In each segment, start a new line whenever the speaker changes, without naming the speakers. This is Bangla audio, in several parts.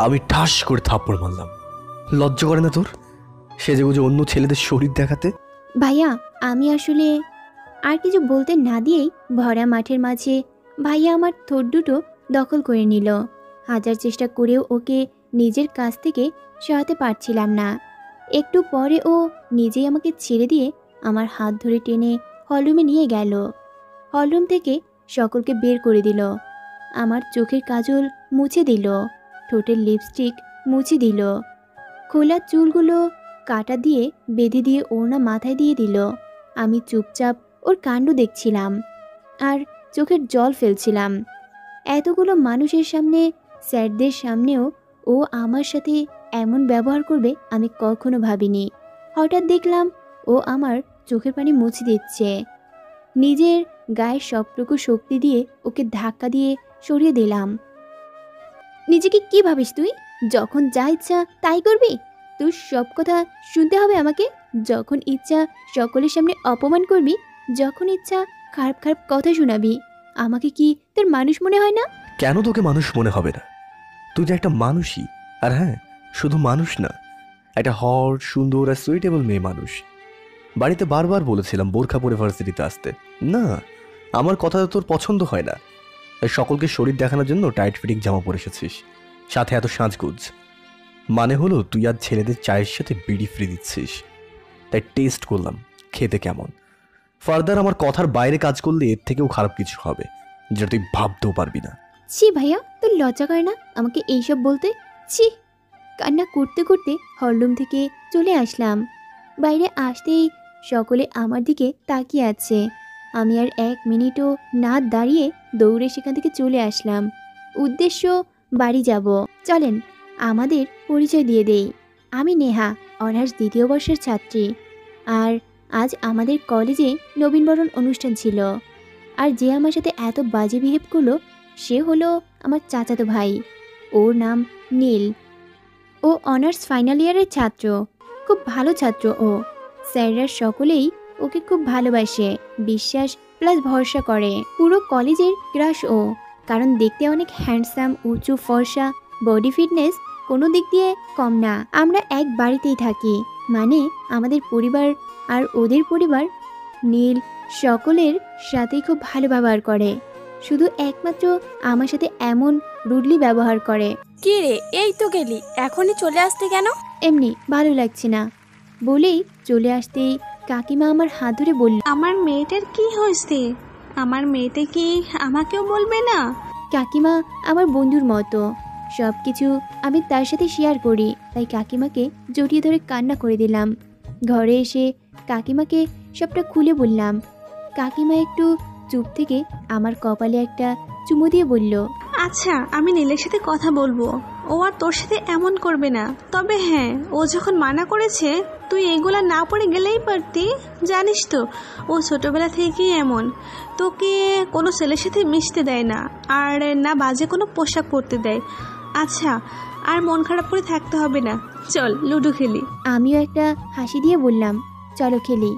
আমি ঠাস করে থাপ্পড় মারলাম। লজ্জা করে না তোর সেজেগুজে অন্য ছেলেদের শরীর দেখাতে?
ভাইয়া আমি আসলে আর কিছু বলতে না দিয়েই ভরা মাঠের মাঝে ভাইয়া আমার ঠোঁট দুটো দখল করে নিল। হাজার চেষ্টা করেও ওকে নিজের কাছ থেকে সরাতে পারছিলাম না। একটু পরে ও নিজেই আমাকে ছেড়ে দিয়ে আমার হাত ধরে টেনে হলরুমে নিয়ে গেল। হলরুম থেকে সকলকে বের করে দিল। আমার চোখের কাজল মুছে দিল, ঠোঁটের লিপস্টিক মুছে দিল, খোলা চুলগুলো কাটা দিয়ে বেঁধে দিয়ে ওড়না মাথায় দিয়ে দিল। আমি চুপচাপ ওর কাণ্ড দেখছিলাম আর চোখের জল ফেলছিলাম। এতগুলো মানুষের সামনে, স্যারদের সামনেও ও আমার সাথে এমন ব্যবহার করবে আমি কখনো ভাবিনি। হঠাৎ দেখলাম ও আমার চোখের পানি মুছে দিচ্ছে। নিজের গায়ের সবটুকু শক্তি দিয়ে ওকে ধাক্কা দিয়ে সরিয়ে দিলাম। নিজেকে কি ভাবিস তুই? যখন যা ইচ্ছা তাই করবি? তোর সব কথা শুনতে হবে আমাকে? যখন ইচ্ছা সকলের সামনে অপমান করবি, যখন ইচ্ছা খারাপ খারাপ কথা শোনাবি, আমাকে কি তোর মানুষ মনে হয় না?
কেন তোকে মানুষ মনে হবে না? তুই তো একটা মানুষই। আর হ্যাঁ, শুধু মানুষ না, একটা হট সুন্দর আর সুইটেবল মেয়ে মানুষ। বাড়িতে বারবার বলেছিলাম বোরখা পরে ভার্সিটিতে আসতে। না, আমার কথা তোর পছন্দ হয় না। সকলকে শরীর দেখানোর জন্য টাইট ফিটিং জামা পরে এসেছিস, সাথে এত সাজগুজ। মানে হলো তুই আজ ছেলেদের চায়ের সাথে বিড়ি ফ্রি দিচ্ছিস। তাই টেস্ট করলাম খেতে কেমন। ফার্দার আমার কথার বাইরে কাজ করলে এর থেকেও খারাপ কিছু হবে, যেটা তুই ভাবতেও পারবি না।
ছি ভাইয়া, তোর লজ্জা করে না আমাকে এইসব বলতে? ছি! কান্না করতে করতে হলরুম থেকে চলে আসলাম। বাইরে আসতেই সকলে আমার দিকে তাকিয়ে আছে। আমি আর 1 মিনিটও না দাঁড়িয়ে দৌড়ে সেখান থেকে চলে আসলাম। উদ্দেশ্য বাড়ি যাব। চলেন আমাদের পরিচয় দিয়ে দেই। আমি নেহা, অনার্স 2য় বর্ষের ছাত্রী। আর আজ আমাদের কলেজে নবীনবরণ অনুষ্ঠান ছিল। আর যে আমার সাথে এত বাজে বিহেভ করলো সে হলো আমার চাচাতো ভাই। ওর নাম নীল। ও অনার্স ফাইনাল ইয়ারের ছাত্র। খুব ভালো ছাত্র ও। স্যাররা সকলেই ওকে খুব ভালোবাসে, বিশ্বাস প্লাস ভরসা করে। পুরো কলেজের ক্রাশ ও, কারণ দেখতে অনেক হ্যান্ডসাম, উঁচু, ফর্সা, বডি ফিটনেস কোনো দিক দিয়ে কম না। আমরা এক বাড়িতেই থাকি, মানে আমাদের পরিবার আর ওদের পরিবার। নীল সকলের সাথেই খুব ভালো ব্যবহার করে, শুধু একমাত্র আমার সাথে এমন রুডলি ব্যবহার করে।
কি রে, এই তো গেলি, এখনই চলে আসতে কেন?
এমনি ভালো লাগছে না বলেই চলে আসতেই কাকিমা আমার হাত ধরে বলল,
আমার মেয়েটার কি হয়েছে? আমার মেয়েটা কি আমাকেও বলবে না?
কাকিমা আমার বন্ধুর মতো, সব কিছু আমি তার সাথে শেয়ার করি। তাই কাকিমাকে জড়িয়ে ধরে কান্না করে দিলাম। ঘরে এসে কাকিমাকে সবটা খুলে বললাম। কাকিমা একটু চুপ থেকে আমার কপালে একটা চুমু দিয়ে বলল,
আচ্ছা, আমি নীলের সাথে কথা বলবো। ও আর তোর সাথে এমন করবে না। তবে হ্যাঁ, ও যখন মানা করেছে তুই এগুলা না পড়ে গেলেই পারতি। জানিস তো ও ছোটবেলা থেকেই এমন, তোকে কোনো ছেলের সাথে মিশতে দেয় না, আর না বাজে কোনো পোশাক পরতে দেয়। আচ্ছা, আর মন খারাপ করে থাকতে হবে না, চল লুডো খেলি।
আমিও একটা হাসি দিয়ে বললাম, চলো খেলি।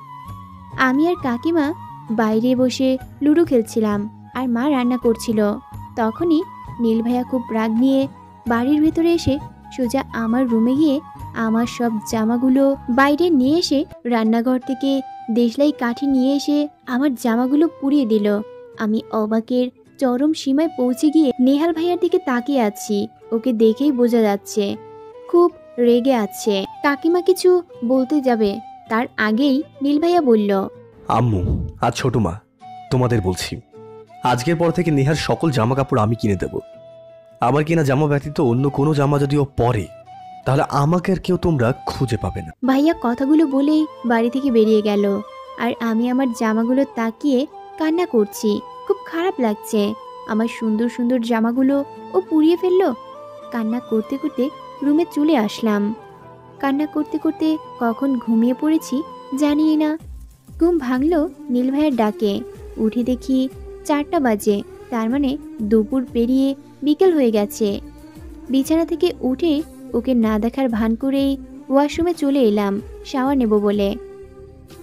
আমি আর কাকিমা বাইরে বসে লুডো খেলছিলাম আর মা রান্না করছিল। তখনই নীল ভাইয়া খুব রাগ নিয়ে বাড়ির ভেতরে এসে সোজা আমার রুমে গিয়ে আমার সব জামাগুলো বাইরে নিয়ে এসে রান্নাঘর থেকে দেশলাই কাঠি নিয়ে এসে আমার জামাগুলো পুড়িয়ে দিল। আমি অবাকের চরম সীমায় পৌঁছে গিয়ে নেহাল ভাইয়ার দিকে তাকিয়ে আছি। ওকে দেখেই বোঝা যাচ্ছে খুব রেগে আছে। কাকিমা কিছু বলতে যাবে তার আগেই নীল ভাইয়া বলল,
আম্মু আর ছোট মা, তোমাদের বলছি, আজকের পর থেকে নেহার সকল জামা কাপড় আমি কিনে দেব। আমার কিনা জামা ব্যতীত অন্য কোনো জামা যদি ও পরে, তাহলে আমাকে আর কেউ তোমরা খুঁজে পাবে না।
ভাইয়া কথাগুলো বলেই বাড়ি থেকে বেরিয়ে গেল। আর আমি আমার জামাগুলো তাকিয়ে কান্না করছি। খুব খারাপ লাগছে, আমার সুন্দর সুন্দর জামাগুলো ও পুড়িয়ে ফেললো। কান্না করতে করতে রুমে চলে আসলাম। কান্না করতে করতে কখন ঘুমিয়ে পড়েছি জানি না। ঘুম ভাঙলো নীল ভাইয়ের ডাকে। উঠে দেখি 4টা বাজে, তার মানে দুপুর পেরিয়ে বিকেল হয়ে গেছে। বিছানা থেকে উঠে ওকে না দেখার ভান করেই ওয়াশরুমে চলে এলাম শাওয়ার নেব বলে।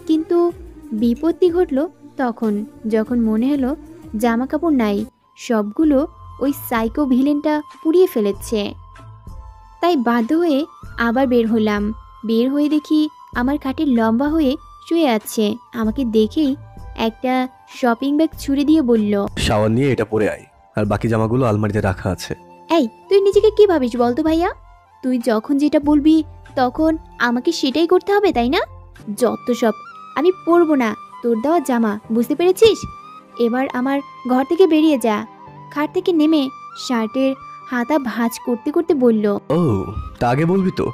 কিন্তু বিপত্তি ঘটল তখন, যখন মনে হলো জামা কাপড় নাই, সবগুলো ওই সাইকো ভিলেনটা পুড়িয়ে ফেলেছে। তাই বাধ্য হয়ে আবার বের হলাম। বের হয়ে দেখি আমার খাটে লম্বা হয়ে শুয়ে আছে। আমাকে দেখেই একটা শপিং ব্যাগ ছুঁড়ে দিয়ে বলল,
শাওয়ার নিয়ে এটা পরে আয়, আর বাকি জামাগুলো আলমারিতে রাখা আছে।
এই তুই নিজেকে কি ভাবিস বলতো ভাইয়া? তুই যখন যেটা বলবি তখন আমাকে সেটাই করতে হবে, তাই না? যত সব, আমি পরবো না তোর দেওয়া জামা, বুঝতে পেরেছিস? এবার আমার ঘর থেকে বেরিয়ে যা। খাট থেকে নেমে শার্টের হাতা ভাঁজ করতে করতে বলল,
ও, তা আগে বলবি তো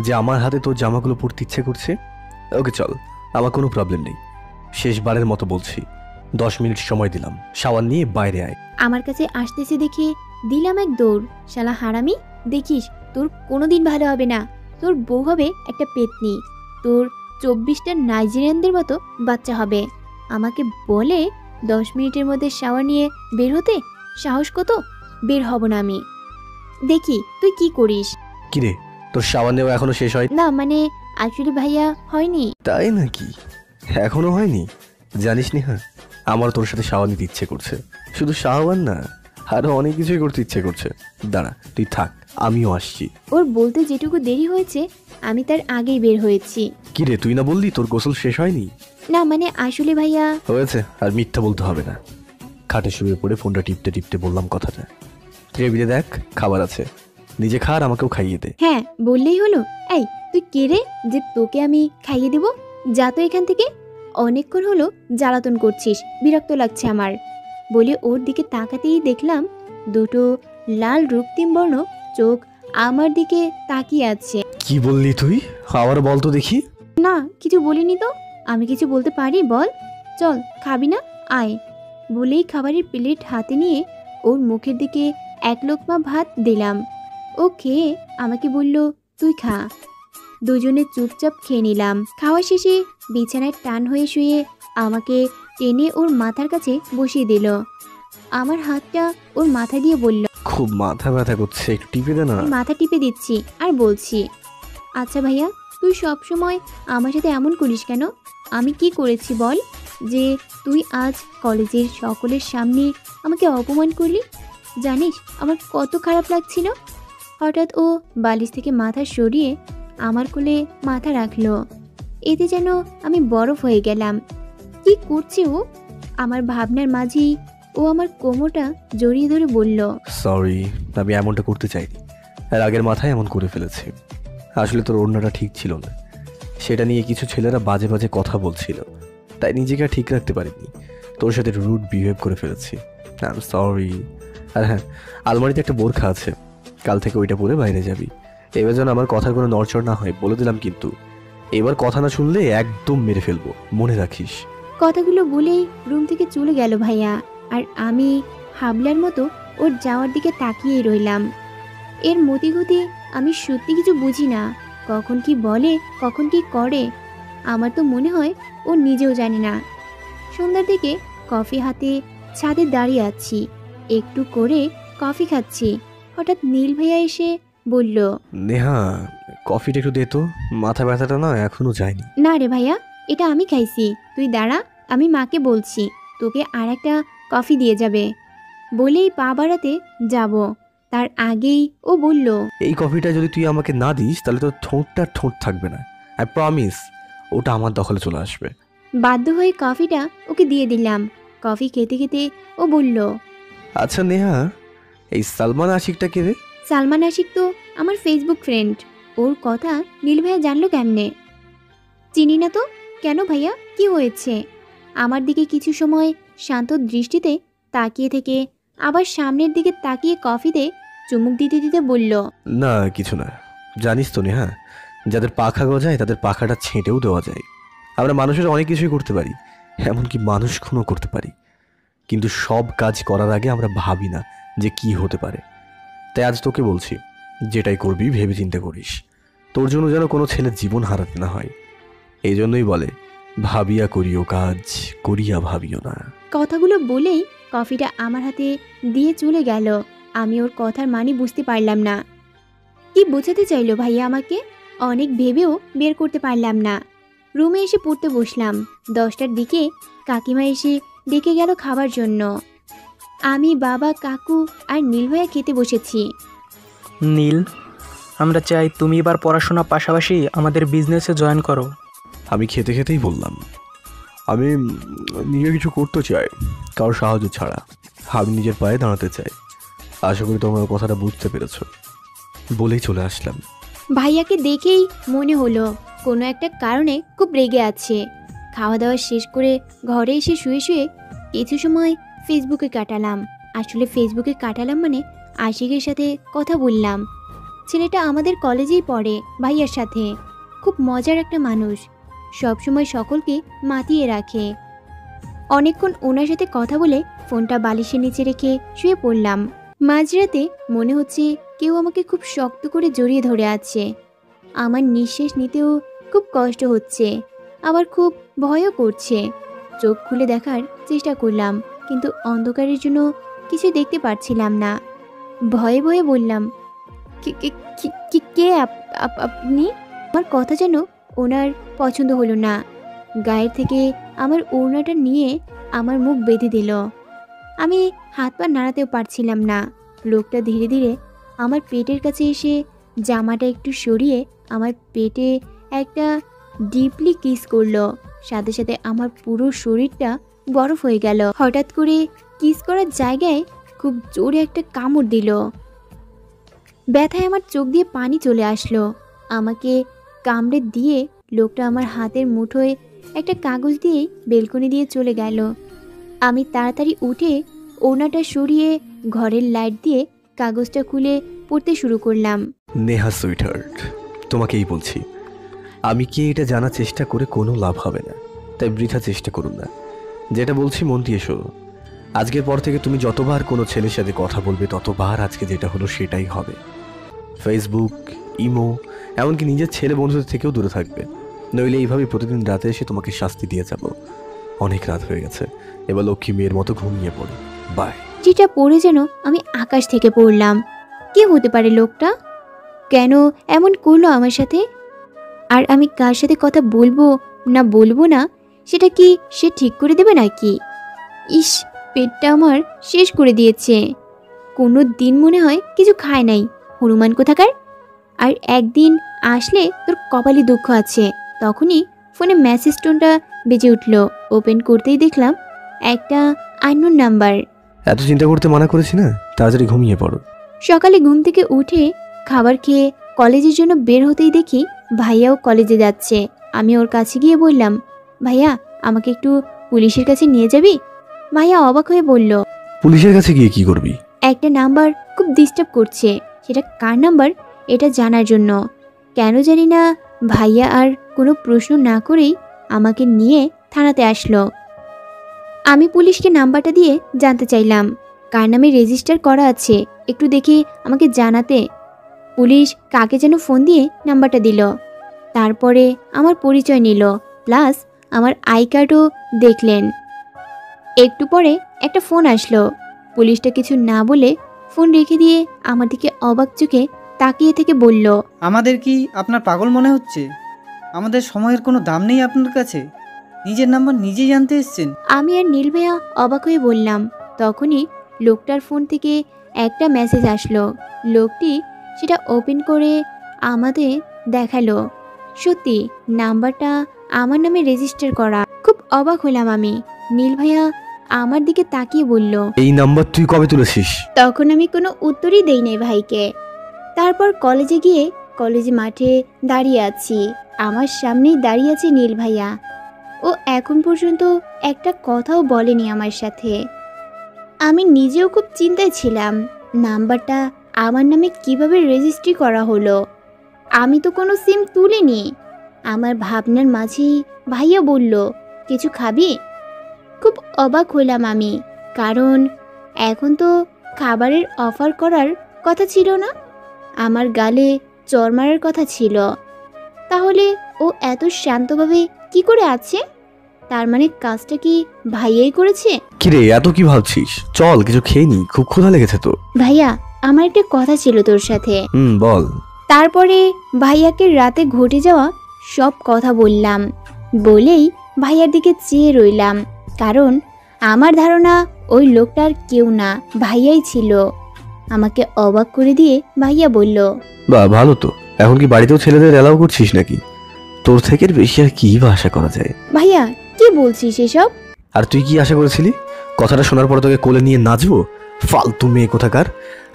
যে আমার হাতে তোর জামাগুলো পরতে ইচ্ছে করছে। ওকে চল, আমার কোনো প্রবলেম নেই। শেষবারের মতো বলছি, 10 মিনিট সময় দিলাম, শাওয়ার নিয়ে বাইরে আয়।
আমার কাছে আসতেছে দেখে দিলাম এক দৌড়। শালা হারামি, দেখিস তোর কোনোদিন ভালো হবে না। তোর বউ হবে একটা পেতনি, তোর 24টা নাইজেরিয়ানদের মতো বাচ্চা হবে। আমাকে বলে 10 মিনিটের মধ্যে শাওয়ার নিয়ে বের হতে, সাহস কত? বের হব না আমি। দেখি তুই কি করিস।
কিরে, তোর শাওয়ার নেওয়া এখনো শেষ হয়?
না মানে আসলে ভাইয়া হয়নি।
তাই নাকি? এখনো হয়নি? জানিস নিহা, আমার তোর সাথে শাওয়ার নিতে ইচ্ছে করছে। শুধু শাওয়ার না, আরো অনেক কিছুই করতে ইচ্ছে করছে। দাঁড়া, তুই থাক, আমিও আসছি।
ওর বলতে যেটুকু দেরি হয়েছে আমি তার আগেই বের হয়েছি।
কিরে, তুই না বললি তোর গোসল শেষ হয়নি?
না মানে আসলে ভাইয়া।
হয়েছে, আর মিথ্যা বলতে হবে না। খাটে শুয়ে পড়ে ফোনটা টিপতে টিপতে বললাম কথাটা। টেবিলে দেখ, খাবার আছে, নিজে খা আর আমাকেও খাইয়ে দে।
হ্যাঁ বললেই হলো। এই তুই কে রে যে তোকে আমি খাইয়ে দেব? যা তো এখান থেকে। অনেকক্ষণ হলো জ্বালাতন করছিস, বিরক্ত লাগছে আমার। বলে ওর দিকে তাকাতেই দেখলাম দুটো লাল রক্তিম বর্ণ চোখ আমার দিকে তাকিয়ে আছে।
কি বললি তুই? আবার বল তো দেখি।
না কিছু বলিনি তো। আমি কিছু বলতে পারি? বল। চল, খাবি না? আয়। বলেই খাবারের প্লেট হাতে নিয়ে ওর মুখের দিকে এক লোকমা ভাত দিলাম। ও খেয়ে আমাকে বলল, তুই খা। দুজনে চুপচাপ খেয়ে নিলাম। খাওয়া শেষে বিছানায় টান হয়ে শুয়ে আমাকে টেনে ওর মাথার কাছে বসিয়ে দিল। আমার হাতটা ওর মাথা দিয়ে বলল,
খুব মাথা ব্যথা করছে, একটু টিপে দে না।
মাথা টিপে দিচ্ছি আর বলছি, আচ্ছা ভাইয়া তুই সব সময় আমার সাথে এমন করিস কেন? আমি কি করেছি বল যে তুই আজ কলেজের সকলের সামনে আমাকে অপমান করলি? জানিস আমার কত খারাপ লাগছিল। হঠাৎ ও বালিশ থেকে মাথা সরিয়ে আমার কোলে মাথা রাখলো। এতে যেন আমি বরফ হয়ে গেলাম। কি করছে ও? আমার ভাবনার মাঝেই ও আমার কোমরটা জড়িয়ে ধরে বলল,
সরি, আমি এমনটা করতে চাইনি, আর আগের মাথায় এমন করে ফেলেছি। আসলে তোর ওড়নাটা ঠিক ছিল না, সেটা নিয়ে কিছু ছেলেরা বাজে বাজে কথা বলছিল, তাই নিজেকে আর ঠিক রাখতে পারিনি। তোর সাথে রুড বিহেভ করে ফেলেছি। I am sorry. আর হ্যাঁ, আলমারিতে একটা বোরখা আছে, কাল থেকে ওইটা পরে বাইরে যাবি। এবার যেন আমার কথার কোনো নড়চড় না হয়, বলে দিলাম কিন্তু। এবার কথা না শুনলে একদম মেরে ফেলবো, মনে রাখিস।
কথাগুলো বলেই রুম থেকে চলে গেল ভাইয়া। আর আমি হাবলার মতো ওর যাওয়ার দিকে তাকিয়েই রইলাম। এর মতিগতি আমি সত্যি কিছু বুঝি না। কখন কি বলে, কখন কি করে, আমার তো মনে হয় ও নিজেও জানে না। সন্ধ্যার দিকে কফি হাতে ছাদে দাঁড়িয়ে আছি, একটু করে কফি খাচ্ছি। হঠাৎ নীল ভাইয়া এসে বলল,
নেহা, কফিটা একটু দে তো, মাথা ব্যথাটা না এখনো যায়নি।
না রে ভাইয়া, এটা আমি খাইছি, তুই দাঁড়া, আমি মাকে বলছি, তোকে আর একটা কফি দিয়ে যাবে। বলেই পা বাড়াতে যাব, তার আগেই ও বলল,
এই কফিটা যদি তুই আমাকে না দিস তাহলে তোর ঠোঁটটা ঠোঁট থাকবে না। আই প্রমিস, ওটা আমার দখলে চলে আসবে।
বাধ্য হয়ে কফিটা ওকে দিয়ে দিলাম। কফি খেতে খেতে ও বলল,
আচ্ছা নেহা, এই সালমান আশিকটা কে রে?
সালমান আশিক তো আমার ফেসবুক ফ্রেন্ড। ওর কথা নীল ভাইয়া জানলো কেমনে? চিনি না তো। কেন ভাইয়া, কি হয়েছে? আমার দিকে কিছু সময় শান্ত দৃষ্টিতে তাকিয়ে থেকে আবার সামনের দিকে তাকিয়ে কফিতে চুমুক দিতে দিতে বলল,
না কিছু না। জানিস তো নেহা, যাদের পাখা গজায় তাদের পাখাটা ছেঁটেও দেওয়া যায়। আমরা মানুষের অনেক কিছুই করতে পারি, এমনকি মানুষ খুনও করতে পারি, কিন্তু সব কাজ করার আগে আমরা ভাবি না যে কি হতে পারে। তাই আজ তোকে বলছি, যেটাই করবি ভেবে চিন্তে করিস, তোর জন্য যেন কোনো ছেলের জীবন হারাতে না হয়। এই জন্যই বলে, ভাবিয়া করিও কাজ, করিয়া ভাবিও না।
কথাগুলো বলেই কফিটা আমার হাতে দিয়ে চলে গেল। আমি ওর কথার মানে বুঝতে পারলাম না। কি বোঝাতে চাইলো ভাইয়া আমাকে? অনেক ভেবেও বের করতে পারলাম না। রুমে এসে পড়তে বসলাম। 10টার দিকে কাকিমা এসে ডেকে গেল খাবার জন্য। আমি, বাবা, কাকু আর নীল ভাইয়া খেতে বসেছি।
নীল, আমরা চাই তুমি এবার পড়াশোনার পাশাপাশি আমাদের বিজনেসে জয়েন করো।
আমি খেতে খেতেই বললাম, আমি নিজে কিছু করতে চাই, কারোর সাহায্য ছাড়া। আমি নিজের পায়ে দাঁড়াতে চাই। আশা করি তোমার কথাটা বুঝতে পেরেছো। বলেই চলে আসলাম।
ভাইয়াকে দেখেই মনে হলো কোনো একটা কারণে খুব রেগে আছে। খাওয়া দাওয়া শেষ করে ঘরে এসে শুয়ে শুয়ে কিছু সময় ফেসবুকে কাটালাম। আসলে ফেসবুকে কাটালাম মানে আশিকের সাথে কথা বললাম। ছেলেটা আমাদের কলেজেই পড়ে ভাইয়ার সাথে। খুব মজার একটা মানুষ, সবসময় সকলকে মাতিয়ে রাখে। অনেকক্ষণ ওনার সাথে কথা বলে ফোনটা বালিশের নিচে রেখে শুয়ে পড়লাম। মাঝরাতে মনে হচ্ছে কেউ আমাকে খুব শক্ত করে জড়িয়ে ধরে আছে। আমার নিঃশ্বাস নিতেও খুব কষ্ট হচ্ছে, আবার খুব ভয়ও করছে। চোখ খুলে দেখার চেষ্টা করলাম, কিন্তু অন্ধকারের জন্য কিছু দেখতে পারছিলাম না। ভয়ে ভয়ে বললাম, কে আপনি? আমার কথা যেন ওনার পছন্দ হলো না। গায়ের থেকে আমার ওড়নাটা নিয়ে আমার মুখ বেঁধে দিল। আমি হাত পা নাড়াতেও পারছিলাম না। লোকটা ধীরে ধীরে আমার পেটের কাছে এসে জামাটা একটু সরিয়ে আমার পেটে একটা ডিপলি কিস করলো। সাথে সাথে আমার পুরো শরীরটা বরফ হয়ে গেল। হঠাৎ করে কিস করার জায়গায় খুব জোরে একটা কামড় দিল। ব্যথায় আমার চোখ দিয়ে পানি চলে আসলো। আমাকে কামড়ে দিয়ে লোকটা আমার হাতের মুঠোয় একটা কাগজ দিয়ে বেলকনি দিয়ে চলে গেল। আমি তাড়াতাড়ি উঠে ওড়নাটা সরিয়ে ঘরের লাইট দিয়ে কাগজটা খুলে পড়তে শুরু করলাম।
নেহা সুইটহার্ট, তোমাকেই বলছি, আমি কি এটা জানার চেষ্টা করে কোনো লাভ হবে না, তাই বৃথা চেষ্টা করুন না। যেটা বলছি মন দিয়ে শোনো। আজকের পর থেকে তুমি যতবার কোনো ছেলের সাথে কথা বলবে ততবার আজকে যেটা হলো সেটাই হবে। ফেসবুক, ইমো, এমনকি নিজের ছেলে বন্ধুদের থেকেও দূরে থাকবে। নইলে এইভাবে প্রতিদিন রাতে এসে তোমাকে শাস্তি দিয়ে যাব। অনেক রাত হয়ে গেছে, এবার লক্ষ্মী মেয়ের মতো ঘুমিয়ে পড়ো। বাই।
চিঠিটা পড়ে যেন আমি আকাশ থেকে পড়লাম। কে হতে পারে লোকটা? কেন এমন করলো আমার সাথে? আর আমি কার সাথে কথা বলবো না সেটা কি সে ঠিক করে দেবে নাকি? ইস, পেটটা আমার শেষ করে দিয়েছে। কোনো দিন মনে হয় কিছু খায় নাই, হনুমান কোথাকার। আর একদিন আসলে তোর কপালে দুঃখ আছে। তখনই ফোনে মেসেজ টোনটা বেজে উঠল। ওপেন করতেই দেখলাম একটা আননোন নাম্বার।
এত চিন্তা করতে মানা করেছি না, তাড়াতাড়ি ঘুমিয়ে পড়ো।
সকালে ঘুম থেকে উঠে খাবার খেয়ে কলেজের জন্য বের হতেই দেখি ভাইয়াও কলেজে যাচ্ছে। আমি ওর কাছে গিয়ে বললাম, ভাইয়া আমাকে একটু পুলিশের কাছে নিয়ে যাবি? ভাইয়া অবাক হয়ে বলল,
পুলিশের কাছে গিয়ে কি করবি?
একটা নাম্বার খুব ডিস্টার্ব করছে, সেটা কার নাম্বার এটা জানার জন্য। কেন জানি না ভাইয়া আর কোনো প্রশ্ন না করেই আমাকে নিয়ে থানাতে আসলো। আমি পুলিশকে নাম্বারটা দিয়ে জানতে চাইলাম কার নামে রেজিস্টার করা আছে, একটু দেখে আমাকে জানাতে। পুলিশ কাকে যেন ফোন দিয়ে নাম্বারটা দিল। তারপরে আমার পরিচয় নিল, প্লাস আমার আই কার্ডও দেখলেন। একটু পরে একটা ফোন আসলো। পুলিশটা কিছু না বলে ফোন রেখে দিয়ে আমার দিকে অবাক চোখে তাকিয়ে থেকে বলল,
আমাদের কি আপনার পাগল মনে হচ্ছে? আমাদের সময়ের কোনো দাম নেই আপনার কাছে? নিজের নাম্বার নিজেই জানতে এসছেন?
আমি আর নীল ভাইয়া অবাক হয়ে বললাম। তখনই লোকটার ফোন থেকে একটা মেসেজ আসলো। লোকটি সেটা ওপেন করে আমাদের দেখালো। সত্যি নাম্বারটা আমার নামে রেজিস্টার করা। খুব অবাক হলাম আমি। নীল ভাইয়া আমার দিকে তাকিয়ে বলল,
এই নাম্বার তুই কবে তুলেছিস?
তখন আমি কোনো উত্তরই দেই নাই ভাইকে। তারপর কলেজে গিয়ে কলেজ মাঠে দাঁড়িয়ে আছি। আমার সামনেই দাঁড়িয়ে আছে নীল ভাইয়া। ও এখন পর্যন্ত একটা কথাও বলেনি আমার সাথে। আমি নিজেও খুব চিন্তায় ছিলাম, নাম্বারটা আমার নামে কিভাবে রেজিস্ট্রি করা হলো। আমি তো কোনো সিম তুলিনি। আমার ভাবনার মাঝেই ভাইয়া বলল, কিছু খাবি? খুব অবাক হলাম আমি, কারণ এখন তো খাবারের অফার করার কথা ছিল না, আমার গালে চড় মারার কথা ছিল। তাহলে ও এত শান্তভাবে কি করে আছে? তার মানে কাজটা কি ভাইয়াই করেছে?
কিরে, এত কি ভাবছিস? চল কিছু খেয়ে নি, খুব ক্ষুধা লেগেছে তো।
ভাইয়া, আমার একটা কথা ছিল তোর সাথে।
বল।
তারপরে ভাইয়াকে রাতে ঘটে যাওয়া সব কথা বললাম। বলেই ভাইয়ার দিকে চেয়ে রইলাম, কারণ আমার ধারণা ওই লোকটার কেউ না, ভাইয়াই ছিল। আমাকে অবাক করে দিয়ে ভাইয়া বলল,
বা ভালো তো। এখন কি বাড়িতেও ছেলেদের এলাও করছিস নাকি? তোর থেকে বেশি আর কি বা আশা করা যায়?
ভাইয়া কি বলছিস এসব?
আর তুই কি আশা করেছিলি? কথাটা শোনার পর তোকে কোলে নিয়ে নাচবো? ফালতু মেয়ে কোথাকার।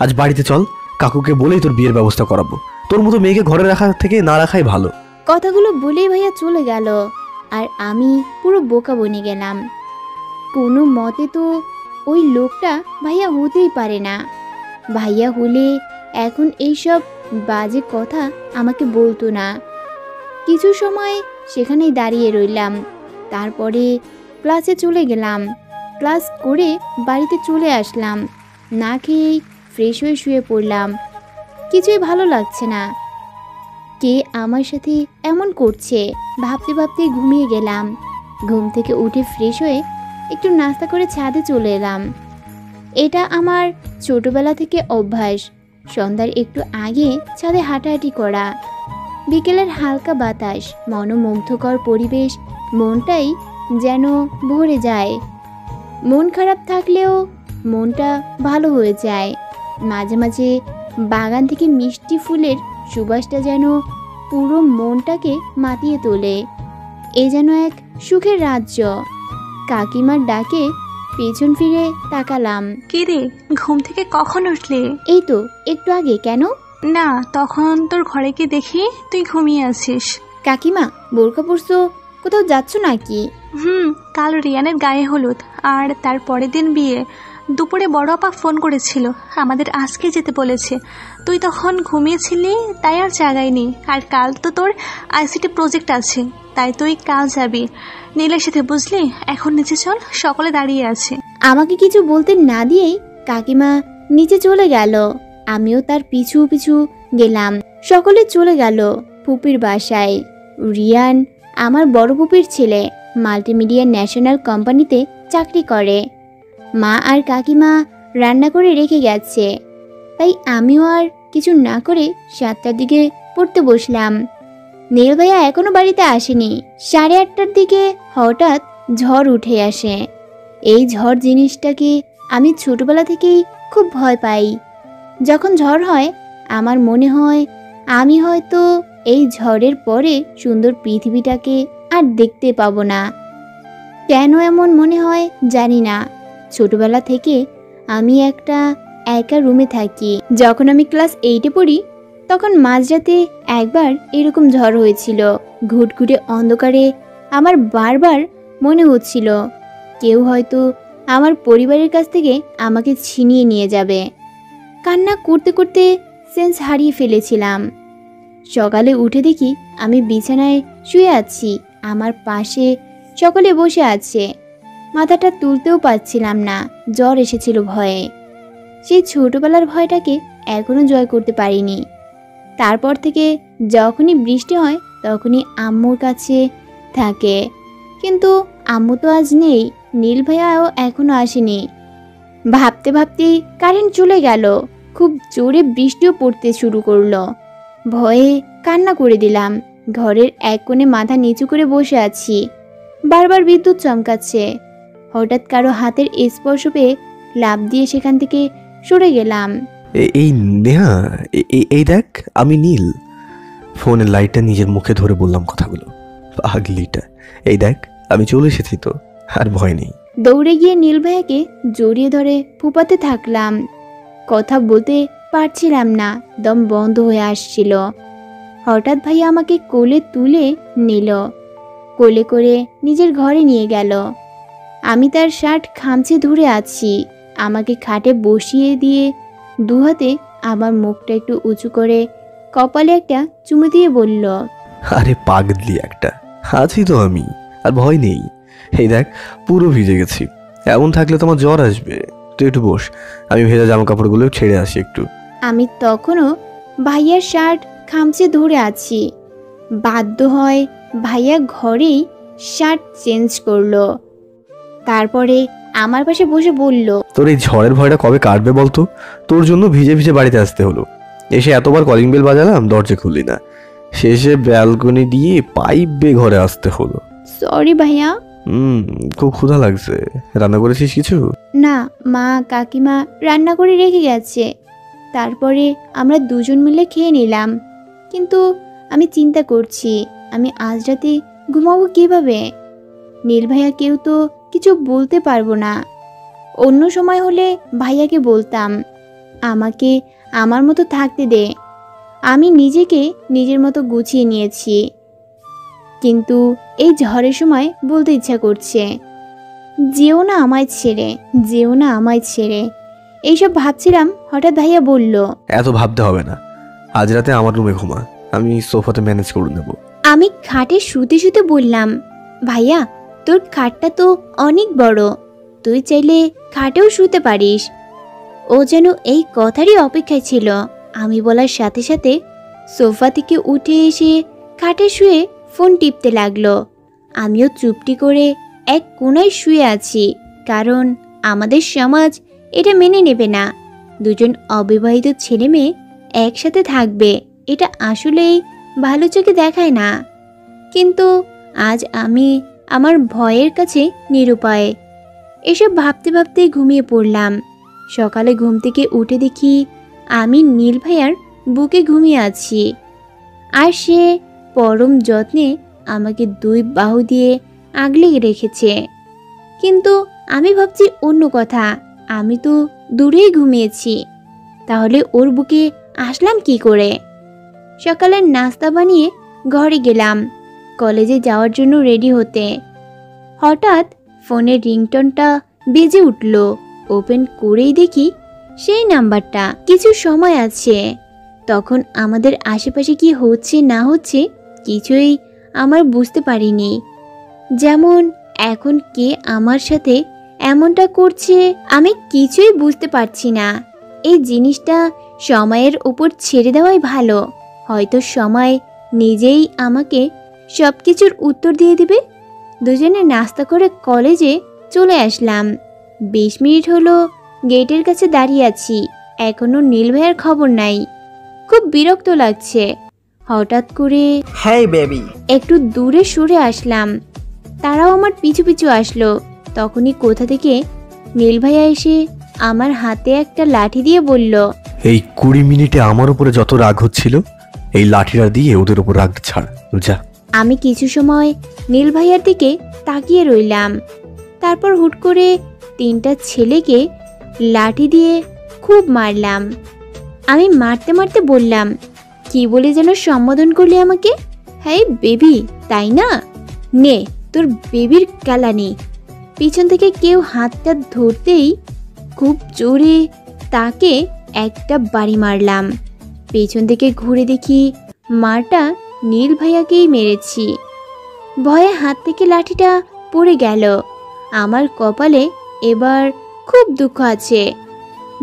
আজ বাড়িতে চল, কাকুকে বলেই তোর বিয়ের ব্যবস্থা করাবো। তোর মতো মেয়েকে ঘরে রাখা থেকে না রাখাই ভালো।
কথাগুলো বলেই ভাইয়া চলে গেল আর আমি পুরো বোকা বনে গেলাম। কোনো মতে তো ওই লোকটা ভাইয়া হতেই পারে না। ভাইয়া হলে এখন এইসব বাজে কথা আমাকে বলতো না। কিছু সময় সেখানেই দাঁড়িয়ে রইলাম, তারপরে ক্লাসে চলে গেলাম। ক্লাস করে বাড়িতে চলে আসলাম, না খেয়েই ফ্রেশ হয়ে শুয়ে পড়লাম। কিছুই ভালো লাগছে না, কে আমার সাথে এমন করছে ভাবতে ভাবতে ঘুমিয়ে গেলাম। ঘুম থেকে উঠে ফ্রেশ হয়ে একটু নাস্তা করে ছাদে চলে এলাম। এটা আমার ছোটবেলা থেকে অভ্যাস, সন্ধ্যার একটু আগে ছাদে হাঁটাহাঁটি করা। বিকেলের হালকা বাতাস, মনোমুগ্ধকর পরিবেশ, মনটাই যেন ভরে যায়। মন খারাপ থাকলেও মনটা ভালো হয়ে যায়। মাঝে মাঝে বাগান থেকে মিষ্টি ফুলের সুবাসটা যেন পুরো মনটাকে মাতিয়ে তোলে। এ যেন এক সুখের রাজ্য। কাকিমার ডাকে পেছন ফিরে তাকালাম।
কে রে, ঘুম থেকে কখন উঠলে?
এই তো একটু আগে। কেন?
না, তখন তোর ঘরে গিয়ে দেখি তুই ঘুমিয়ে আছিস।
কাকিমা বোরকা পরছো, কোথাও যাচ্ছ নাকি?
কাল রিয়ানের গায়ে হলুদ আর তার পরের দিন বিয়ে। দুপুরে বড় আপা ফোন করেছিল, আমাদের আজকে যেতে বলেছে। তুই তখন ঘুমিয়েছিলি তাই আর জাগাইনি। আর কাল তো তোর আইসিটি প্রজেক্ট আছে, তাই তুই কাল যাবি নীলের সাথে, বুঝলি? এখন নিচে চল, সকলে দাঁড়িয়ে আছে।
আমাকে কিছু বলতে না দিয়েই কাকিমা নিচে চলে গেল। আমিও তার পিছু পিছু গেলাম। সকলে চলে গেল ফুপির বাসায়। রিয়ান আমার বড় ফুপির ছেলে, মাল্টিমিডিয়া ন্যাশনাল কোম্পানিতে চাকরি করে। মা আর কাকিমা রান্না করে রেখে গেছে, তাই আমিও আর কিছু না করে 7টার দিকে পড়তে বসলাম। নীল ভাইয়া এখনো বাড়িতে আসেনি। 8:30টার দিকে হঠাৎ ঝড় উঠে আসে। এই ঝড় জিনিসটাকে আমি ছোটবেলা থেকেই খুব ভয় পাই। যখন ঝড় হয় আমার মনে হয় আমি হয়তো এই ঝড়ের পরে সুন্দর পৃথিবীটাকে আর দেখতে পাবো না। কেন এমন মনে হয় জানি না। ছোটবেলা থেকে আমি একটা একা রুমে থাকি। যখন আমি ক্লাস 8-এ পড়ি তখন মাঝরাতে একবার এরকম ঝড় হয়েছিল। ঘুটঘুটে অন্ধকারে আমার বারবার মনে হচ্ছিল কেউ হয়তো আমার পরিবারের কাছ থেকে আমাকে ছিনিয়ে নিয়ে যাবে। কান্না করতে করতে সেন্স হারিয়ে ফেলেছিলাম। সকালে উঠে দেখি আমি বিছানায় শুয়ে আছি, আমার পাশে সকলে বসে আছে। মাথাটা তুলতেও পারছিলাম না, জ্বর এসেছিল ভয়ে। সেই ছোটবেলার ভয়টাকে এখনো জয় করতে পারিনি। তারপর থেকে যখনই বৃষ্টি হয় তখনই আম্মুর কাছে থাকে, কিন্তু আম্মু তো আজ নেই, নীল ভাইয়াও এখনো আসেনি। ভাবতে ভাবতেই কারেন্ট চলে গেল। খুব জোরে বৃষ্টিও পড়তে শুরু করলো। ভয়ে কান্না করে দিলাম। ঘরের এক কোণে মাথা নিচু করে বসে আছি, বারবার বিদ্যুৎ চমকাচ্ছে। হঠাৎ কারো হাতের স্পর্শ পেয়ে লাফ দিয়ে সেখান থেকে সরে গেলাম।
এই নেহা, এই দেখ আমি নীল। ফোনের লাইটটা নিজের মুখে ধরে বললাম কথাগুলো। পাগলিটা, এই দেখ আমি চলে এসেছি তো, আর ভয় নেই।
দৌড়ে গিয়ে নীল ভাইয়াকে জড়িয়ে ধরে ফুপাতে থাকলাম। কথা বলতে পারছিলাম না, দম বন্ধ হয়ে আসছিল। হঠাৎ ভাইয়া আমাকে কোলে তুলে নিল, কোলে করে নিজের ঘরে নিয়ে গেল। আমি তার শার্ট খামচে ধরে আছি। আমাকে খাটে বসিয়ে দিয়ে দুহাতে আমার মুখটা একটু উঁচু করে কপালে একটা চুমু দিয়ে বলল,
আরে পাগলি একটা, আছি তো আমি, আর ভয় নেই। এই দেখ পুরো ভিজে গেছি, এমন থাকলে তোমার জ্বর আসবে। তুই একটু বস, আমি ভেজা জামা কাপড়গুলো ছেড়ে আসি একটু।
আমি তখনও ভাইয়ার শার্ট খামচে ধরে আছি। বাধ্য হয় ভাইয়া ঘরেই শার্ট চেঞ্জ করলো। তারপরে আমার পাশে বসে বলল,
তোর এই ঝড়ের ভয়টা কবে কাটবে বলতো? তোর জন্য ভিজে ভিজে বাড়িতে আসতে হলো। এসে এতবার কলিং বেল বাজালাম, দরজা খুললি না। শেষে ব্যালকনি দিয়ে পাইপ বেয়ে ঘরে আসতে হলো।
সরি ভাইয়া।
খুব ক্ষুধা লাগছে। রান্না করেছিস কিছু?
না, মা কাকিমা রান্না করে রেখে গেছে। তারপরে আমরা দুজন মিলে খেয়ে নিলাম। কিন্তু আমি চিন্তা করছি আমি আজ রাতে ঘুমাবো কিভাবে। নীল ভাইয়া কেউ তো কিছু বলতে পারবো না। অন্য সময় হলে ভাইয়াকে বলতাম আমাকে আমার মতো থাকতে দে, আমি নিজেকে নিজের মতো গুছিয়ে নিয়েছি। কিন্তু এই ঝড়ের সময় বলতে ইচ্ছা করছে, যেও না আমায় ছেড়ে, যেও না আমায় ছেড়ে। এইসব ভাবছিলাম, হঠাৎ ভাইয়া বলল,
এত ভাবতে হবে না, আজ রাতে আমার রুমে ঘুমা, আমি সোফাতে ম্যানেজ করে নেব।
আমি খাটে শুতে শুতে বললাম, ভাইয়া তোর খাটটা তো অনেক বড়, তুই চাইলে খাটেও শুতে পারিস। ও যেন এই কথারই অপেক্ষায় ছিল। আমি বলার সাথে সাথে সোফা থেকে উঠে এসে খাটে শুয়ে ফোন টিপতে লাগলো। আমিও চুপটি করে এক কোণায় শুয়ে আছি, কারণ আমাদের সমাজ এটা মেনে নেবে না দুজন অবিবাহিত ছেলে মেয়ে একসাথে থাকবে। এটা আসলেই ভালো চোখে দেখায় না। কিন্তু আজ আমি আমার ভয়ের কাছে নিরুপায়। এসব ভাবতে ভাবতে ঘুমিয়ে পড়লাম। সকালে ঘুম থেকে উঠে দেখি আমি নীল ভাইয়ার বুকে ঘুমিয়ে আছি, আর সে পরম যত্নে আমাকে দুই বাহু দিয়ে আগলে রেখেছে। কিন্তু আমি ভাবছি অন্য কথা, আমি তো দূরেই ঘুমিয়েছি, তাহলে ওর বুকে আসলাম কি করে? সকালে নাস্তা বানিয়ে ঘরে গেলাম কলেজে যাওয়ার জন্য রেডি হতে। হঠাৎ ফোনের রিংটনটা বেজে উঠল। ওপেন করেই দেখি সেই নাম্বারটা। কিছু সময় আছে, তখন আমাদের আশেপাশে কি হচ্ছে না হচ্ছে কিছুই আমার বুঝতে পারিনি। যেমন এখন কে আমার সাথে এমনটা করছে আমি কিছুই বুঝতে পারছি না। এই জিনিসটা সময়ের উপর ছেড়ে দেওয়াই ভালো। হয়তো সময় নিজেই আমাকে সব কিছুর উত্তর দিয়ে দিবে। দুজনে নাস্তা করে কলেজে চলে আসলাম। 20 মিনিট হলো গেটের কাছে দাঁড়িয়ে আছি, এখনো নীল ভাইয়ের খবর নাই। খুব বিরক্ত লাগছে। হঠাৎ করে
হ্যাঁ বেবি,
একটু দূরে সরে আসলাম। তারাও আমার পিছু পিছু আসলো। তখনই কোথা থেকে নীল ভাইয়া এসে আমার হাতে একটা লাঠি দিয়ে বলল,
এই 20 মিনিটে আমার উপরে যত রাগ হচ্ছিল, এই লাঠিটা দিয়ে ওদের উপর রাগ ছাড়, যা।
আমি কিছু সময় নীল ভাইয়ার দিকে তাকিয়ে রইলাম। তারপর হুট করে 3টা ছেলেকে লাঠি দিয়ে খুব মারলাম। আমি মারতে মারতে বললাম, কি বলে যেন সম্বোধন করলি আমাকে? হ্যাঁ বেবি, তাই না? নে তোর বেবির কালানি। পিছন থেকে কেউ হাতটা ধরতেই খুব জোরে তাকে একটা বাড়ি মারলাম। পেছন থেকে ঘুরে দেখি মারটা নীল ভাইয়াকেই মেরেছি। ভয়ে হাত থেকে লাঠিটা পড়ে গেল। আমার কপালে এবার খুব দুঃখ আছে।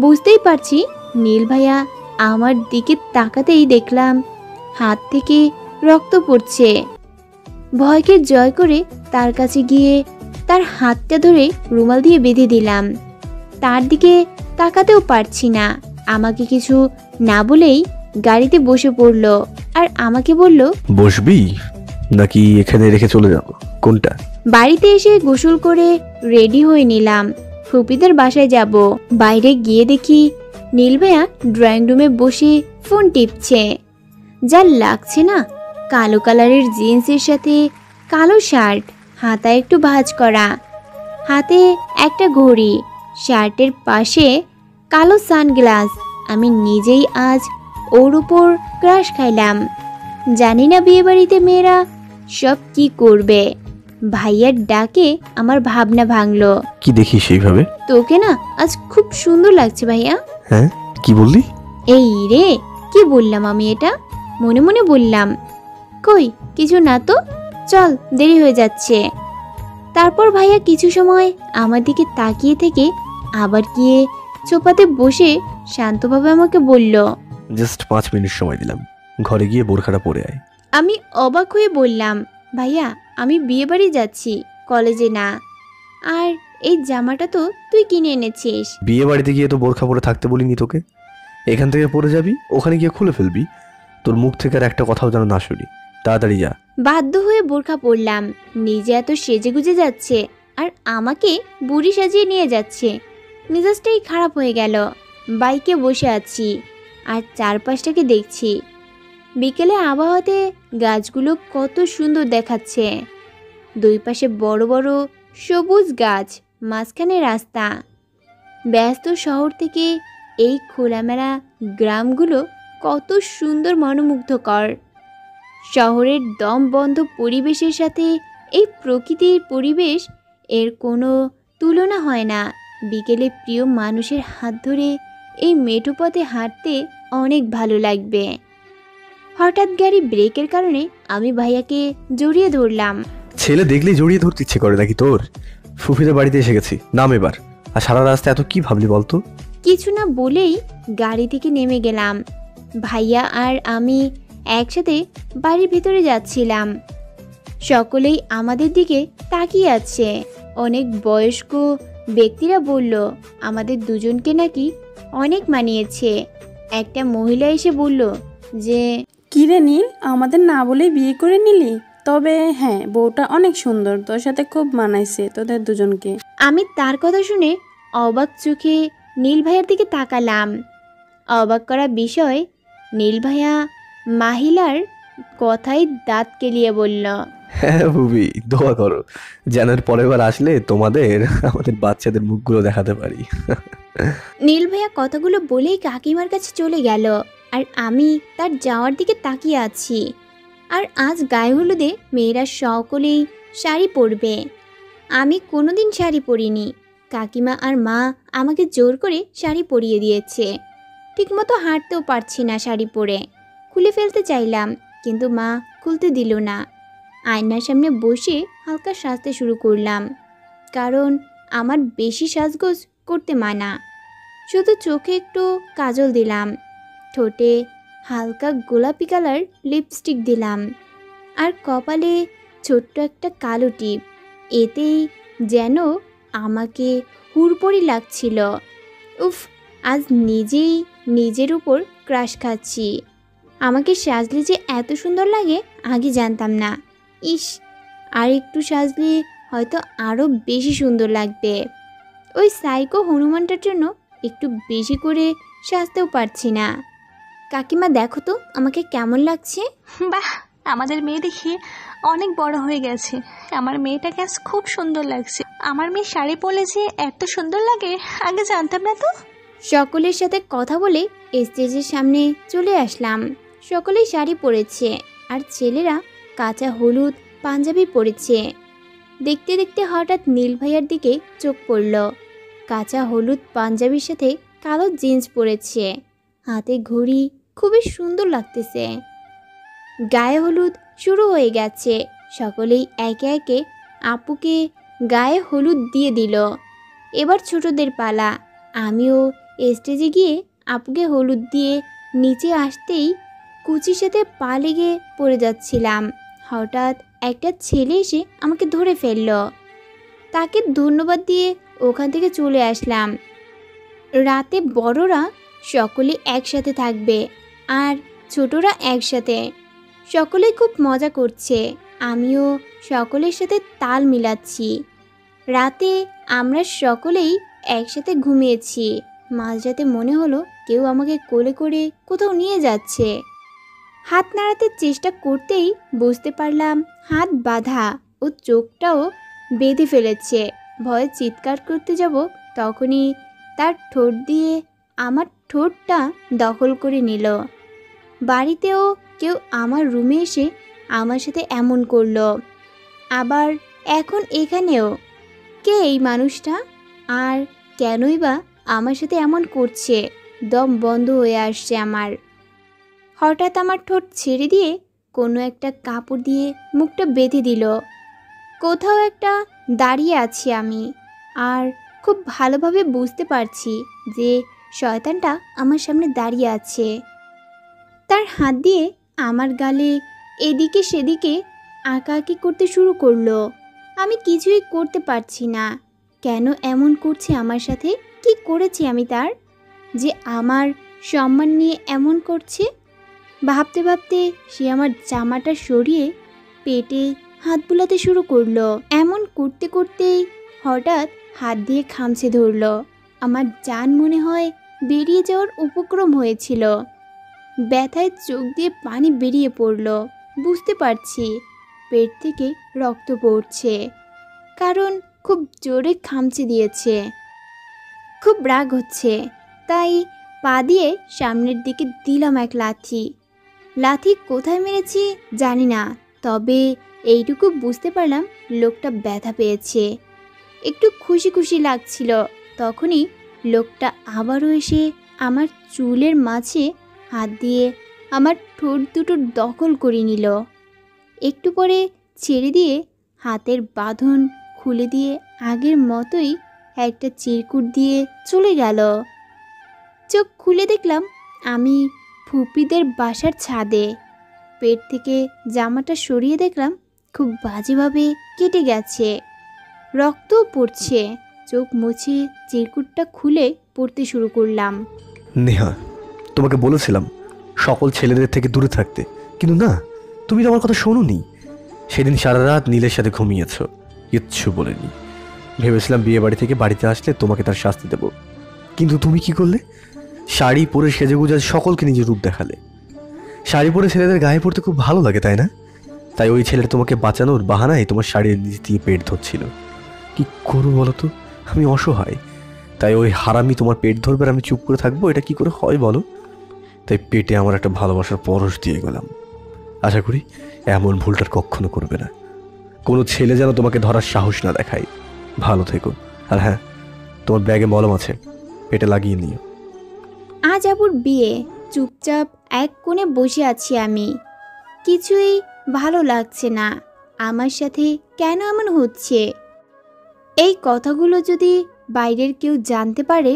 বুঝতেই পারছি নীল ভাইয়া আমার দিকে তাকাতেই দেখলাম হাত থেকে রক্ত পড়ছে। ভয়কে জয় করে তার কাছে গিয়ে তার হাতটা ধরে রুমাল দিয়ে বেঁধে দিলাম। তার দিকে তাকাতেও পারছি না। আমাকে কিছু না বলেই গাড়িতে বসে পড়ল আর আমাকে বলল,
বসবি নাকি এখানে রেখে চলে যাব? কোনটা?
বাড়িতে এসে গোসল করে রেডি হয়ে নিলাম। ফুপিদের বাসায় যাব। বাইরে গিয়ে দেখি নীল ভাইয়া ড্রয়িং রুমে বসে ফোন টিপছে। যা লাগছে না, কালো কালারের জিন্সের সাথে কালো শার্ট, হাতায় একটু ভাঁজ করা, হাতে একটা ঘড়ি, শার্টের পাশে কালো সানগ্লাস। আমি নিজেই আজ ওর উপর ক্রাশ খাইলাম। জানি না বিয়েবাড়িতে মেয়েরা সব কি করবে। ভাইয়ার ডাকে আমার ভাবনা ভাঙলো।
কি দেখি সেইভাবে?
তোকে না আজ খুব সুন্দর লাগছে ভাইয়া।
হ্যাঁ, কি বললি?
এই রে, কি বললাম আমি? এটা মনে মনে বললাম। কই কিছু না তো, চল দেরি হয়ে যাচ্ছে। তারপর ভাইয়া কিছু সময় আমার দিকে তাকিয়ে থেকে আবার গিয়ে সোফাতে বসে শান্তভাবে আমাকে বলল,
জাস্ট 5 মিনিট সময় দিলাম, ঘরে গিয়ে বোরখাটা পরে আয়।
আমি অবাক হয়ে বললাম, ভাইয়া আমি বিয়ে বাড়ি যাচ্ছি, কলেজে না। আর এই জামাটা তো তুই কিনে এনেছিস।
বিয়ে বাড়িতে গিয়ে তো বোরখা পরে থাকতে বলিনি তোকে। এখান থেকে পরে যাবি, ওখানে গিয়ে খুলে ফেলবি। তোর মুখ থেকে আর একটা কথাও যেন না শুনি। তাড়াতাড়ি যা।
বাধ্য হয়ে বোরখা পরলাম। নিজে এত সেজে গুজে যাচ্ছে আর আমাকে বুড়ি সাজিয়ে নিয়ে যাচ্ছে। মেজাজটাই খারাপ হয়ে গেল। বাইকে বসে আছি, আর চারপাশটাকে দেখছি। বিকেলে আবহাওয়াতে গাছগুলো কত সুন্দর দেখাচ্ছে। দুই পাশে বড় বড় সবুজ গাছ, মাঝখানে রাস্তা। ব্যস্ত শহর থেকে এই খোলামেলা গ্রামগুলো কত সুন্দর, মনোমুগ্ধকর। শহরের দম বন্ধ পরিবেশের সাথে এই প্রকৃতির পরিবেশ, এর কোনো তুলনা হয় না। বিকেলে প্রিয় মানুষের হাত ধরে এই মেঠো পথে হাঁটতে অনেক ভালো লাগবে। হঠাৎ গাড়ি ব্রেকের কারণে আমি ভাইয়াকে জড়িয়ে ধরলাম।
ছেলে দেখলেই জড়িয়ে ধরতে ইচ্ছে করে নাকি তোর? ফুফিদের বাড়িতে এসে গেছি, নাম এবার। আর সারা রাস্তা এত কি ভাবলি বলতো?
কিছু না বলেই গাড়ি থেকে নেমে গেলাম। ভাইয়া আর আমি একসাথে বাড়ির ভিতরে যাচ্ছিলাম। সকলেই আমাদের দিকে তাকিয়ে আছে। অনেক বয়স্ক ব্যক্তিরা বলল আমাদের দুজনকে নাকি অনেক মানিয়েছে। একটা মহিলা এসে বলল যে,
কিরে নীল, আমাদের না বলেই বিয়ে করে নিলি? তবে হ্যাঁ, বউটা অনেক সুন্দর, তোর সাথে খুব মানাইছে তোদের দুজনকে।
আমি তার কথা শুনে অবাক চোখে নীল ভাইয়ার দিকে তাকালাম। অবাক করা বিষয়, নীল ভাইয়া মাহিলার কথায় দাঁত কেলিয়ে বলল,
হ্যাঁ বুবি, দোয়া করো যেন এর পরের বার আসলে তোমাদের আমাদের বাচ্চাদের মুখগুলো দেখাতে পারি।
নীল ভাইয়া কথাগুলো বলেই কাকিমার কাছে চলে গেল। আর আমি তার যাওয়ার দিকে তাকিয়ে আছি। আর আজ গায়ে হলুদে মেয়েরা সকলেই শাড়ি পরবে। আমি কোনোদিন শাড়ি পরিনি। কাকিমা আর মা আমাকে জোর করে শাড়ি পরিয়ে দিয়েছে। ঠিকমতো হাঁটতেও পারছি না শাড়ি পরে। খুলে ফেলতে চাইলাম, কিন্তু মা খুলতে দিল না। আয়নার সামনে বসে হালকা সাজতে শুরু করলাম, কারণ আমার বেশি সাজগোজ করতে মানা। শুধু চোখে একটু কাজল দিলাম, ঠোঁটে হালকা গোলাপি কালার লিপস্টিক দিলাম, আর কপালে ছোট্ট একটা কালো টিপ। এতেই যেন আমাকে হুড়পড়ি লাগছিল। উফ, আজ নিজেই নিজের উপর ক্রাশ খাচ্ছি। আমাকে সাজলে যে এত সুন্দর লাগে আগে জানতাম না। ইস, আর একটু সাজলে হয়তো আরও বেশি সুন্দর লাগবে। ওই সাইকো হনুমানটার জন্য একটু বেশি করে সাজতেও পারছি না। কাকিমা দেখো তো আমাকে কেমন লাগছে।
বাহ, আমাদের মেয়ে দেখি অনেক বড় হয়ে গেছে। আমার মেয়েটাকে আজ খুব সুন্দর লাগছে। আমার মেয়ে শাড়ি পরলে যে এত সুন্দর লাগে আগে জানতাম না তো।
সকলের সাথে কথা বলে স্টেজের সামনে চলে আসলাম। সকলেই শাড়ি পরেছে, আর ছেলেরা কাঁচা হলুদ পাঞ্জাবি পরেছে। দেখতে দেখতে হঠাৎ নীল ভাইয়ার দিকে চোখ পড়ল। কাঁচা হলুদ পাঞ্জাবির সাথে কালো জিন্স পরেছে, হাতে ঘড়ি, খুবই সুন্দর লাগতেছে। গায়ে হলুদ শুরু হয়ে গেছে। সকলেই একে একে আপুকে গায়ে হলুদ দিয়ে দিল। এবার ছোটদের পালা। আমিও স্টেজে গিয়ে আপুকে হলুদ দিয়ে নিচে আসতেই কুচির সাথে পা লেগে পড়ে যাচ্ছিলাম। হঠাৎ একটা ছেলে এসে আমাকে ধরে ফেলল। তাকে ধন্যবাদ দিয়ে ওখান থেকে চলে আসলাম। রাতে বড়রা সকলে একসাথে থাকবে, আর ছোটরা একসাথে। সকলেই খুব মজা করছে, আমিও সকলের সাথে তাল মিলাচ্ছি। রাতে আমরা সকলেই একসাথে ঘুমিয়েছি। মাঝরাতে মনে হলো কেউ আমাকে কোলে করে কোথাও নিয়ে যাচ্ছে। হাত নাড়াতে চেষ্টা করতেই বুঝতে পারলাম হাত বাঁধা ও চোখটাও বেঁধে ফেলেছে। ভয়ে চিৎকার করতে যাব, তখনই তার ঠোঁট দিয়ে আমার ঠোঁটটা দখল করে নিল। বাড়িতেও কেউ আমার রুমে এসে আমার সাথে এমন করলো, আবার এখন এখানেও। কে এই মানুষটা, আর কেনই বা আমার সাথে এমন করছে? দম বন্ধ হয়ে আসছে আমার। হঠাৎ আমার ঠোঁট ছেড়ে দিয়ে কোনো একটা কাপড় দিয়ে মুখটা বেঁধে দিল। কোথাও একটা দাঁড়িয়ে আছি আমি, আর খুব ভালোভাবে বুঝতে পারছি যে শয়তানটা আমার সামনে দাঁড়িয়ে আছে। তার হাত দিয়ে আমার গালে এদিকে সেদিকে আঁকাআঁকি করতে শুরু করলো। আমি কিছুই করতে পারছি না। কেন এমন করছে আমার সাথে? কি করেছি আমি তার যে আমার সম্মান নিয়ে এমন করছে? ভাবতে ভাবতে সে আমার জামাটা সরিয়ে পেটে হাত বুলাতে শুরু করলো। এমন করতে করতেই হঠাৎ হাত দিয়ে খামচে ধরলো। আমার জান মনে হয় বেরিয়ে যাওয়ার উপক্রম হয়েছিল। ব্যথায় চোখ দিয়ে পানি বেরিয়ে পড়ল। বুঝতে পারছি পেট থেকে রক্ত পড়ছে, কারণ খুব জোরে খামচে দিয়েছে। খুব রাগ হচ্ছে, তাই পা দিয়ে সামনের দিকে দিলাম এক লাথি। লাথি কোথায় মেরেছি জানি না, তবে এইটুকু বুঝতে পারলাম লোকটা ব্যথা পেয়েছে। একটু খুশি খুশি লাগছিল। তখনই লোকটা আবারও এসে আমার চুলের মাঝে হাত দিয়ে আমার ঠোঁট দুটো দখল করে নিল। একটু পরে ছেড়ে দিয়ে হাতের বাঁধন খুলে দিয়ে আগের মতোই একটা চিরকুট দিয়ে চলে গেল। চোখ খুলে দেখলাম আমি ফুপিদের বাসার ছাদে। পেট থেকে জামাটা সরিয়ে দেখলাম খুব বাজেভাবে কেটে গেছে, রক্তও পড়ছে। চোখ মুছে চিরকুটটা খুলে পড়তে শুরু করলাম।
নেহা, তোমাকে বলেছিলাম সকল ছেলেদের থেকে দূরে থাকতে, কিন্তু না, তুমি তো আমার কথা শোনোনি। সেদিন সারা রাত নীলের সাথে ঘুমিয়েছ, কিচ্ছু বলেনি। ভেবেছিলাম বিয়ে বাড়ি থেকে বাড়িতে আসলে তোমাকে তার শাস্তি দেব, কিন্তু তুমি কি করলে? শাড়ি পরে সেজেগুজে সকলকে নিজের রূপ দেখালে। শাড়ি পরে ছেলেদের গায়ে পড়তে খুব ভালো লাগে, তাই না? তাই ওই ছেলেটা তোমাকে বাঁচানোর বাহানায় তোমার শাড়ির নিচ দিয়ে পেট ধরছিল। কি করবো বলো তো, আমি অসহায়। তাই ওই হারামি তোমার পেট ধরবে আর আমি চুপ করে থাকবো, এটা কি করে হয় বলো? তাই পেটে আমার একটা ভালোবাসার পরশ দিয়ে গেলাম। আশা করি এমন ভুলটার কখনো করবে না। কোনো ছেলে যেন তোমাকে ধরার সাহস না দেখায়। ভালো থেকো। আর হ্যাঁ, তোমার ব্যাগে মলম আছে, পেটে লাগিয়ে নিও।
আজ আবুর বিয়ে। চুপচাপ এক কোণে বসে আছি আমি। কিছুই ভালো লাগছে না। আমার সাথে কেন এমন হচ্ছে? এই কথাগুলো যদি বাইরের কেউ জানতে পারে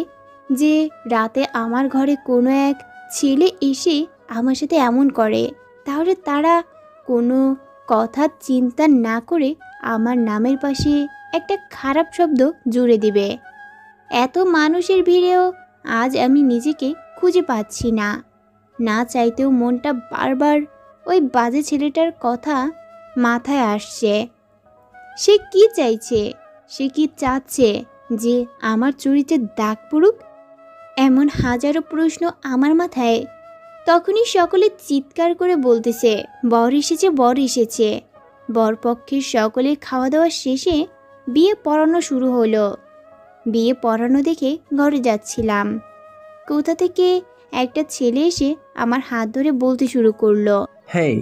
যে রাতে আমার ঘরে কোনো এক ছেলে এসে আমার সাথে এমন করে, তাহলে তারা কোনো কথা চিন্তা না করে আমার নামের পাশে একটা খারাপ শব্দ জুড়ে দিবে। এত মানুষের ভিড়েও আজ আমি নিজেকে খুঁজে পাচ্ছি না। না চাইতেও মনটা বারবার ওই বাজে ছেলেটার কথা মাথায় আসছে। সে কি চাইছে? সে কি চাচ্ছে যে আমার চরিত্রে দাগ পড়ুক? এমন হাজারো প্রশ্ন আমার মাথায়। তখনই সকলে চিৎকার করে বলতেছে, বর এসেছে, বর এসেছে। বরপক্ষের সকলে খাওয়া দাওয়া শেষে বিয়ে পড়ানো শুরু হলো। বিয়ে পড়ানো দেখে ঘরে যাচ্ছিলাম, কোথা থেকে একটা ছেলে এসে আমার হাত ধরে বলতে শুরু করলো,
হেই,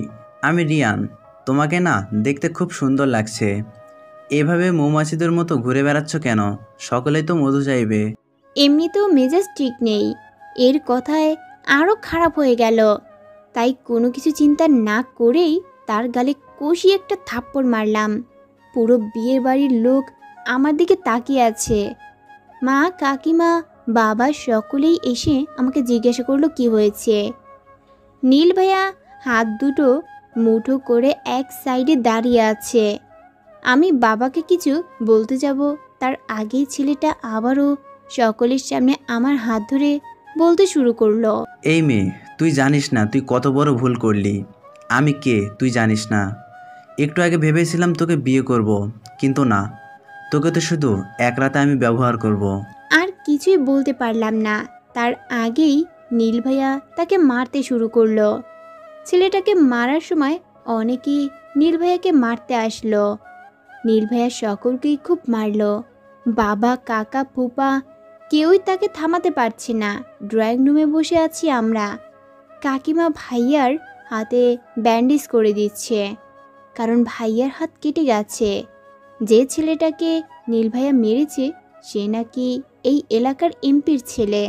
আমি রিয়ান। তোমাকে না দেখতে খুব সুন্দর লাগছে। এভাবে মৌমাছিদের মতো ঘুরে বেড়াচ্ছ কেন? সকলেই তো মধু চাইবে।
এমনিতেও মেজাজ ঠিক নেই। এর কথায় আরও খারাপ হয়ে গেল। তাই কোনো কিছু চিন্তা না করেই তার গালে কষি একটা থাপ্পড় মারলাম। পুরো বিয়ে বাড়ির লোক আমার দিকে তাকিয়ে আছে। মা, কাকিমা, বাবা সকলেই এসে আমাকে জিজ্ঞাসা করলো কি হয়েছে। নীল ভাইয়া হাত দুটো মুঠো করে এক সাইডে দাঁড়িয়ে আছে। আমি বাবাকে কিছু বলতে যাব, তার আগেই ছেলেটা আবারও সকলের সামনে আমার হাত ধরে বলতে শুরু করলো,
এই মেয়ে, তুই জানিস না তুই কত বড় ভুল করলি। আমি কে তুই জানিস না। একটু আগে ভেবেছিলাম তোকে বিয়ে করব, কিন্তু না, তোকে তো শুধু এক রাতে আমি ব্যবহার করব।
আর কিছুই বলতে পারলাম না। তার আগেই নীল ভাইয়া তাকে মারতে শুরু করলো। ছেলেটাকে মারার সময় অনেকেই নীল ভাইয়াকে মারতে আসলো। নীল ভাইয়া সকলকেই খুব মারলো। বাবা, কাকা, ফুপা কেউই তাকে থামাতে পারছে না। ড্রয়িং রুমে বসে আছি আমরা। কাকিমা ভাইয়ার হাতে ব্যান্ডেজ করে দিচ্ছে, কারণ ভাইয়ার হাত কেটে গেছে। যে ছেলেটাকে নীল ভাইয়া মেরেছে সে নাকি এই এলাকার এমপির ছেলে।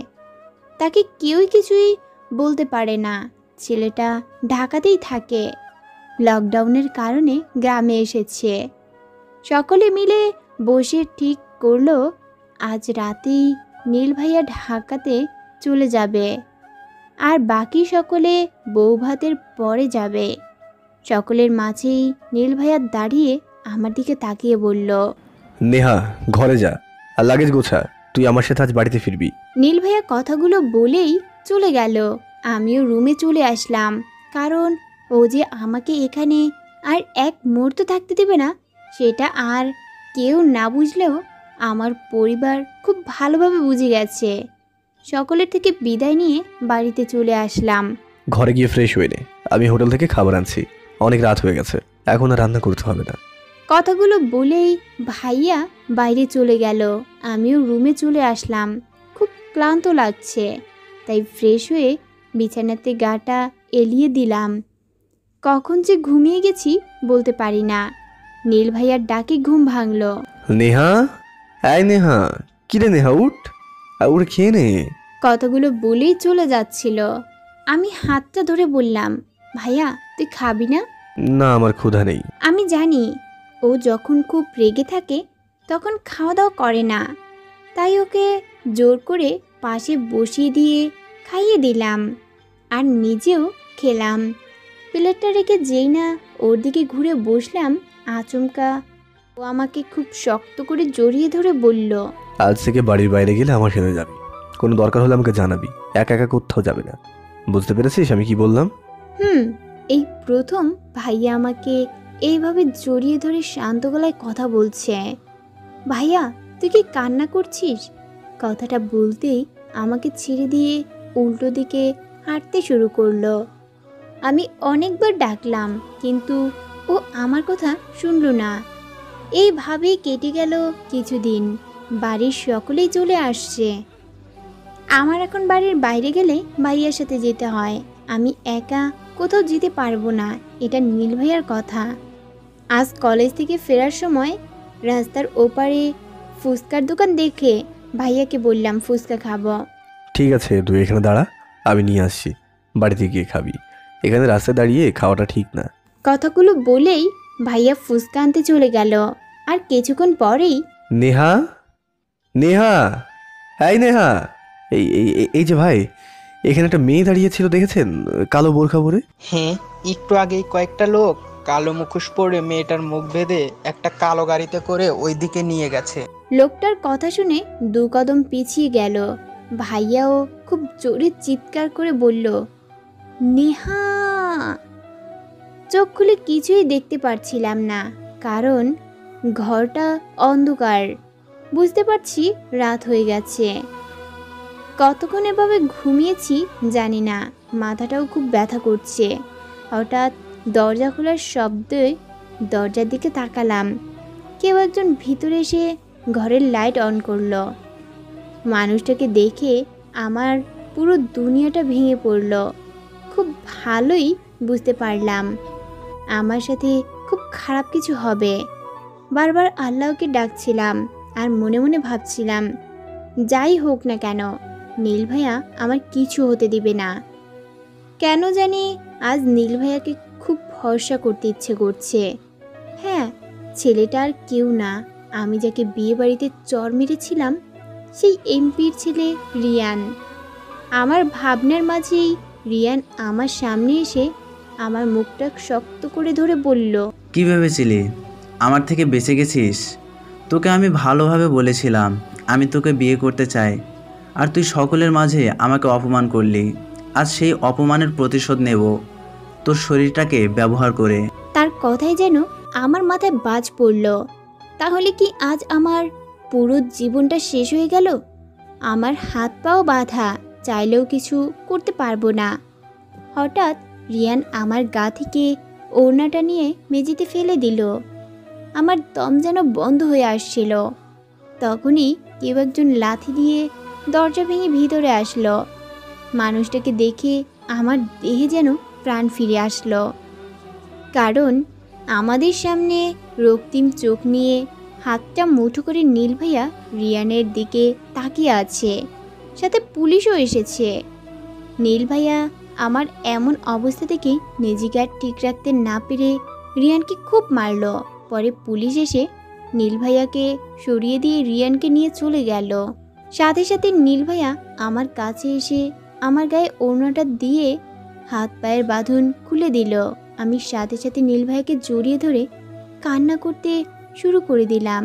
তাকে কেউই কিছুই বলতে পারে না। ছেলেটা ঢাকাতেই থাকে, লকডাউনের কারণে গ্রামে এসেছে। সকলে মিলে বসে ঠিক করলো আজ রাতেই নীল ভাইয়া ঢাকাতে চলে যাবে, আর বাকি সকলে বৌভাতের পরে যাবে। সকলের মাঝেই নীল ভাইয়া দাঁড়িয়ে আমার দিকে তাকিয়ে বলল,
নেহা, ঘরে যা আর লাগেজ গোছা, তুই আমার সাথে আজ বাড়িতে ফিরবি।
নীল ভাইয়া কথাগুলো বলেই চলে গেল। আমিও রুমে চলে আসলাম, কারণ ও যে আমাকে এখানে আর এক মুহূর্ত থাকতে দেবে না সেটা আর কেউ না বুঝলেও আমার পরিবার খুব ভালোভাবে বুঝে গেছে। সকলের থেকে বিদায় নিয়ে বাড়িতে চলে আসলাম।
ঘরে গিয়ে ফ্রেশ হয়ে নে, আমি হোটেল থেকে খাবার আনছি। অনেক রাত হয়ে গেছে, এখন আর রান্না করতে হবে না।
কথাগুলো বলেই ভাইয়া বাইরে চলে গেল। আমিও রুমে চলে আসলাম। খুব ক্লান্ত লাগছে, তাই ফ্রেশ হয়ে বিছানাতে গাটা এলিয়ে দিলাম। কখন যে ঘুমিয়ে গেছি বলতে পারি না। নীল ভাইয়ার ডাকে ঘুম ভাঙলো।
নেহা, এই নেহা, কিরে নেহা, উঠ উঠে খেয়ে নে।
কথাগুলো বলেই চলে যাচ্ছিল। আমি হাতটা ধরে বললাম, ভাইয়া তুই খাবি না?
না, আমার ক্ষুধা নেই।
আমি জানি ও যখন খুব রেগে থাকে তখন খাওয়া দাওয়া করে না, তাই ওকে জোর করে পাশে বসিয়ে দিয়ে খাইয়ে দিলাম আর নিজেও খেলাম। প্লেটটা রেখে যেই না ওর দিকে ঘুরে বসলাম, আচমকা ও আমাকে খুব শক্ত করে জড়িয়ে ধরে বলল,
আজ থেকে বাড়ির বাইরে গেলে আমার সাথে যাবি, কোনো দরকার হলে আমাকে জানাবি, একা একা কোথাও যাবে না। বুঝতে পেরেছিস আমি কি বললাম?
এই প্রথম ভাইয়া আমাকে এইভাবে জড়িয়ে ধরে শান্ত গলায় কথা বলছে। ভাইয়া তুই কি কান্না করছিস? কথাটা বলতেই আমাকে ছেড়ে দিয়ে উল্টো দিকে হাঁটতে শুরু করলো। আমি অনেকবার ডাকলাম, কিন্তু ও আমার কথা শুনল না। এইভাবেই কেটে গেল কিছুদিন। বাড়ির সকলেই চলে আসছে। আমার এখন বাড়ির বাইরে গেলে ভাইয়ার সাথে যেতে হয়। আমি একা কোথাও যেতে পারবো না, এটা নীল ভাইয়ার কথা। আজ কলেজ থেকে ফেরার সময় রাস্তার ওপারে ফুচকার দোকান দেখে ভাইয়াকে বললাম ফুচকা খাবো।
ঠিক আছে, তুই এখানে দাঁড়া, আমি নিয়ে আসছি, বাড়িতে গিয়ে খাবি। এখানে রাস্তায় দাঁড়িয়ে খাওয়াটা ঠিক না।
কথাগুলো বলেই ভাইয়া ফুচকা আনতে চলে গেল। আর কিছুক্ষণ পরেই
নেহা, নেহা, এই নেহা, এই এই এই- এই যে ভাই, এখানে একটা মেয়ে দাঁড়িয়ে ছিল দেখেছেন, কালো বোরখা পরে?
হ্যাঁ, একটু আগেই কয়েকটা লোক কালো মুখোশ পরে মেয়েটার মুখ বেঁধে একটা কালো গাড়িতে করে ওইদিকে নিয়ে গেছে।
লোকটার কথা শুনে 2 কদম পিছিয়ে গেল। ভাইয়াও খুব জোরে চিৎকার করে বলল, নেহা। চোখ খুলে কিছুই দেখতে পারছিলাম না, কারণ ঘরটা অন্ধকার। বুঝতে পারছি রাত হয়ে গেছে। কতক্ষণ এভাবে ঘুমিয়েছি জানি না, মাথাটাও খুব ব্যথা করছে। হঠাৎ দরজা খোলার শব্দে দরজার দিকে তাকালাম। কেউ একজন ভিতরে এসে ঘরের লাইট অন করলো। মানুষটাকে দেখে আমার পুরো দুনিয়াটা ভেঙে পড়ল। খুব ভালোই বুঝতে পারলাম আমার সাথে খুব খারাপ কিছু হবে। বারবার আল্লাহকে ডাকছিলাম আর মনে মনে ভাবছিলাম, যাই হোক না কেন নীল ভাইয়া আমার কিছু হতে দিবে না। কেন জানি আজ নীল ভাইয়াকে খুব ভরসা করতে ইচ্ছে করছে। হ্যাঁ, ছেলেটা আর কেউ না, আমি যাকে বিয়ে বাড়িতে চর মেরেছিলাম সেই এমপির ছেলে রিয়ান। আমার ভাবনার মাঝেই রিয়ান আমার সামনে এসে আমার মুখটা শক্ত করে ধরে বলল,
কি ভেবেছিলি আমার থেকে বেঁচে গেছিস? তোকে আমি ভালোভাবে বলেছিলাম আমি তোকে বিয়ে করতে চাই, আর তুই সকলের মাঝে আমাকে অপমান করলি। আজ সেই অপমানের প্রতিশোধ নেব তোর শরীরটাকে ব্যবহার করে।
তার কথাই যেন আমার মাথায় বাজ পড়ল। তাহলে কি আজ আমার পুরো জীবনটা শেষ হয়ে গেল? আমার হাত পাও বাঁধা, চাইলেও কিছু করতে পারবো না। হঠাৎ রিয়ান আমার গা থেকে ওড়নাটা নিয়ে মেঝেতে ফেলে দিল। আমার দম যেন বন্ধ হয়ে আসছিল। তখনই কেউ একজন লাথি দিয়ে দরজা ভেঙে ভিতরে আসলো। মানুষটাকে দেখে আমার দেহে যেন প্রাণ ফিরে আসলো, কারণ আমাদের সামনে রক্তিম চোখ নিয়ে হাতটা মুঠো করে নীল ভাইয়া রিয়ানের দিকে তাকিয়ে আছে, সাথে পুলিশও এসেছে। নীল ভাইয়া আমার এমন অবস্থা থেকে নিজেকে আর ঠিক রাখতে না পেরে রিয়ানকে খুব মারলো। পরে পুলিশ এসে নীল ভাইয়াকে সরিয়ে দিয়ে রিয়ানকে নিয়ে চলে গেল। সাথে সাথে নীল ভাইয়া আমার কাছে এসে আমার গায়ে ওড়নাটা দিয়ে হাত পায়ের বাঁধন খুলে দিল। আমি সাথে সাথে নীল ভাইয়াকে জড়িয়ে ধরে কান্না করতে শুরু করে দিলাম।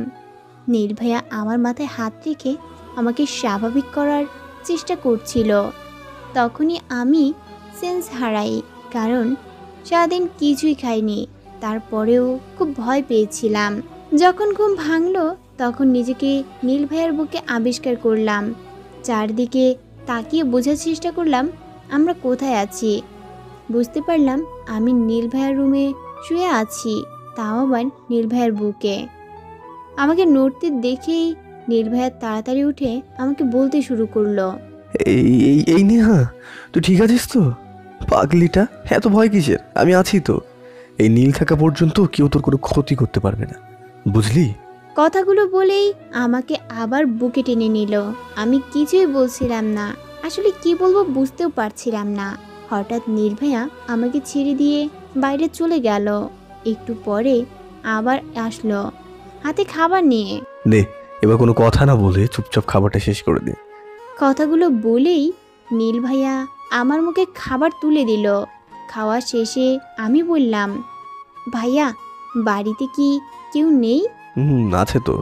নীল ভাইয়া আমার মাথায় হাত রেখে আমাকে স্বাভাবিক করার চেষ্টা করছিল। তখনই আমি সেন্স হারাই, কারণ সারাদিন কিছুই খাইনি। তারপরেও খুব ভয় পেয়েছিলাম। যখন ঘুম ভাঙলো তখন নিজেকে নীল ভাইয়ার বুকে আবিষ্কার করলাম। চারদিকে তাকিয়ে বোঝার চেষ্টা করলাম আমরা কোথায় আছি। বুঝতে পারলাম আমি নীল ভাইয়ার রুমে শুয়ে আছি, তাও আবার নীল ভাইয়ার বুকে। আমাকে নড়তে দেখেই নীল ভাইয়া তাড়াতাড়ি উঠে আমাকে বলতে শুরু করলো,
এই এই এই নেহা, তুই ঠিক আছিস তো? পাগলিটা, এত ভয় কিসের? আমি আছি তো। এই নীল থাকা পর্যন্ত কেউ তোর কোনো ক্ষতি করতে পারবে না, বুঝলি?
কথাগুলো বলেই আমাকে আবার বুকে টেনে নিল। আমি কিছুই বলছিলাম না, আসলে কি বলবো বুঝতেও পারছিলাম না। হঠাৎ নীল ভাইয়া আমাকে ছেড়ে দিয়ে বাইরে চলে গেল। একটু পরে আবার আসলো হাতে খাবার নিয়ে।
নে, এবার কোনো কথা না বলে চুপচাপ খাবারটা শেষ করে দে।
কথাগুলো বলেই নীল ভাইয়া আমার মুখে খাবার তুলে দিল। খাওয়া শেষে আমি বললাম, ভাইয়া বাড়িতে কি কেউ নেই?
আছে তো।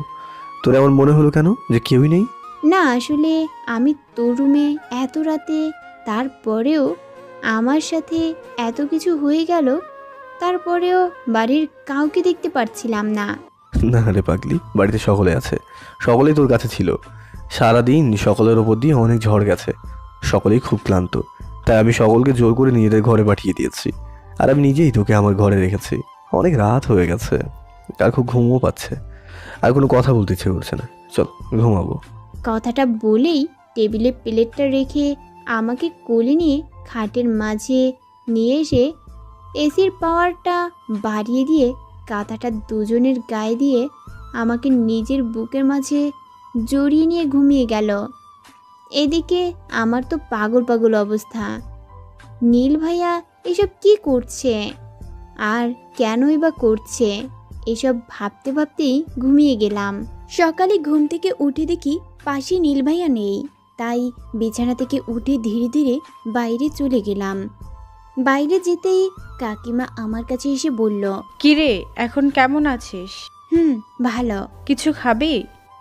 তোর এমন মনে হলো কেন যে কেউই নেই?
না আসলে আমি তোর রুমে এত রাতে, তারপরেও আমার সাথে এত কিছু হয়ে গেল, তারপরেও বাড়ির কাউকে দেখতে পারছিলাম না।
না রে পাগলি, বাড়িতে সকলে আছে, সকলেই তোর কাছে ছিল। সারাদিন সকলের ওপর দিয়ে অনেক ঝড় গেছে, সকলেই খুব ক্লান্ত, তাই আমি সকলকে জোর করে নিজেদের ঘরে পাঠিয়ে দিয়েছি। আর আমি নিজেই তোকে আমার ঘরে রেখেছি। অনেক রাত হয়ে গেছে, আর খুব ঘুমও পাচ্ছে, আর কোনো কথা বলতে ইচ্ছে করছে না। চল ঘুমাবো।
কথাটা বলেই টেবিলে প্লেটটা রেখে আমাকে কোলে নিয়ে খাটের মাঝে নিয়ে এসে এসির পাওয়ারটা বাড়িয়ে দিয়ে কাঁথাটা দুজনের গায়ে দিয়ে আমাকে নিজের বুকের মাঝে জড়িয়ে নিয়ে ঘুমিয়ে গেল। এদিকে আমার তো পাগল পাগল অবস্থা। নীল ভাইয়া এসব কি করছে আর কেনই বা করছে, এসব ভাবতে ভাবতেই ঘুমিয়ে গেলাম। সকালে ঘুম থেকে উঠে দেখি পাশে নীল ভাইয়া নেই, তাই বিছানা থেকে উঠে ধীরে ধীরে বাইরে চলে গেলাম। বাইরে যেতেই কাকিমা আমার কাছে এসে বলল,
কিরে এখন কেমন আছিস?
ভালো।
কিছু খাবি?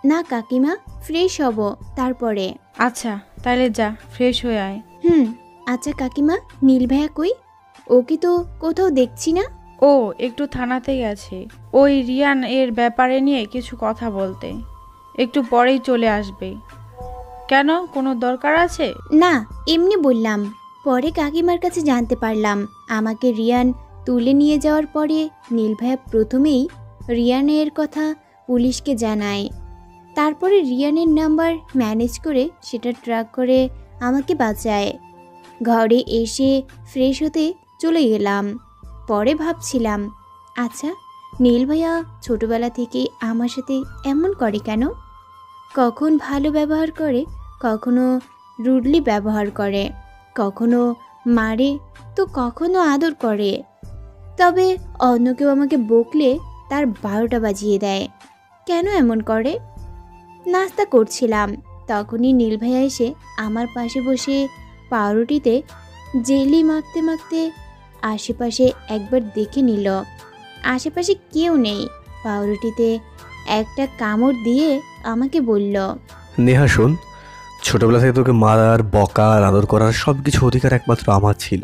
না কাকিমা, ফ্রেশ হব তারপরে।
আচ্ছা তাহলে যা ফ্রেশ হয়ে আয়।
আচ্ছা কাকিমা, নীল ভাইয়া কই? ওকে তো কোথাও দেখছি না।
ও একটু থানাতে গেছে, ওই রিয়ান এর ব্যাপারে নিয়ে কিছু কথা বলতে, একটু পরেই চলে আসবে। কেন, কোনো দরকার আছে?
না, এমনি বললাম। পরে কাকিমার কাছে জানতে পারলাম আমাকে রিয়ান তুলে নিয়ে যাওয়ার পরে নীল ভাইয়া প্রথমেই রিয়ানের কথা পুলিশকে জানায়। তারপরে রিয়ানের নাম্বার ম্যানেজ করে সেটা ট্র্যাক করে আমাকে বাঁচায়। ঘরে এসে ফ্রেশ হতে চলে গেলাম। পরে ভাবছিলাম, আচ্ছা নীল ভাইয়া ছোটবেলা থেকেই আমার সাথে এমন করে কেন? কখন ভালো ব্যবহার করে, কখনো রুডলি ব্যবহার করে, কখনো মারে তো কখনো আদর করে। তবে অন্য কেউ আমাকে বকলে তার 12টা বাজিয়ে দেয়। কেন এমন করে? নাস্তা করছিলাম, তখনই নীল ভাইয়া এসে আমার পাশে বসে পাউরুটিতে জেলি মাখতে মাখতে আশেপাশে একবার দেখে নিল। আশেপাশে কেউ নেই। পাউরুটিতে একটা কামড় দিয়ে আমাকে বলল,
নেহা শোন, ছোটবেলা থেকে তোকে মারার, বকার, আদর করার সব কিছু অধিকার একমাত্র আমার ছিল,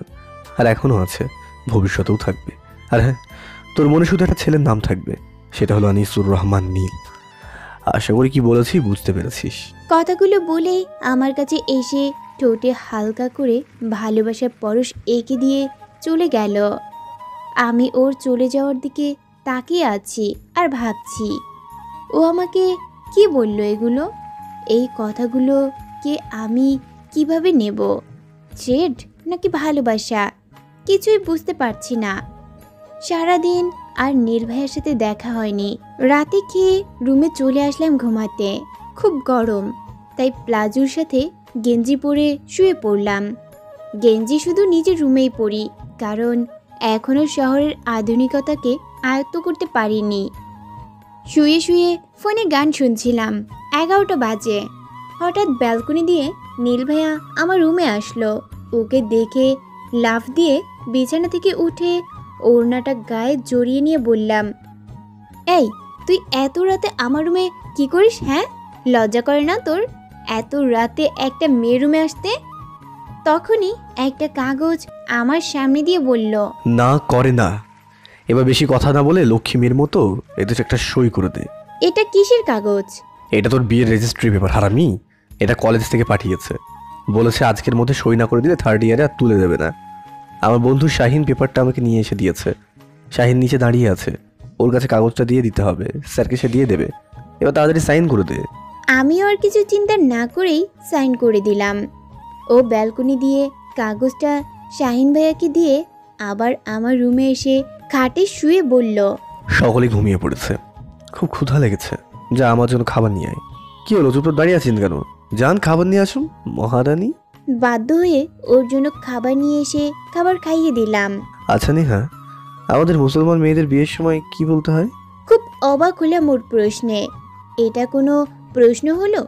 আর এখনও আছে, ভবিষ্যতেও থাকবে। আর হ্যাঁ, তোর মনে শুধু একটা ছেলের নাম থাকবে, সেটা হলো আনিসুর রহমান নীল। আশা করি কি বলেছি বুঝতে পেরেছিস।
কথাগুলো বলেই আমার কাছে এসে ঠোঁটে হালকা করে ভালোবাসার পরশ এঁকে দিয়ে চলে গেল। আমি ওর চলে যাওয়ার দিকে তাকিয়ে আছি আর ভাবছি, ও আমাকে কি বলল এগুলো? এই কথাগুলো কে আমি কিভাবে নেব? থ্রেড নাকি ভালোবাসা? কিছুই বুঝতে পারছি না। সারাদিন আর নীল ভাইয়ের সাথে দেখা হয়নি। রাতে খেয়ে রুমে চলে আসলাম ঘুমাতে। খুব গরম, তাই প্লাজোর সাথে গেঞ্জি পরে শুয়ে পড়লাম। গেঞ্জি শুধু নিজের রুমেই পরি, কারণ এখনও শহরের আধুনিকতাকে আয়ত্ত করতে পারিনি। শুয়ে শুয়ে ফোনে গান শুনছিলাম। 11টা বাজে। হঠাৎ ব্যালকনি দিয়ে নীল ভাইয়া আমার রুমে আসলো। ওকে দেখে লাফ দিয়ে বিছানা থেকে উঠে ওড়নাটা গায়ে জড়িয়ে নিয়ে বললাম, এই তুই এত রাতে আমার রুমে কি করিস? হ্যাঁ, লজ্জা করে না তোর এত রাতে একটা মেয়ের রুমে আসতে? তখনই একটা কাগজ আমার সামনে দিয়ে বলল,
না করে না, এবার বেশি কথা না বলে লক্ষ্মীর মতো এতে একটা সই করে দে।
এটা কিসের কাগজ?
এটা তোর বিয়ের রেজিস্ট্রি পেপার হারামি। এটা কলেজ থেকে পাঠিয়েছে, বলেছে আজকের মধ্যে সই না করে দিলে 3rd ইয়ারে আর তুলে দেবে না। আমার বন্ধু শাহিন পেপারটা আমাকে নিয়ে এসে দিয়েছে। শাহিন নিচে দাঁড়িয়ে আছে, ওর কাছে কাগজটা দিয়ে দিতে হবে, স্যারকে সে দিয়ে দেবে। এবার তাড়াতাড়ি সাইন করে দে।
আমিও আর কিছু চিন্তা না করেই সাইন করে দিলাম। ও ব্যালকনি দিয়ে কাগজটা শাহিন ভাইয়াকে দিয়ে আবার আমার রুমে এসে খাটে শুয়ে বলল,
সকলে ঘুমিয়ে পড়েছে, খুব ক্ষুধা লেগেছে, যা আমার জন্য খাবার নিয়ে আয়। কি হলো, চুপচাপ দাঁড়িয়ে আছেন কেন? যান খাবার নিয়ে আসুন মহারানী।
বাধ্য হয়ে ওর জন্য খাবার নিয়ে এসে খাবার খাইয়ে দিলাম।
আচ্ছা নেহা, আমাদের মুসলমান মেয়েদের বিয়ের সময় কি বলতে হয়?
খুব অবাক হলাম ওর প্রশ্নে। এটা কোনো প্রশ্ন হলো?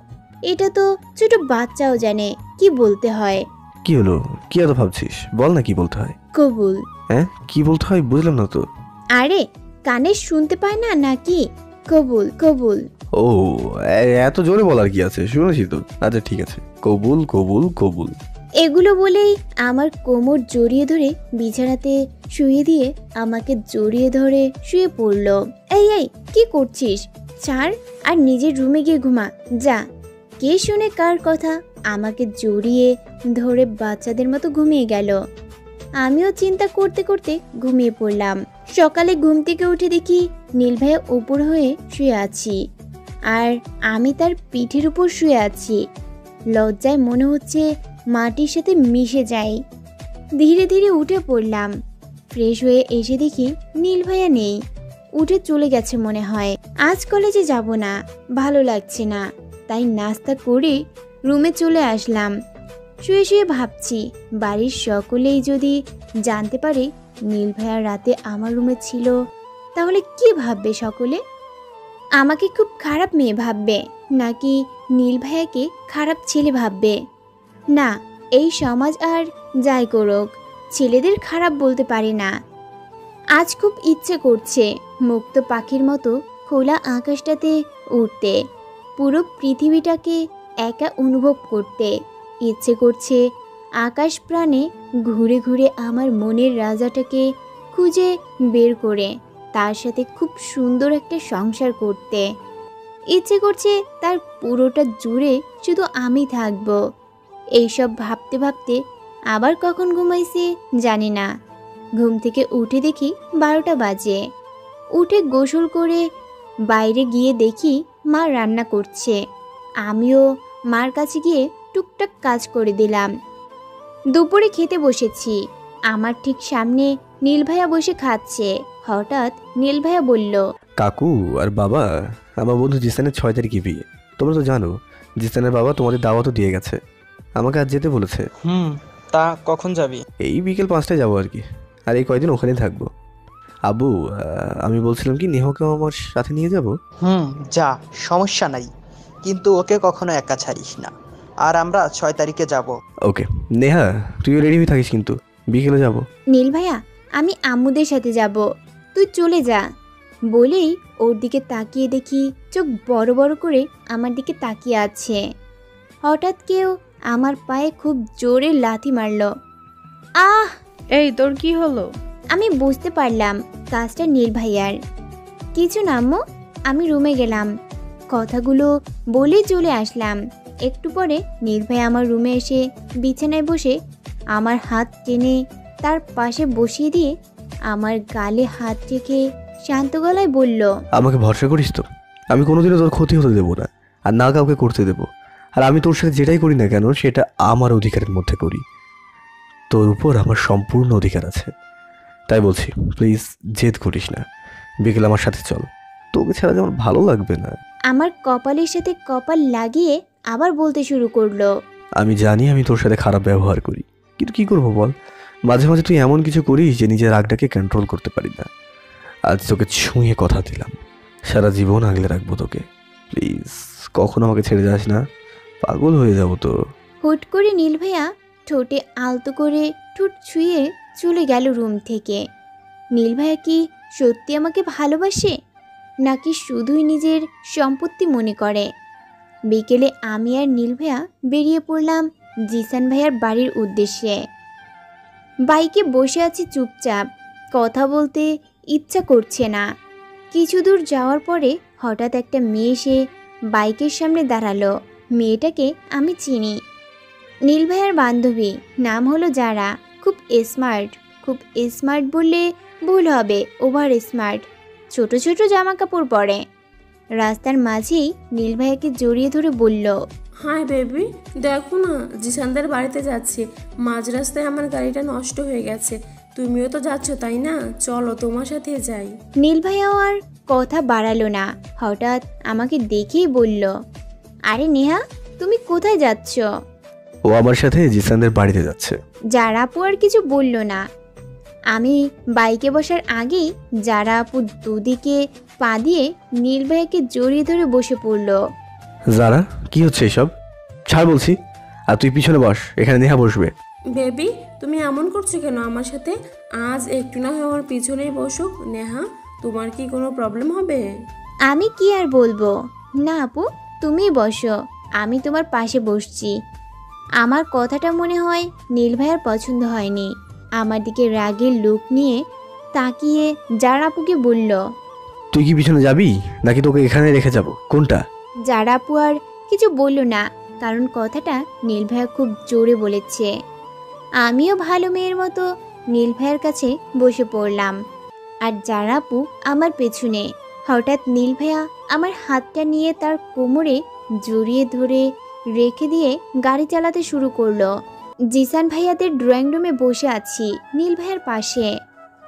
এটা তো ছোট বাচ্চাও জানে কি বলতে হয়।
কি হলো, কি এত ভাবছিস? বল না কি বলতে হয়।
কবুল।
হ্যাঁ, কি বলতে হয় বুঝলাম না তো।
আরে কানে শুনতে পায় না নাকি? কবুল কবুল।
ও, এত জোরে বলার কি আছে, শুনেছি তো। আচ্ছা ঠিক আছে, কবুল কবুল কবুল।
এগুলো বলেই আমার কোমর জড়িয়ে ধরে বিছানাতে শুয়ে দিয়ে আমাকে জড়িয়ে ধরে শুয়ে পড়ল। এই এই কি করছিস? ছাড় আর নিজের রুমে গিয়ে ঘুমা যা। কে শুনে কার কথা, আমাকে জড়িয়ে ধরে বাচ্চাদের মতো ঘুমিয়ে গেল। আমিও চিন্তা করতে করতে ঘুমিয়ে পড়লাম। সকালে ঘুম থেকে উঠে দেখি নীল ভাইয়া উপর হয়ে শুয়ে আছি, আর আমি তার পিঠের উপর শুয়ে আছি। লজ্জায় মনে হচ্ছে মাটির সাথে মিশে যাই। ধীরে ধীরে উঠে পড়লাম। ফ্রেশ হয়ে এসে দেখি নীল ভাইয়া নেই, উঠে চলে গেছে মনে হয়। আজ কলেজে যাব না, ভালো লাগছে না, তাই নাস্তা করে রুমে চলে আসলাম। শুয়ে শুয়ে ভাবছি, বাড়ির সকলেই যদি জানতে পারে নীল ভাইয়া রাতে আমার রুমে ছিল, তাহলে কি ভাববে সকলে? আমাকে খুব খারাপ মেয়ে ভাববে, নাকি নীল ভাইয়াকে খারাপ ছেলে ভাববে? না, এই সমাজ আর যাই করুক, ছেলেদের খারাপ বলতে পারি না। আজ খুব ইচ্ছে করছে মুক্ত পাখির মতো খোলা আকাশটাতে উঠতে, পুরো পৃথিবীটাকে একা অনুভব করতে। ইচ্ছে করছে আকাশ প্রাণে ঘুরে ঘুরে আমার মনের রাজাটাকে খুঁজে বের করে তার সাথে খুব সুন্দর একটা সংসার করতে। ইচ্ছে করছে তার পুরোটা জুড়ে শুধু আমি থাকবো। এইসব ভাবতে ভাবতে আবার কখন ঘুমাইছি জানি না। ঘুম থেকে উঠে দেখি 12টা বাজে। উঠে গোসল করে বাইরে গিয়ে দেখি মা রান্না করছে। আমিও মার কাছে গিয়ে টুকটাক কাজ করে দিলাম। দুপুরে খেতে বসেছি। আমার ঠিক সামনে নীল ভাইয়া বসে খাচ্ছে। হঠাৎ নীল ভাইয়া বলল,
কাকু আর বাবা, আমার বন্ধু জিসানের 6 তারিখে বিয়ে। তোমরা তো জানো জিসানের বাবা তোমাদের দাওয়াতও দিয়ে গেছে, আমাকে আজ যেতে বলেছে।
তা কখন যাবি?
এই বিকেল 5টায় যাবো আর কি, আর এই কয়দিন ওখানেই থাকবো। আব্বু, আমি বলছিলাম কি নেহাকেও আমার সাথে নিয়ে যাব।
যা, সমস্যা নাই, কিন্তু ওকে কখনো একা ছাড়িস না। আর আমরা 6 তারিখে যাব।
ওকে নেহা, তুইও রেডি হয়ে থাকিস কিন্তু, বিকেলে যাব।
নীল ভাইয়া, আমি আম্মুদের সাথে যাব, তুই চলে যা। বলেই ওর দিকে তাকিয়ে দেখি চোখ বড় বড় করে আমার দিকে তাকিয়ে আছে। হঠাৎ কেউ আমার পায়ে খুব জোরে লাথি মারল। আহ!
এই তোর কি হলো?
আমি বুঝতে পারলাম কাজটা নীল ভাইয়ার। কিছু না আম্মু, আমি রুমে গেলাম, কথাগুলো বলেই চলে আসলাম। একটু পরে নীল ভাই আমার রুমে এসে বিছানায় বসে আমার হাত টেনে তার পাশে বসিয়ে দিয়ে আমার গালে হাত রেখে শান্ত গলায় বলল,
আমাকে ভরসা করিস তো? আমি কোনোদিনও তোর ক্ষতি হতে দেবো না, আর না কাউকে করতে দেবো। আর আমি তোর সাথে যেটাই করি না কেন সেটা আমার অধিকারের মধ্যে করি। তোর উপর আমার সম্পূর্ণ অধিকার আছে। তাই বলছি, প্লিজ জেদ করিস না, বিকেল আমার সাথে চল, তোকে ছাড়া যেমন ভালো লাগবে না।
আমার কপালের সাথে কপাল লাগিয়ে আবার বলতে শুরু করলো,
আমি জানি আমি তোর সাথে খারাপ ব্যবহার করি, কিন্তু কি করবো বল, মাঝে মাঝে তুই এমন কিছু করিস যে নিজের রাগটাকে কন্ট্রোল করতে পারি না। আজ তোকে ছুঁয়ে কথা দিলাম, সারা জীবন আগলে রাখবো তোকে। প্লিজ কখনো আমাকে ছেড়ে যাস না, পাগল হয়ে যাবো তো।
হুট করে নীল ভাইয়া ঠোঁটে আলতো করে ঠোঁট ছুঁয়ে চলে গেল রুম থেকে। নীল ভাইয়া কি সত্যি আমাকে ভালোবাসে, নাকি শুধুই নিজের সম্পত্তি মনে করে? বিকেলে আমি আর নীল ভাইয়া বেরিয়ে পড়লাম জিসান ভাইয়ার বাড়ির উদ্দেশ্যে। বাইকে বসে আছি চুপচাপ, কথা বলতে ইচ্ছা করছে না। কিছু দূর যাওয়ার পরে হঠাৎ একটা মেয়ে এসে বাইকের সামনে দাঁড়ালো। মেয়েটাকে আমি চিনি, নীল ভাইয়ার বান্ধবী, নাম হলো যারা। খুব স্মার্ট, খুব স্মার্ট বললে ভুল হবে, ওভার স্মার্ট। ছোট ছোট জামা কাপড় পরে। রাস্তার মাঝেই নীল ভাইয়াকে জড়িয়ে ধরে বলল,
হাই বেবি, দেখো না জিসানদের বাড়িতে যাচ্ছি। মাঝ রাস্তায় আমার গাড়িটা নষ্ট হয়ে গেছে। তুমিও তো যাচ্ছ তাই না? চলো তোমার সাথে যাই।
নীল ভাইয়াও আর কথা বাড়ালো না, হঠাৎ আমাকে দেখেই বলল, আরে নেহা, তুমি কোথায় যাচ্ছ?
ও আমার সাথে জিসানদের বাড়িতে যাচ্ছে।
যারা আপু আর কিছু বলল না। আমি বাইকে বসার আগেই যারা আপু দুদিকে পা দিয়ে নীল ভাইয়াকে জড়িয়ে ধরে বসে পড়ল।
যারা, কি হচ্ছে এসব? ছাড় বলছি। আর তুই পিছনে বস, এখানে নেহা বসবে।
বেবি, তুমি এমন করছো কেন আমার সাথে? আজ একটু না হয় আমার পিছনেই বসো। নেহা, তোমার কি কোনো প্রবলেম হবে?
আমি কি আর বলবো, না আপু তুমি বসো, আমি তোমার পাশে বসছি। আমার কথাটা মনে হয় নীল ভাইয়ার পছন্দ হয়নি। আমার দিকে রাগের লুক নিয়ে তাকিয়ে যারা আপুকে বলল,
তুই কি পিছনে যাবি নাকি তোকে এখানে রেখে যাব? কোনটা?
যারা আপু আর কিছু বলল না, কারণ কথাটা নীল ভাইয়া খুব জোরে বলেছে। আমিও ভালো মেয়ের মতো নীল ভাইয়ের কাছে বসে পড়লাম, আর যারা আপু আমার পেছনে। হঠাৎ নীল ভাইয়া আমার হাতটা নিয়ে তার কোমরে জড়িয়ে ধরে রেখে দিয়ে গাড়ি চালাতে শুরু করলো। জিসান ভাইয়াদের ড্রয়িং রুমে বসে আছি নীল ভাইয়ার পাশে।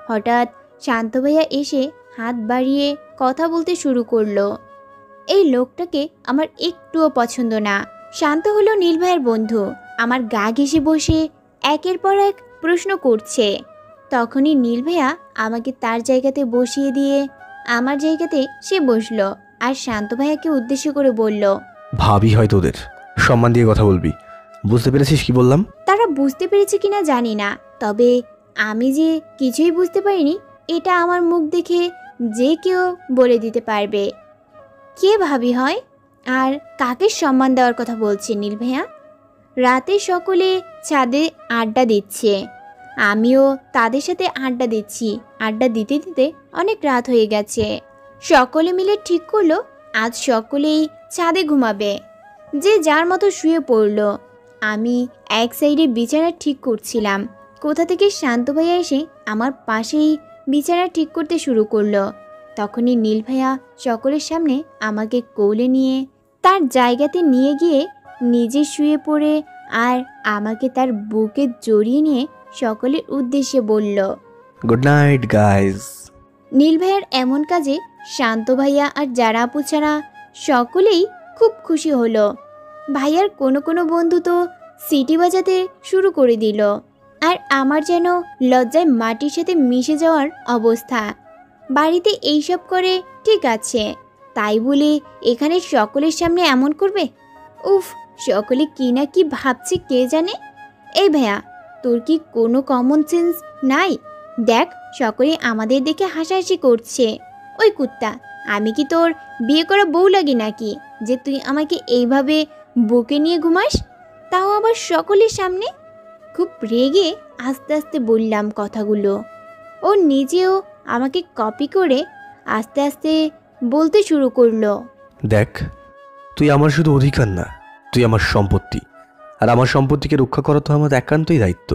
হঠাৎ শান্ত ভাইয়া এসে হাত বাড়িয়ে কথা বলতে শুরু করলো। এই লোকটাকে আমার একটুও পছন্দ না। শান্ত হলো নীল ভাইয়ের বন্ধু, আমার গা ঘেঁষে বসে একের পর এক প্রশ্ন করছে। তখনই নীল ভাইয়া আমাকে তার জায়গাতে বসিয়ে দিয়ে আমার জায়গাতে সে বসলো, আর শান্ত ভাইয়াকে উদ্দেশ্য করে বলল,
ভাবি হয় তোদের, সম্মান দিয়ে কথা বলবি। বুঝতে পেরেছিস কি বললাম?
তারা বুঝতে পেরেছে কিনা জানি না, তবে আমি যে কিছুই বুঝতে পারিনি এটা আমার মুখ দেখে যে কেউ বলে দিতে পারবে। কে ভাবি হয় আর কাকে সম্মান দেওয়ার কথা বলছে নীল ভাইয়া? রাতে সকলে ছাদে আড্ডা দিচ্ছে, আমিও তাদের সাথে আড্ডা দিচ্ছি। আড্ডা দিতে দিতে অনেক রাত হয়ে গেছে। সকলে মিলে ঠিক করলো আজ সকলেই ছাদে ঘুমাবে, যে যার মতো শুয়ে পড়ল। আমি এক সাইডে বিছানা ঠিক করছিলাম, কোথা থেকে শান্ত ভাইয়া এসে আমার পাশেই বিছানা ঠিক করতে শুরু করলো। তখনই নীল ভাইয়া সকলের সামনে আমাকে কোলে নিয়ে তার জায়গাতে নিয়ে গিয়ে নিজে শুয়ে পড়ে আর আমাকে তার বুকে জড়িয়ে নিয়ে সকলের উদ্দেশ্যে বলল,
গুড নাইট গাইজ।
নীল ভাইয়ার এমন কাজে শান্ত ভাইয়া আর যারা আপু ছাড়া সকলেই খুব খুশি হলো। ভাইয়ার কোনো কোনো বন্ধু তো সিটি বাজাতে শুরু করে দিল, আর আমার যেন লজ্জায় মাটির সাথে মিশে যাওয়ার অবস্থা। বাড়িতে এইসব করে ঠিক আছে, তাই বলে এখানে সকলের সামনে এমন করবে? উফ, সকলে কি না কি ভাবছে কে জানে। এই ভাইয়া, তোর কি কোনো কমন সেন্স নাই? দেখ, সকলে আমাদের দেখে হাসাহাসি করছে। ওই কুত্তা, আমি কি তোর বিয়ে করা বউ লাগি নাকি যে তুই আমাকে এইভাবে বুকে নিয়ে ঘুমাস, তাও আবার সকলের সামনে? খুব রেগে আস্তে আস্তে বললাম কথাগুলো। ও নিজেও আমাকে কপি করে আস্তে আস্তে বলতে শুরু করলো,
দেখ, তুই আমার শুধু অধিকার না, তুই আমার সম্পত্তি। আর আমার সম্পত্তিকে রক্ষা করা তো আমার একান্তই দায়িত্ব।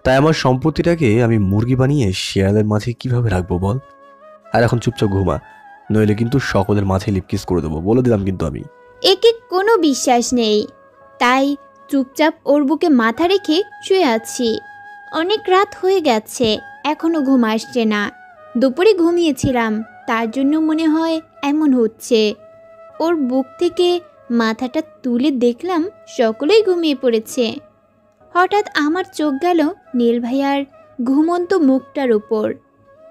তাই আমার সম্পত্তিটাকে আমি মুরগি বানিয়ে শেয়ালের মাঝে কিভাবে রাখবো বল? আর এখন চুপচাপ ঘুমা, নইলে কিন্তু সকলের মাঝে লিপকিস করে দেবো, বলে দিলাম কিন্তু আমি।
একে কোনো বিশ্বাস নেই, তাই চুপচাপ ওর বুকে মাথা রেখে শুয়ে আছি। অনেক রাত হয়ে গেছে, এখনো ঘুম আসছে না। দুপুরে ঘুমিয়েছিলাম, তার জন্য মনে হয় এমন হচ্ছে। ওর বুক থেকে মাথাটা তুলে দেখলাম সকলেই ঘুমিয়ে পড়েছে। হঠাৎ আমার চোখ গেল নীল ভাইয়ার ঘুমন্ত মুখটার উপর।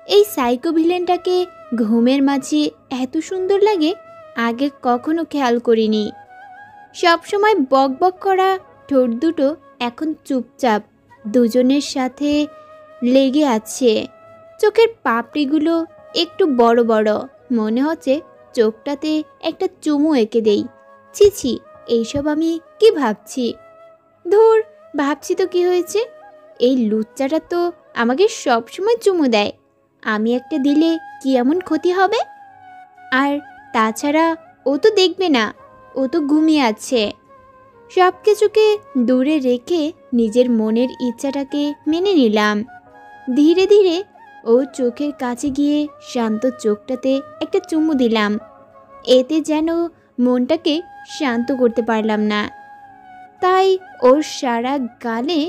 এই সাইকো ভিলেনটাকে ঘুমের মাঝে এত সুন্দর লাগে আগে কখনো খেয়াল করিনি। সবসময় বক বক করা ঠোঁট দুটো এখন চুপচাপ দুজনের সাথে লেগে আছে। চোখের পাপড়িগুলো একটু বড় বড়, মনে হচ্ছে চোখটাতে একটা চুমু এঁকে দেই। ছি ছি, এইসব আমি কি ভাবছি? ধুর, ভাবছি তো কি হয়েছে, এই লুচ্চাটা তো আমাকে সবসময় চুমু দেয়, আমি একটা দিলে কি এমন ক্ষতি হবে? আর তাছাড়া ও তো দেখবে না, ও তো ঘুমিয়ে আছে। সব কিছুকে দূরে রেখে নিজের মনের ইচ্ছাটাকে মেনে নিলাম। ধীরে ধীরে ওর চোখের কাছে গিয়ে শান্ত চোখটাতে একটা চুমু দিলাম। এতে যেন মনটাকে শান্ত করতে পারলাম না, তাই ওর সারা গালে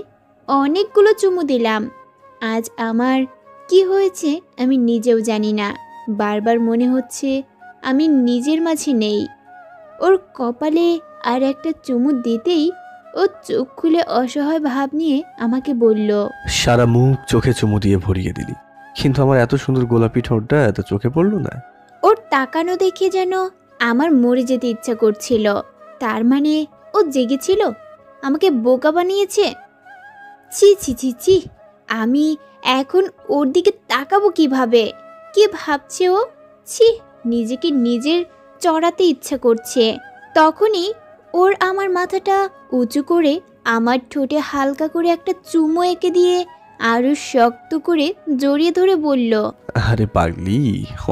অনেকগুলো চুমু দিলাম। আজ আমার কি হয়েছে আমি নিজেও জানি না। বারবার মনে হচ্ছে আমি নিজের মাঝে নেই। ওর কপালে আর একটা চুমু দিতেই ও চোখ খুলে অসহায় ভাব নিয়ে আমাকে বলল,
সারা মুখ চোখে চুমু দিয়ে ভরিয়ে দিলি, কিন্তু আমার এত সুন্দর গোলাপি ঠোঁটটা এত চোখে পড়লো না।
ওর তাকানো দেখে যেন আমার মরে যেতে ইচ্ছা করছিল। তার মানে ও জেগেছিল, আমাকে বোকা বানিয়েছে। ছি ছি ছি ছি, আমি এখন ওর দিকে তাকাবো কিভাবে? কি ভাবছে ও? ছি, নিজেকে নিজের চড়াতে ইচ্ছা করছে। তখনই ওর আমার মাথাটা উঁচু করে আমার ঠোঁটে হালকা করে একটা চুমো এঁকে দিয়ে আরো শক্ত করে জড়িয়ে ধরে বলল,
আরে পাগলি,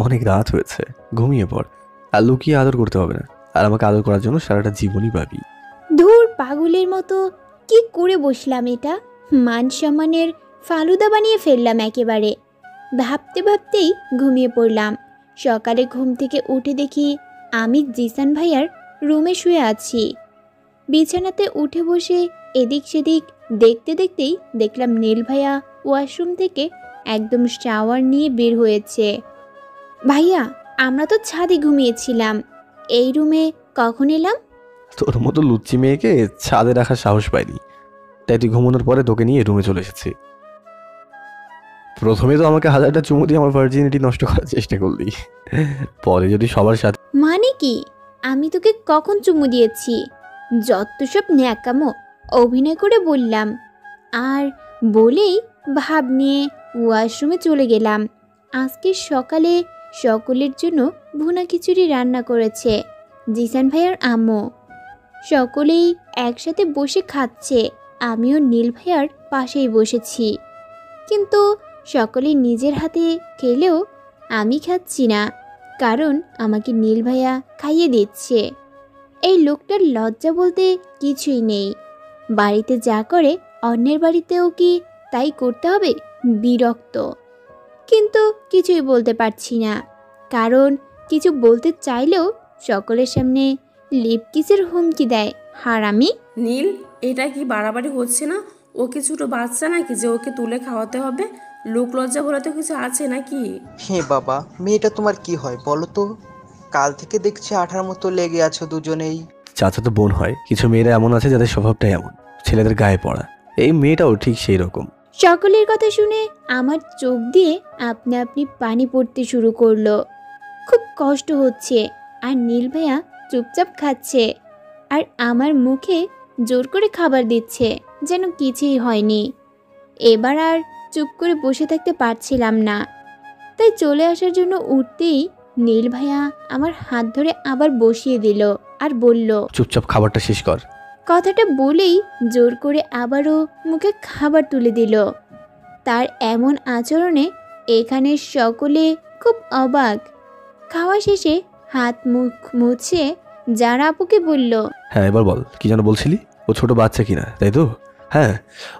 অনেক রাত হয়েছে, ঘুমিয়ে পড়। আর লুকিয়ে আদর করতে হবে না, আর আমাকে আদর করার জন্য সারাটা জীবনই পাবি।
ধুর, পাগলের মতো কি করে বসলাম এটা? মান সম্মানের ফালুদা বানিয়ে ফেললাম একেবারে। ভাবতে ভাবতেই ঘুমিয়ে পড়লাম। সকালে ঘুম থেকে উঠে দেখি আমি জিসান ভাইয়ার রুমে শুয়ে আছি। বিছানাতে উঠে বসে এদিক সেদিক দেখতে দেখতেই দেখলাম নীল ভাইয়া ওয়াশরুম থেকে একদম শাওয়ার নিয়ে বের হয়েছে। ভাইয়া, আমরা তো ছাদে ঘুমিয়েছিলাম, এই রুমে কখন এলাম?
তোর মতো লুচ্চি মেয়েকে ছাদে রাখার সাহস পাইনি, তাই তুই ঘুমানোর পরে তোকে নিয়ে রুমে চলে এসেছি। প্রথমে তো আমাকে হাজারটা চুমু দিয়ে আমার ভার্জিনিটি নষ্ট করার চেষ্টা করলি, পরে যদি সবার সাথে।
মানে কি? আমি তোকে কখন চুমু দিয়েছি? যত সব ন্যাকামো, অভিনয় করে বললাম। আর বলেই ভাব নিয়ে ওয়াশরুমে চলে গেলাম। আজকে সকালে সকলের জন্য ভুনা খিচুড়ি রান্না করেছে জিসান ভাইয়ার আম্মু। সকলেই একসাথে বসে খাচ্ছে, আমিও নীল ভাইয়ার পাশেই বসেছি। কিন্তু সকলে নিজের হাতে খেলেও আমি খাচ্ছি না, কারণ আমাকে নীল ভাইয়া খাইয়ে দিচ্ছে। এই লোকটার লজ্জা বলতে কিছুই নেই। বাড়িতে যা করে অন্যের বাড়িতেও কি তাই করতে হবে? বিরক্ত। কিন্তু কিছুই বলতে পারছি না, কারণ কিছু বলতে চাইলেও সকলের সামনে লিপ কিসের হুমকি দেয় হারামি।
নীল, এটা কি বাড়াবাড়ি হচ্ছে না? ও কি ছোটো বাচ্চা নাকি যে ওকে তুলে খাওয়াতে হবে? লোক লজ্জা বলে তো কিছু আছে নাকি?
হে বাবা, মেয়েটা তোমার কি হয় বলো তো? কাল থেকে দেখছি আঠার মতো লেগে আছো দুজনেই।
চাচা তো বোন হয়, কিছু মেয়েরা এমন আছে যাদের স্বভাবটাই এমন, ছেলেদের গায়ে পড়া। এই মেয়েটাও ঠিক সেই রকম।
সকলের কথা শুনে আমার চোখ দিয়ে আপনা আপনি পানি পড়তে শুরু করলো। খুব কষ্ট হচ্ছে। আর নীল ভাইয়া চুপচাপ খাচ্ছে আর আমার মুখে জোর করে খাবার দিচ্ছে, যেন কিছুই হয়নি। এবার আর চুপ করে বসে থাকতে পারছিলাম না, তাই চলে আসার জন্য উঠতেই নীল ভাইয়া আমার হাত ধরে আবার বসিয়ে দিল আর বলল,
চুপচাপ খাবারটা শেষ কর।
কথাটা বলেই জোর করে আবারও মুখে খাবার তুলে দিল। তার এমন আচরণে এখানে সকলে খুব অবাক। খাওয়া শেষে হাত মুখ মুছে যারা আপুকে বলল,
হ্যাঁ এবার বল, কি যেন বলছিলি? ও ছোট বাচ্চা কিনা, তাই তো? হ্যাঁ,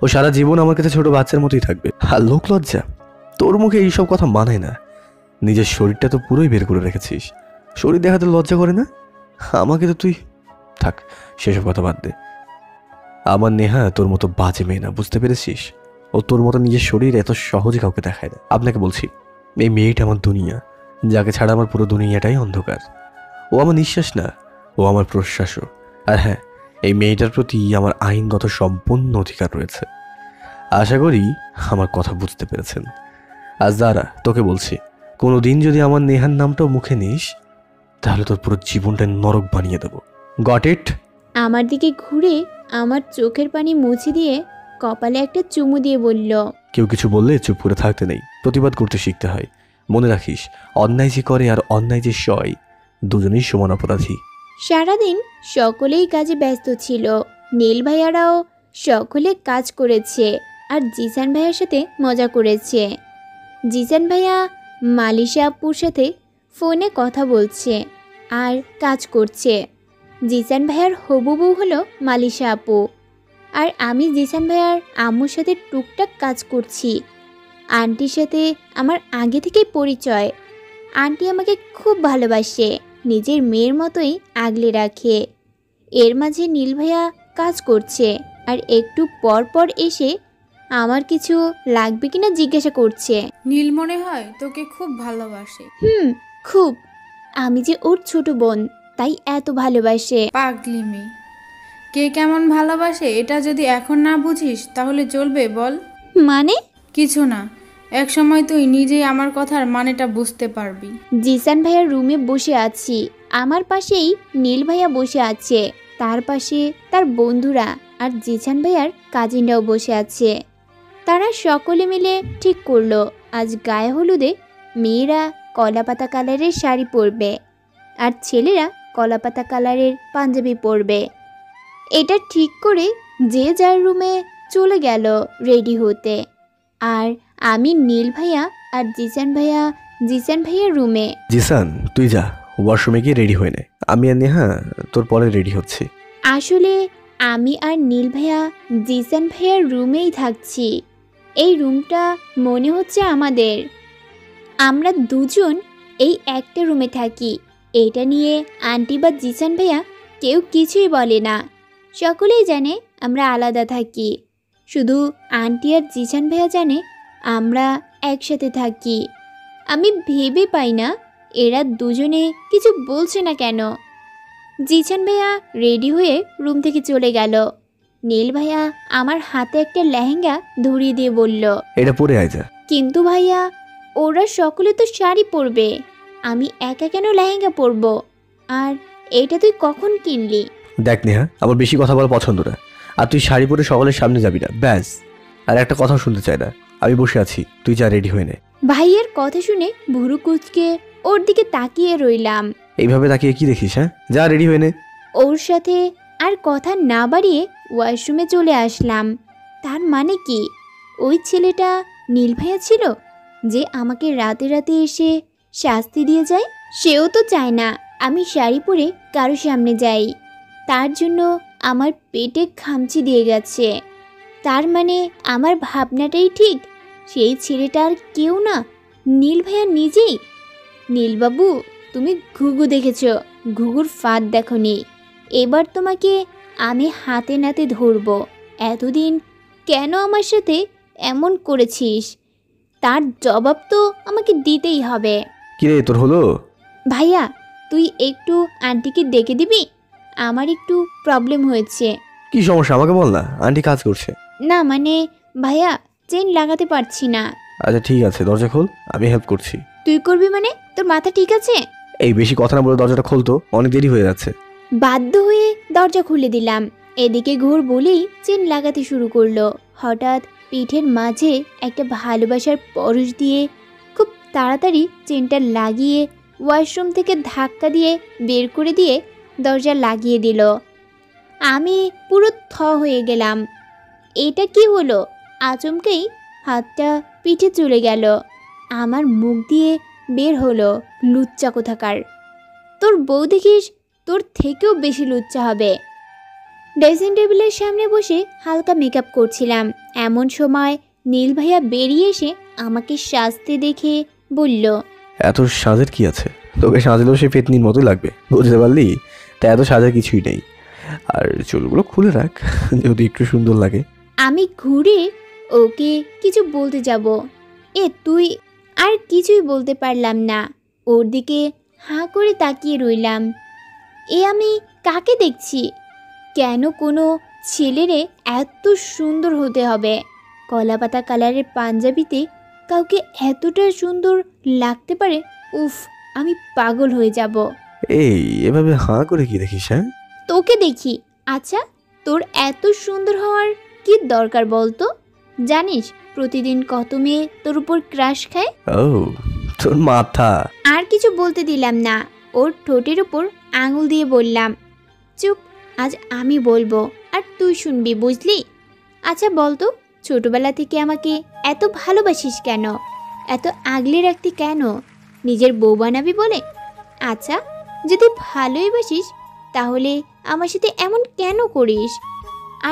ও সারা জীবন আমার কাছে ছোট বাচ্চার মতোই থাকবে। আর লোক লজ্জা, তোর মুখে এইসব কথা মানায় না। নিজের শরীরটা তো পুরোই বের করে রেখেছিস, শরীর দেখাতে লজ্জা করে না? আমাকে তো তুই, থাক সেসব কথা বাদ দে। আমার নেহা তোর মতো বাজে মেয়ে না, বুঝতে পেরেছিস? ও তোর মতো নিজের শরীর এত সহজে কাউকে দেখায় না। আপনাকে বলছি, এই মেয়েটা আমার দুনিয়া, যাকে ছাড়া আমার পুরো দুনিয়াটাই অন্ধকার। ও আমার নিঃশ্বাস না, ও আমার প্রশ্বাসও। আর হ্যাঁ, এই মেয়েটার প্রতি আমার আইনগত সম্পূর্ণ অধিকার রয়েছে। আশা করি আমার কথা বুঝতে পেরেছেন। আজ যারা তোকে বলছি, কোনো দিন যদি আমার নেহার নামটাও মুখে নিস, তাহলে তোর পুরো জীবনটা নরক বানিয়ে দেবো। Got it?
আমার দিকে ঘুরে আমার চোখের পানি মুছে দিয়ে কপালে একটা চুমু দিয়ে বলল,
কেউ কিছু বললে চুপ করে থাকতে নেই, প্রতিবাদ করতে শিখতে হয়। মনে রাখিস, অন্যায় যে করে আর অন্যায় যে সয়, দুজনেই সমান অপরাধী।
সারাদিন সকলেই কাজে ব্যস্ত ছিল। নীল ভাইয়ারাও সকলে কাজ করেছে আর জিসান ভাইয়ার সাথে মজা করেছে। জিসান ভাইয়া মালিশা আপুর সাথে ফোনে কথা বলছে আর কাজ করছে। জিসান ভাইয়ার হবু বউ হলো মালিশা আপু, আর আমি জিসান ভাইয়ার আম্মুর সাথে টুকটাক কাজ করছি। আন্টির সাথে আমার আগে থেকেই পরিচয়। আন্টি আমাকে খুব ভালোবাসে, নিজের মেয়ের মতোই আগলে রাখে। এর মাঝে নীল ভাইয়া কাজ করছে আর একটু পর পর এসে আমার কিছু লাগবে কিনা জিজ্ঞাসা করছে।
নীল মনে হয় তোকে খুব ভালোবাসে।
খুব। আমি যে ওর ছোট বোন, তাই এত ভালোবাসে।
পাগলি মেয়ে, কে কেমন ভালোবাসে এটা যদি এখন না বুঝিস তাহলে চলবে বল?
মানে?
কিছু না, এক সময় তুই নিজেই আমার কথার মানেটা বুঝতে পারবি।
জিসান ভাইয়ার রুমে বসে আছি, আমার পাশেই নীল ভাইয়া বসে আছে, তার পাশে তার বন্ধুরা আর জিসান ভাইয়ার কাজিনরাও বসে আছে। তারা সকলে মিলে ঠিক করলো আজ গায়ে হলুদে মেয়েরা কলাপাতা কালারের শাড়ি পরবে আর ছেলেরা কলাপাতা কালারের পাঞ্জাবি পরবে। এটা ঠিক করে যে যার রুমে চলে গেল রেডি হতে, আর আমি নীল ভাইয়া আর জিসান ভাইয়ার রুমে।
জিসান, তুই যা ওয়াশরুমে গিয়ে রেডি হয়ে নে, আমি আর নেহা তোর পরে রেডি হচ্ছি।
আসলে আমি আর নীল ভাইয়া জিসান ভাইয়ার রুমেই থাকছি। এই রুমটা মনে হচ্ছে আমাদের। আমরা দুজন এই একটা রুমে থাকি। এটা নিয়ে আন্টি বা জিসান ভাইয়া কেউ কিছুই বলে না, সকলেই জানে আমরা আলাদা থাকি। শুধু আন্টি আর জিসান ভাইয়া জানে আমরা একসাথে থাকি। আমি ভেবে পাই না এরা দুজনে কিছু বলছে না কেন। জিসান ভাইয়া রেডি হয়ে রুম থেকে চলে গেল। নীল ভাইয়া আমার হাতে একটা লেহেঙ্গা ধরিয়ে দিয়ে বলল,
এটা পরে আয় যা।
কিন্তু ভাইয়া, ওরা সকলে তো শাড়ি পরবে, আমি একা কেন লেহেঙ্গা পরবো? আর এটা তুই কখন কিনলি?
দেখ নেহা, আমার বেশি কথা বলা পছন্দ না, আর তুই শাড়ি পরে সকলের সামনে যাবি না, ব্যাস। আর একটা কথাও শুনতে চাই না, আমি বসে আছি, তুই যা রেডি হয়ে নে।
ভাইয়ের কথা শুনে ভুরু কুচকে ওর দিকে তাকিয়ে রইলাম।
এইভাবে তাকিয়ে কি দেখিস? হ্যাঁ, যা রেডি হয়ে নে।
ওর সাথে আর কথা না বাড়িয়ে ওয়াশরুমে চলে আসলাম। তার মানে কি ওই ছেলেটা নীল ভাইয়া ছিল যে আমাকে রাতে রাতে এসে শাস্তি দিয়ে যায়? সেও তো চায় না আমি শাড়ি পরে কারো সামনে যাই, তার জন্য আমার পেটে খামচি দিয়ে গেছে। তার মানে আমার ভাবনাটাই ঠিক, সেই ছেলেটা আর কেউ না, নীল ভাইয়া নিজেই। নীলবাবু, তুমি ঘুঘু দেখেছ, ঘুঘুর ফাঁদ দেখনি। এবার তোমাকে আমি হাতে নাতে ধরব। এতদিন কেন আমার সাথে এমন করেছিস তার জবাব তো আমাকে দিতেই হবে।
কিরে, তোর হলো?
ভাইয়া, তুই একটু আন্টিকে ডেকে দিবি, আমার একটু প্রবলেম হয়েছে।
কি সমস্যা আমাকে বল না, আন্টি কাজ করছে।
না মানে ভাইয়া, চেন লাগাতে পারছি না।
আচ্ছা ঠিক আছে, দরজা খোল, আমি হেল্প করছি।
তুই করবি মানে? তোর মাথা ঠিক আছে?
এই বেশি কথা না বলে দরজাটা খোল তো, অনেক দেরি হয়ে যাচ্ছে।
বাধ্য হয়ে দরজা খুলে দিলাম। এদিকে ঘোর বলেই চেন লাগাতে শুরু করলো। হঠাৎ পিঠের মাঝে একটা ভালোবাসার পরশ দিয়ে খুব তাড়াতাড়ি চেনটা লাগিয়ে ওয়াশরুম থেকে ধাক্কা দিয়ে বের করে দিয়ে দরজা লাগিয়ে দিল। আমি পুরো থ হয়ে গেলাম। এটা কি হলো? আচমকেই হাতটা পিঠে চলে গেল। আমার মুখ দিয়ে বের হলো, লুচ্চা কোথাকার। তোর বউ দেখিস তোর থেকেও বেশি লুচ্চা হবে। ড্রেসিং টেবিলের সামনে বসে হালকা মেকআপ করছিলাম, এমন সময় নীল ভাইয়া বেরিয়ে এসে আমাকে সাজতে দেখে বলল,
এত সাজের কি আছে? তোকে সাজলেও সে পেতনির মতোই লাগবে, বুঝতে পারলি? তা এত সাজার কিছুই নেই, আর চুলগুলো খুলে রাখ যদি একটু সুন্দর লাগে।
আমি ঘুরে ওকে কিছু বলতে যাব, তুই আর কিছুই বলতে পারলাম না। ওর দিকে হাঁ করে তাকিয়ে রইলাম। আমি কাকে দেখছি? কেন কোনো ছেলেরে এত সুন্দর হতে হবে? কলাপাতা কালারের পাঞ্জাবিতে কাউকে এতটা সুন্দর লাগতে পারে? উফ, আমি পাগল হয়ে যাব।
এই এভাবে হাঁ করে কি দেখিস? হ্যাঁ,
তোকে দেখি। আচ্ছা, তোর এত সুন্দর হওয়ার কি দরকার বলতো? জানিস প্রতিদিন কত মেয়ে তোর উপর ক্রাশ খায়?
ও তোর মাথা।
আর কিছু বলতে দিলাম না, ওর ঠোঁটের উপর আঙুল দিয়ে বললাম, চুপ, আজ আমি বলবো আর তুই শুনবি, বুঝলি? আচ্ছা বলতো, ছোটবেলা থেকে আমাকে এত ভালোবাসিস কেন? এত আগলে রাখতি কেন? নিজের বউ বানাবি বলে? আচ্ছা, যদি ভালোই বাসিস তাহলে আমার সাথে এমন কেন করিস?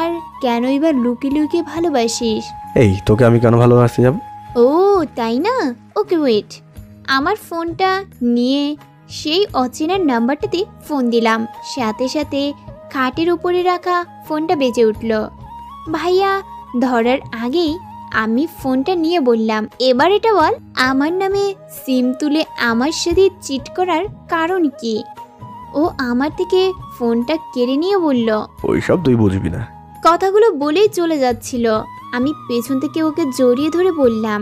আর কেনই বা লুকিয়ে লুকিয়ে ভালোবাসিস?
এই তোকে আমি কেন ভালোবাসতে যাব?
ও তাই না, ওকে ওয়েট। আমার ফোনটা নিয়ে সেই অচেনার নাম্বারটাতে ফোন দিলাম, সাথে সাথে খাটের উপরে রাখা ফোনটা বেজে উঠল। ভাইয়া ধরার আগেই আমি ফোনটা নিয়ে বললাম, এবার এটা বল, আমার নামে সিম তুলে আমার সাথে চিট করার কারণ কি? ও আমার থেকে ফোনটা কেড়ে নিয়ে বলল,
ওইসব তুই বুঝবি না।
কথাগুলো বলেই চলে যাচ্ছিল। আমি পেছন থেকে ওকে জড়িয়ে ধরে বললাম,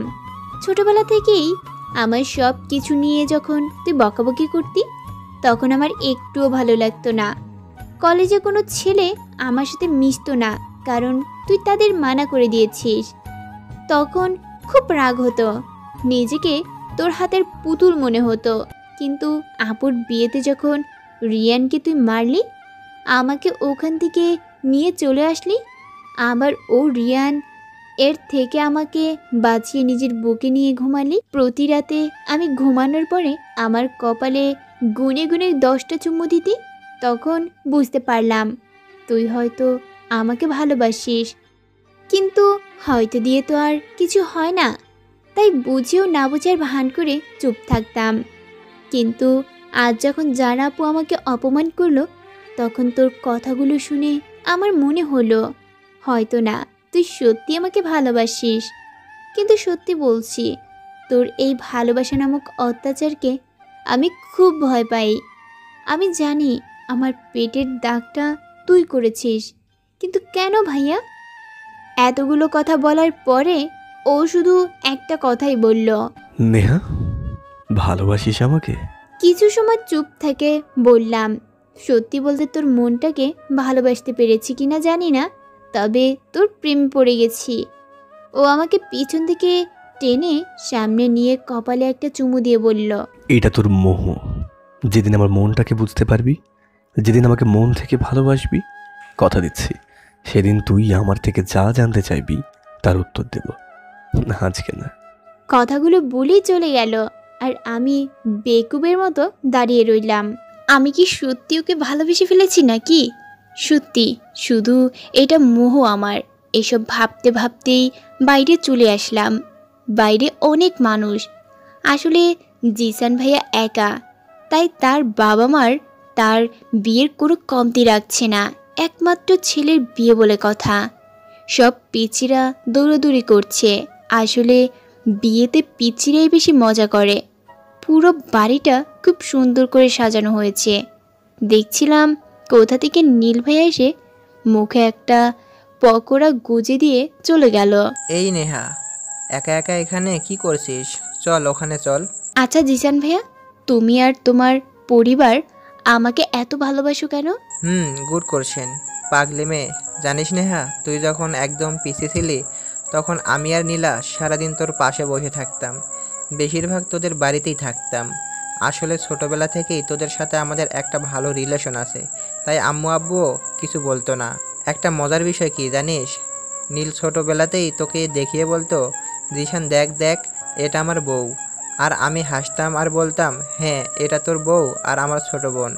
ছোটবেলা থেকেই আমার সব কিছু নিয়ে যখন তুই বকাবকি করতি, তখন আমার একটুও ভালো লাগতো না। কলেজে কোনো ছেলে আমার সাথে মিশতো না, কারণ তুই তাদের মানা করে দিয়েছিস। তখন খুব রাগ হতো, নিজেকে তোর হাতের পুতুল মনে হতো। কিন্তু আপুর বিয়েতে যখন রিয়ানকে তুই মারলি, আমাকে ওখান থেকে নিয়ে চলে আসলি, আবার ও রিয়ান এর থেকে আমাকে বাঁচিয়ে নিজের বুকে নিয়ে ঘুমালি। প্রতি রাতে আমি ঘুমানোর পরে আমার কপালে গুনে গুনে 10টা চুমু দিতি। তখন বুঝতে পারলাম তুই হয়তো আমাকে ভালোবাসিস, কিন্তু হয়তো দিয়ে তো আর কিছু হয় না, তাই বুঝেও না বোঝার ভান করে চুপ থাকতাম। কিন্তু আজ যখন জানা আপু আমাকে অপমান করলো, তখন তোর কথাগুলো শুনে আমার মনে হলো হয়তো না তুই সত্যি আমাকে ভালোবাসিস। কিন্তু সত্যি বলছি, তোর এই ভালোবাসা নামক অত্যাচারকে আমি খুব ভয় পাই। আমি জানি আমার পেটের দাগটা তুই করেছিস, কিন্তু কেন ভাইয়া? এতগুলো কথা বলার পরে ও শুধু একটা কথাই বলল,
নেহা, ভালোবাসিস আমাকে?
কিছু সময় চুপ থেকে বললাম, সত্যি বলতে তোর মনটাকে ভালোবাসতে পেরেছি কিনা জানি না, তবে তোর প্রেম পড়ে গেছি। ও আমাকে পিছন থেকে টেনে সামনে নিয়ে কপালে একটা চুমু দিয়ে বলল,
এটা তোর মোহ। যেদিন আমার মনটাকে বুঝতে পারবি, যেদিন আমাকে মন থেকে ভালোবাসবি, কথা দিচ্ছি সেদিন তুই আমার থেকে যা জানতে চাইবি তার উত্তর দেব, আজকে না।
কথাগুলো বলেই চলে গেল, আর আমি বেকুবের মতো দাঁড়িয়ে রইলাম। আমি কি সত্যি ওকে ভালোবেসে ফেলেছি নাকি? সত্যি শুধু এটা মোহ আমার। এসব ভাবতে ভাবতেই বাইরে চলে আসলাম। বাইরে অনেক মানুষ। আসলে জিসান ভাইয়া একা, তাই তার বাবা মার তার বিয়ের কোনো কমতি রাখছে না। একমাত্র ছেলের বিয়ে বলে কথা। সব পিচিরা দৌড়াদৌড়ি করছে। আসলে বিয়েতে পিচিরাই বেশি মজা করে। পুরো বাড়িটা খুব সুন্দর করে সাজানো হয়েছে। দেখছিলাম কোথা থেকে নীল ভাইয়া এসে মুখে একটা পকোড়া গুজে দিয়ে চলে গেল।
এই নেহা, একা একা এখানে কি করছিস? চল ওখানে চল।
আচ্ছা জিসান ভাইয়া, তুমি আর তোমার পরিবার আমাকে এত ভালোবাসো কেন?
গুড কোশ্চেন পাগলি মেয়ে। জানিস নেহা, তুই যখন একদম পিছিয়ে ছিলি, তখন আমি আর নীলা সারাদিন তোর পাশে বসে থাকতাম। বেশিরভাগ তোদের বাড়িতেই থাকতাম। আসলে ছোটবেলা থেকেই তোদের সাথে আমাদের একটা ভালো রিলেশন আছে, তাই আম্মু আব্বুও কিছু বলতো না। একটা মজার বিষয় কি জানিস? নীল ছোটবেলাতেই তোকে দেখিয়ে বলতো, জিশান দেখ দেখ, এটা আমার বউ। আর আমি হাসতাম আর বলতাম, হ্যাঁ এটা তোর বউ আর আমার ছোট বোন।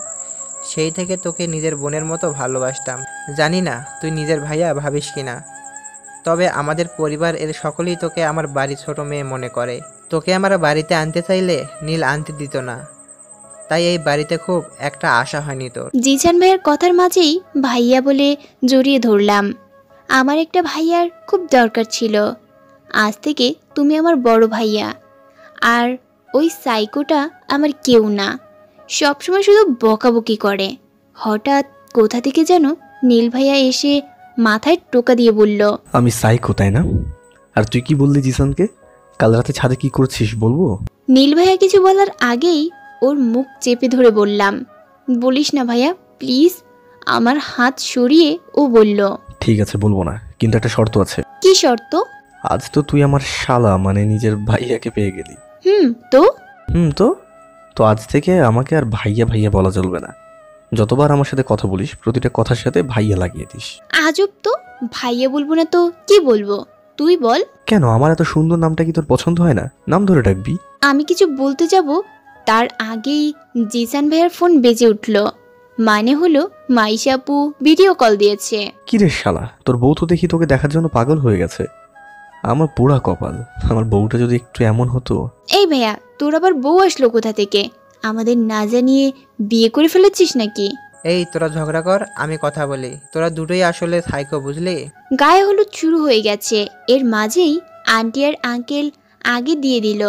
সেই থেকে তোকে নিজের বোনের মতো ভালোবাসতাম। জানি না তুই নিজের ভাইয়া ভাবিস কিনা, তবে আমাদের পরিবার এর সকলেই তোকে আমার বাড়ির ছোট মেয়ে মনে করে। তোকে আমার বাড়িতে আনতে চাইলে নীল আনতে দিত না, তাই এই বাড়িতে খুব একটা আশা হয়নি তোর।
জিসান ভাইয়ের কথার মাঝেই ভাইয়া বলে জড়িয়ে ধরলাম। আমার একটা ভাইয়ার খুব দরকার ছিল। আজ থেকে তুমি আমার বড় ভাইয়া, আর ওই সাইকোটা আমার কেউ না। সবসময় শুধু বকাবকি করে। হঠাৎ কোথা থেকে যেন নীল ভাইয়া এসে মাথায় টোকা দিয়ে বলল,
আমি সাইকো তাই না? আর তুই কি বললি জিসানকে? কাল রাতে ছাদে কি করছিস বলবো?
নীল ভাইয়া কিছু বলার আগেই ওর মুখ চেপে ধরে বললাম, বলিস না ভাইয়া প্লিজ। আমার হাত সরিয়ে ও বলল,
ঠিক আছে বলবো না, কিন্তু একটা শর্ত আছে।
কি শর্ত?
আজ তো তুই আমার শালা মানে নিজের ভাইয়াকে পেয়ে গেলি।
তো
তো তো আজ থেকে আমাকে আর ভাইয়া ভাইয়া বলা চলবে না। যতবার আমার সাথে কথা বলিস, প্রতিটা কথার সাথে ভাইয়া লাগিয়ে দিস।
আজব তো, ভাইয়া বলবো না তো কি বলবো? তুই বল।
কেন, আমার এত সুন্দর নামটা কি তোর পছন্দ হয় না? নাম ধরে ডাকবি।
আমি কিছু বলতে যাব, তার আগেই জিসান ভাইয়ার ফোন বেজে উঠল। মানে হলো মাইশা আপু ভিডিও কল দিয়েছে।
কি রে শালা, তোর বউ তো দেখি তোকে দেখার জন্য পাগল হয়ে গেছে। আমার পোড়া কপাল, আমার বউটা যদি একটু এমন হতো।
এই ভাইয়া, তোর আবার বউ আসলো কোথা থেকে? আমাদের না জানিয়ে বিয়ে করে ফেলেছিস নাকি?
এই তোরা ঝগড়া কর, আমি কথা বলি। তোরা দুটোই আসলে সাইকো, বুঝলি?
গায়ে হলুদ শুরু হয়ে গেছে, এর মাঝেই আন্টি আর আঙ্কেল আগে দিয়ে দিল,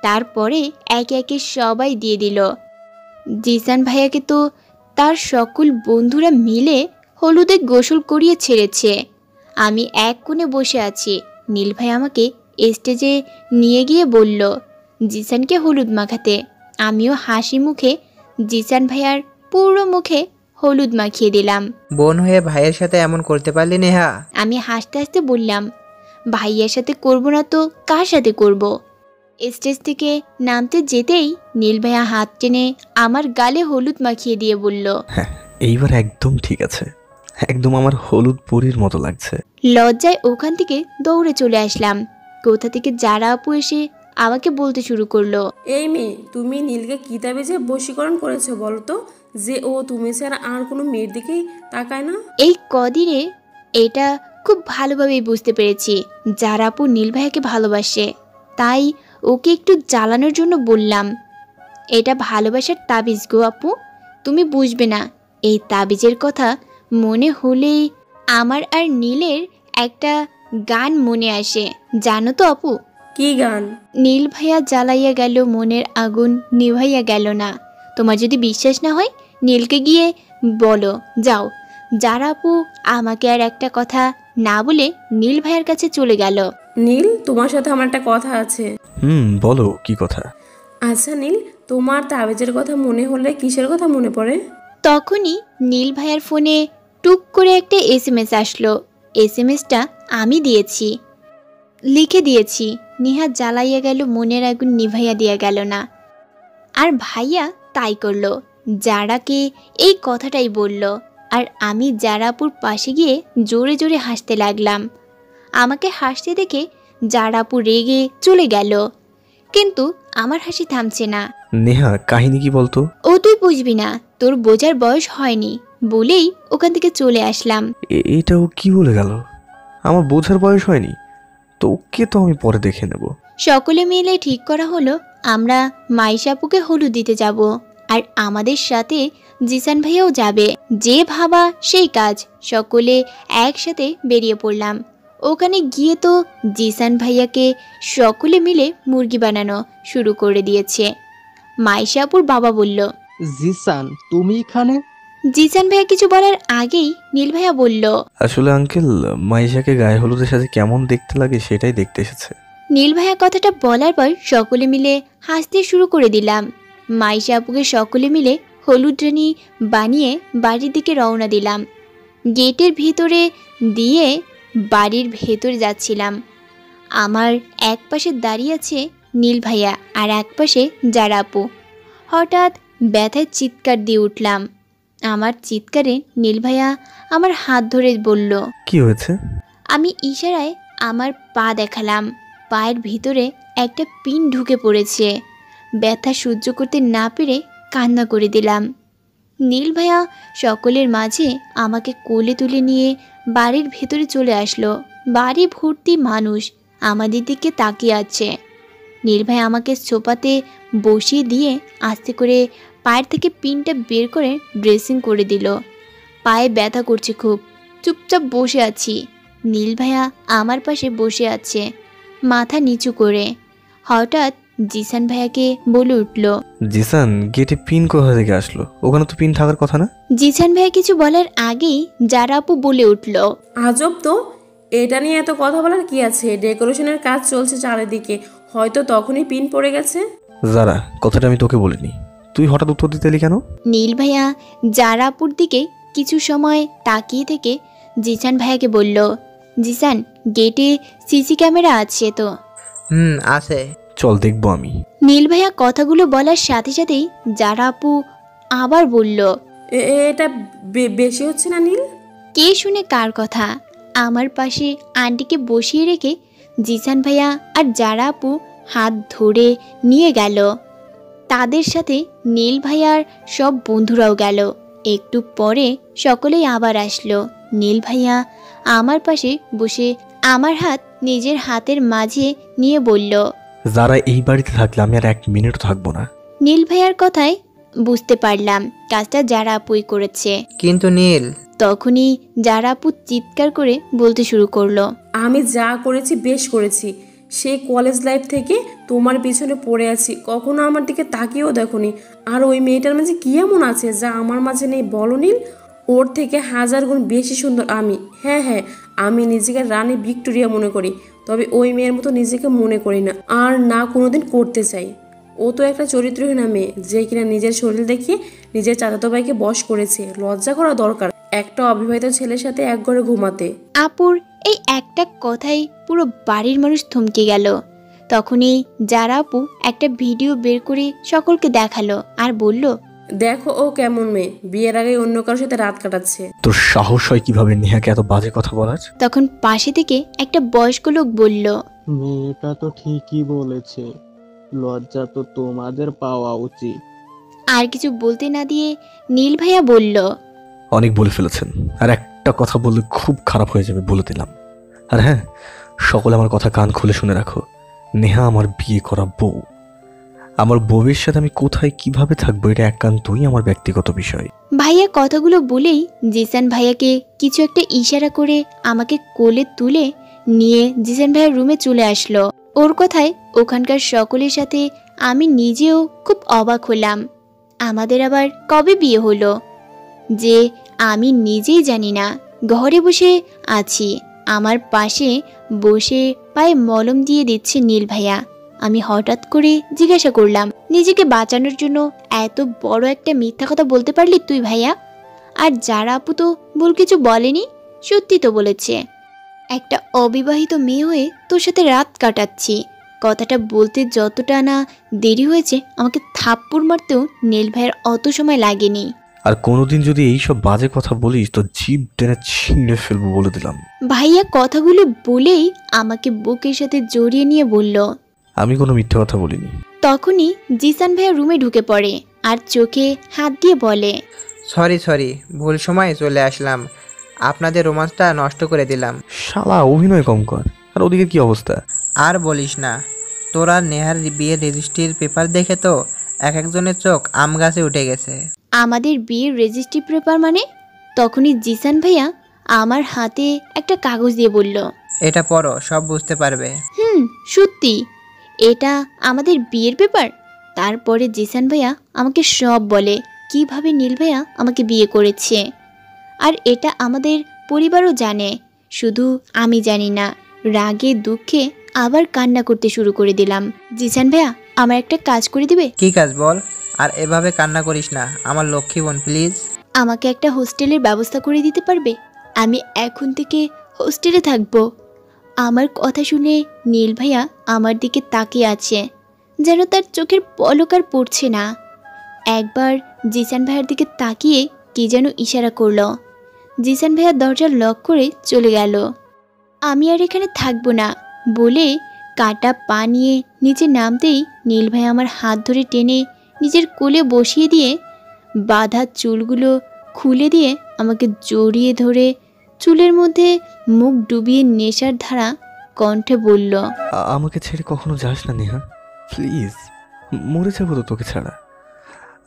তারপরে একে একে সবাই দিয়ে দিল। জিসান ভাইয়াকে তো তার সকল বন্ধুরা মিলে হলুদে গোসল করিয়ে ছেড়েছে। আমি এক কোণে বসে আছি। নীল ভাই আমাকে স্টেজে নিয়ে গিয়ে বলল জিসানকে হলুদ মাখাতে। আমিও হাসি মুখে জিসান ভাইয়ার পুরো মুখে হলুদ মাখিয়ে দিলাম।
বোন হয়ে ভাইয়ের সাথে এমন করতে পারলি নেহা?
আমি হাসতে হাসতে বললাম, ভাইয়ার সাথে করব না তো কার সাথে করব? স্টেজ থেকে নামতে যেতেই নীল ভাইয়া হাত টেনে আমার গালে হলুদ মাখিয়ে দিয়ে বলল,
হ্যাঁ, এইবার একদম ঠিক আছে, একদম আমার হলুদ পরীর মতো লাগছে।
লজ্জায় ওখান থেকে দৌড়ে চলে আসলাম। কোথা থেকে যারা আপু এসে আমাকে বলতে শুরু করলো,
এই মেয়ে, তুমি নীলকে কী তাবিজে বশীকরণ করেছো বলো তো, যে ও তুমি ছাড়া আর কোনো মেয়ের দিকেই তাকায় না?
এই কদিনে এটা খুব ভালোভাবেই বুঝতে পেরেছি যারা আপু নীল ভাইয়াকে ভালোবাসে, তাই ওকে একটু জ্বালানোর জন্য বললাম, এটা ভালোবাসার তাবিজ গো আপু, তুমি বুঝবে না। এই তাবিজের কথা মনে হলেই আমার আর নীলের একটা গান মনে আসে, জানো তো আপু?
কি গান?
নীল ভাইয়া জ্বালাইয়া গেল মনের আগুন নিভাইয়া গেল না। তোমার যদি বিশ্বাস না হয় নীলকে গিয়ে বলো, যাও। যারা আপু আমাকে আর একটা কথা না বলে নীল ভাইয়ার কাছে চলে গেল।
নীল, তোমার সাথে আমার একটা কথা আছে।
বলো, কি কথা?
আচ্ছা নীল, তোমার তাবিজের কথা মনে হলে কিসের কথা মনে পড়ে?
তখনই নীল ভাইয়ার ফোনে টুক করে একটা SMS আসলো। SMSটা আমি দিয়েছি, লিখে দিয়েছি, নিহাত জ্বালাইয়া গেল মনের আগুন নিভাইয়া দিয়া গেল না। আর ভাইয়া তাই করলো, যারাকে এই কথাটাই বলল। আর আমি জারাপুর পাশে গিয়ে জোরে জোরে হাসতে লাগলাম। আমাকে হাসতে দেখে জারাপু রেগে চলে গেল, কিন্তু আমার হাসি থামছে না।
নেহা, কাহিনী কি বলতো?
ও তুই বুঝবি না, তোর বোঝার বয়স হয়নি বলেই ওখান থেকে চলে আসলাম।
এটা ও কি বলে গেল? আমার বোঝার বয়স হয়নি তো ওকে তো আমি পরে দেখে নেব।
সকলে মিলে ঠিক করা হলো আমরা মাইশাপুকে হলুদ দিতে যাব, আর আমাদের সাথে জিসান ভাইয়াও যাবে। যে ভাবা সেই কাজ, সকলে একসাথে বেরিয়ে পড়লাম। ওখানে গিয়ে তো জিসান ভাইয়াকে সকলে মিলে মুরগি বানানো শুরু করে দিয়েছে। মাইশাপুর বাবা বলল,
জিসান, তুমি এখানে?
জিসান ভাইয়া কিছু বলার আগেই নীল ভাইয়া বলল,
আসলে আঙ্কেল, মাইশাকে গায়ে হলুদের সাথে কেমন দেখতে লাগে সেটাই দেখতে এসেছে।
নীল ভাইয়া কথাটা বলার পর সকলে মিলে হাসতে শুরু করে দিলাম। মাইশা আপুকে সকলে মিলে হলুদ রানি বানিয়ে বাড়ির দিকে রওনা দিলাম। গেটের ভিতরে দিয়ে বাড়ির ভেতরে যাচ্ছিলাম। আমার এক পাশে দাঁড়িয়ে আছে নীল ভাইয়া আর এক পাশে যারা আপু। হঠাৎ ব্যথায় চিৎকার দিয়ে উঠলাম। আমার চিৎকারে নীল ভাইয়া আমার হাত ধরে বলল,
কি হয়েছে?
আমি ইশারায় আমার পা দেখালাম। পায়ের ভিতরে একটা পিন ঢুকে পড়েছে। ব্যথা সহ্য করতে না পেরে কান্না করে দিলাম। নীল ভাইয়া সকলের মাঝে আমাকে কোলে তুলে নিয়ে বাড়ির ভেতরে চলে আসলো। বাড়ি ভর্তি মানুষ আমাদের দিকে তাকিয়ে আছে। নীল ভাই আমাকে সোফাতে বসিয়ে দিয়ে আস্তে করে পায়ের থেকে পিনটা বের করে ড্রেসিং করে দিল। পায়ে ব্যথা করছে খুব। চুপচাপ বসে আছি। নীল ভাইয়া আমার পাশে বসে আছে মাথা নিচু করে। হঠাৎ জিসান ভাইয়াকে বলে উঠল,
জিসান, গেটে পিন কোথা থেকে আসলো? ওখানে তো পিন থাকার কথা না।
জিসান ভাইয়া কিছু বলার আগেই যারা আপু বলে উঠল,
আজব তো, এটা নিয়ে এত কথা বলার কি আছে? ডেকোরেশনের কাজ চলছে চারিদিকে, হয়তো তখনই পিন পড়ে গেছে।
যারা, কথাটা আমি তোকে বলিনি, তুই হঠাৎ উত্তর দিতে এলি কেন?
নীল ভাইয়া যারা আপুর দিকে কিছু সময় তাকিয়ে থেকে জিসান ভাইয়াকে বলল, জিসান, গেটে সিসি ক্যামেরা আছে তো?
আছে।
চল দেখবো আমি।
নীল ভাইয়া কথাগুলো বলার সাথে সাথেই যারা আপু আবার বলল,
এটা বেশি হচ্ছে না নীল?
কে শুনে কার কথা? আমার পাশে আন্টিকে বসিয়ে রেখে জিসান ভাইয়া আর যারা আপু হাত ধরে নিয়ে গেল। তাদের সাথে নীল ভাইয়ার সব বন্ধুরাও গেল। একটু পরে সকলেই আবার আসলো। নীল ভাইয়া আমার পাশে বসে আমার হাত নিজের হাতের মাঝে নিয়ে বলল,
যারা এই বাড়িতে থাকলে আমি আর 1 মিনিট থাকবো না।
নীল ভাইয়ার কথায় বুঝতে পারলাম কাজটা যারা আপুই করেছে।
কিন্তু নীল,
তখনই যারা আপু চিৎকার করে বলতে শুরু করলো,
আমি যা করেছি বেশ করেছি। সেই কলেজ লাইফ থেকে তোমার পিছনে পড়ে আছি, কখনো আমার দিকে তাকিয়েও দেখোনি। আর ওই মেয়েটার মাঝে কি এমন আছে যা আমার মাঝে নেই বলো নীল? ওর থেকে 1000 গুণ বেশি সুন্দর আমি। হ্যাঁ হ্যাঁ, আমি নিজেকে রানী ভিক্টোরিয়া মনে করি, তবে ওই মেয়ের মতো নিজেকে মনে করি না, আর না কোনোদিন করতে চাই। ও তো একটা চরিত্রহীনা মেয়ে, যে কিনা নিজের শরীর দেখিয়ে নিজের চাচাতো ভাইকে বশ করেছে। লজ্জা করা দরকার একটা অবিবাহিত ছেলের সাথে এক ঘরে ঘুমাতে।
আপুর এই একটা কথাই পুরো বাড়ির মানুষ থমকে গেল। তখনই যারা আপু একটা ভিডিও বের করে সকলকে দেখালো আর বলল,
দেখো ও কেমন মেয়ে, বিয়ের আগে অন্য কারোর সাথে রাত কাটাচ্ছে।
তোর সাহস হয় কিভাবে নেহাকে এত বাজে কথা বলার?
তখন পাশে থেকে একটা বয়স্ক লোক বলল,
মেয়েটা তো ঠিকই বলেছে, লজ্জা তো তোমাদের পাওয়া উচিত।
আর কিছু বলতে না দিয়ে নীল ভাইয়া বলল,
অনেক বলে ফেলেছেন, আর একটা কথা বললে খুব খারাপ হয়ে যাবে, বলে দিলাম। আর হ্যাঁ, সকলে আমার কথা কান খুলে শুনে রাখো, নেহা আমার বিয়ে করা বউ। আমার বউয়ের সাথে আমি কোথায় কিভাবে থাকবো এটা একান্তই আমার ব্যক্তিগত বিষয়।
ভাইয়া কথাগুলো বলেই জিসান ভাইয়াকে কিছু একটা ইশারা করে আমাকে কোলে তুলে নিয়ে জিসান ভাইয়ার রুমে চলে আসলো। ওর কথায় ওখানকার সকলের সাথে আমি নিজেও খুব অবাক হলাম। আমাদের আবার কবে বিয়ে হলো যে আমি নিজেই জানি না। ঘরে বসে আছি, আমার পাশে বসে পায়ে মলম দিয়ে দিচ্ছে নীল ভাইয়া। আমি হঠাৎ করে জিজ্ঞাসা করলাম, নিজেকে বাঁচানোর জন্য এত বড় একটা মিথ্যা কথা বলতে পারলি তুই ভাইয়া? আর যারা আপু তো ভুল কিছু বলেনি, সত্যি তো বলেছে। একটা অবিবাহিত মেয়ে হয়ে তোর সাথে রাত কাটাচ্ছি, কথাটা বলতে যতটা না দেরি হয়েছে, আমাকে থাপ্পড় মারতেও নীল ভাইয়ের অত সময় লাগেনি।
আর কোনোদিন যদি এইসব বাজে কথা বলিস তো জিভ টেনে ছিঁড়ে ফেলবো, বলে দিলাম।
ভাইয়া কথাগুলো বলেই আমাকে বুকের সাথে জড়িয়ে নিয়ে বলল,
আমি কোনো মিথ্যে কথা বলিনি।
তখনই জিসান ভাইয়া রুমে ঢুকে পড়ে আর চোখে হাত দিয়ে বলে,
সরি, ভুল সময় চলে আসলাম, আপনাদের রোমান্সটা নষ্ট করে দিলাম।
শালা অভিনয় কম কর। আর ওদিকে কি অবস্থা?
আর বলিস না, তোরা নেহার বিয়ের রেজিস্ট্রির পেপার দেখে তো এক একজনের চোখ আম গাছে উঠে গেছে।
আমাদের বিয়ের রেজিস্ট্রি পেপার মানে? তখনই জিসান ভাইয়া আমার হাতে একটা কাগজ দিয়ে বলল,
এটা পড়ো, সব বুঝতে পারবে।
সত্যি এটা আমাদের বিয়ের পেপার? তারপরে জিসান ভাইয়া আমাকে সব বলে, কিভাবে নীল ভাইয়া আমাকে বিয়ে করেছে। আর এটা আমাদের পরিবারও জানে, শুধু আমি জানি না। রাগে দুঃখে আবার কান্না করতে শুরু করে দিলাম। জিসান ভাইয়া আমার একটা কাজ করে দিবে?
কি কাজ বল? আর এভাবে কান্না করিস না আমার লক্ষ্মী বোন, প্লিজ।
আমাকে একটা হোস্টেলের ব্যবস্থা করে দিতে পারবে? আমি এখন থেকে হোস্টেলে থাকবো। আমার কথা শুনে নীল ভাইয়া আমার দিকে তাকিয়ে আছে, যেন তার চোখের পলক আর পড়ছে না। একবার জিসান ভাইয়ার দিকে তাকিয়ে কি যেন ইশারা করলো। জিসান ভাইয়া দরজা লক করে চলে গেল। আমি আর এখানে থাকবো না বলে কাটা পা নিয়ে নিচে নামতেই নীল ভাই আমার হাত ধরে টেনে নিজের কোলে বসিয়ে দিয়ে বাঁধা চুলগুলো খুলে দিয়ে আমাকে জড়িয়ে ধরে চুলের মধ্যে মুখ ডুবিয়ে নেশার ধারা কণ্ঠে বলল,
আমাকে ছেড়ে কখনো যাস না নেহা, প্লিজ। মরে যাবো তো তোকে ছাড়া।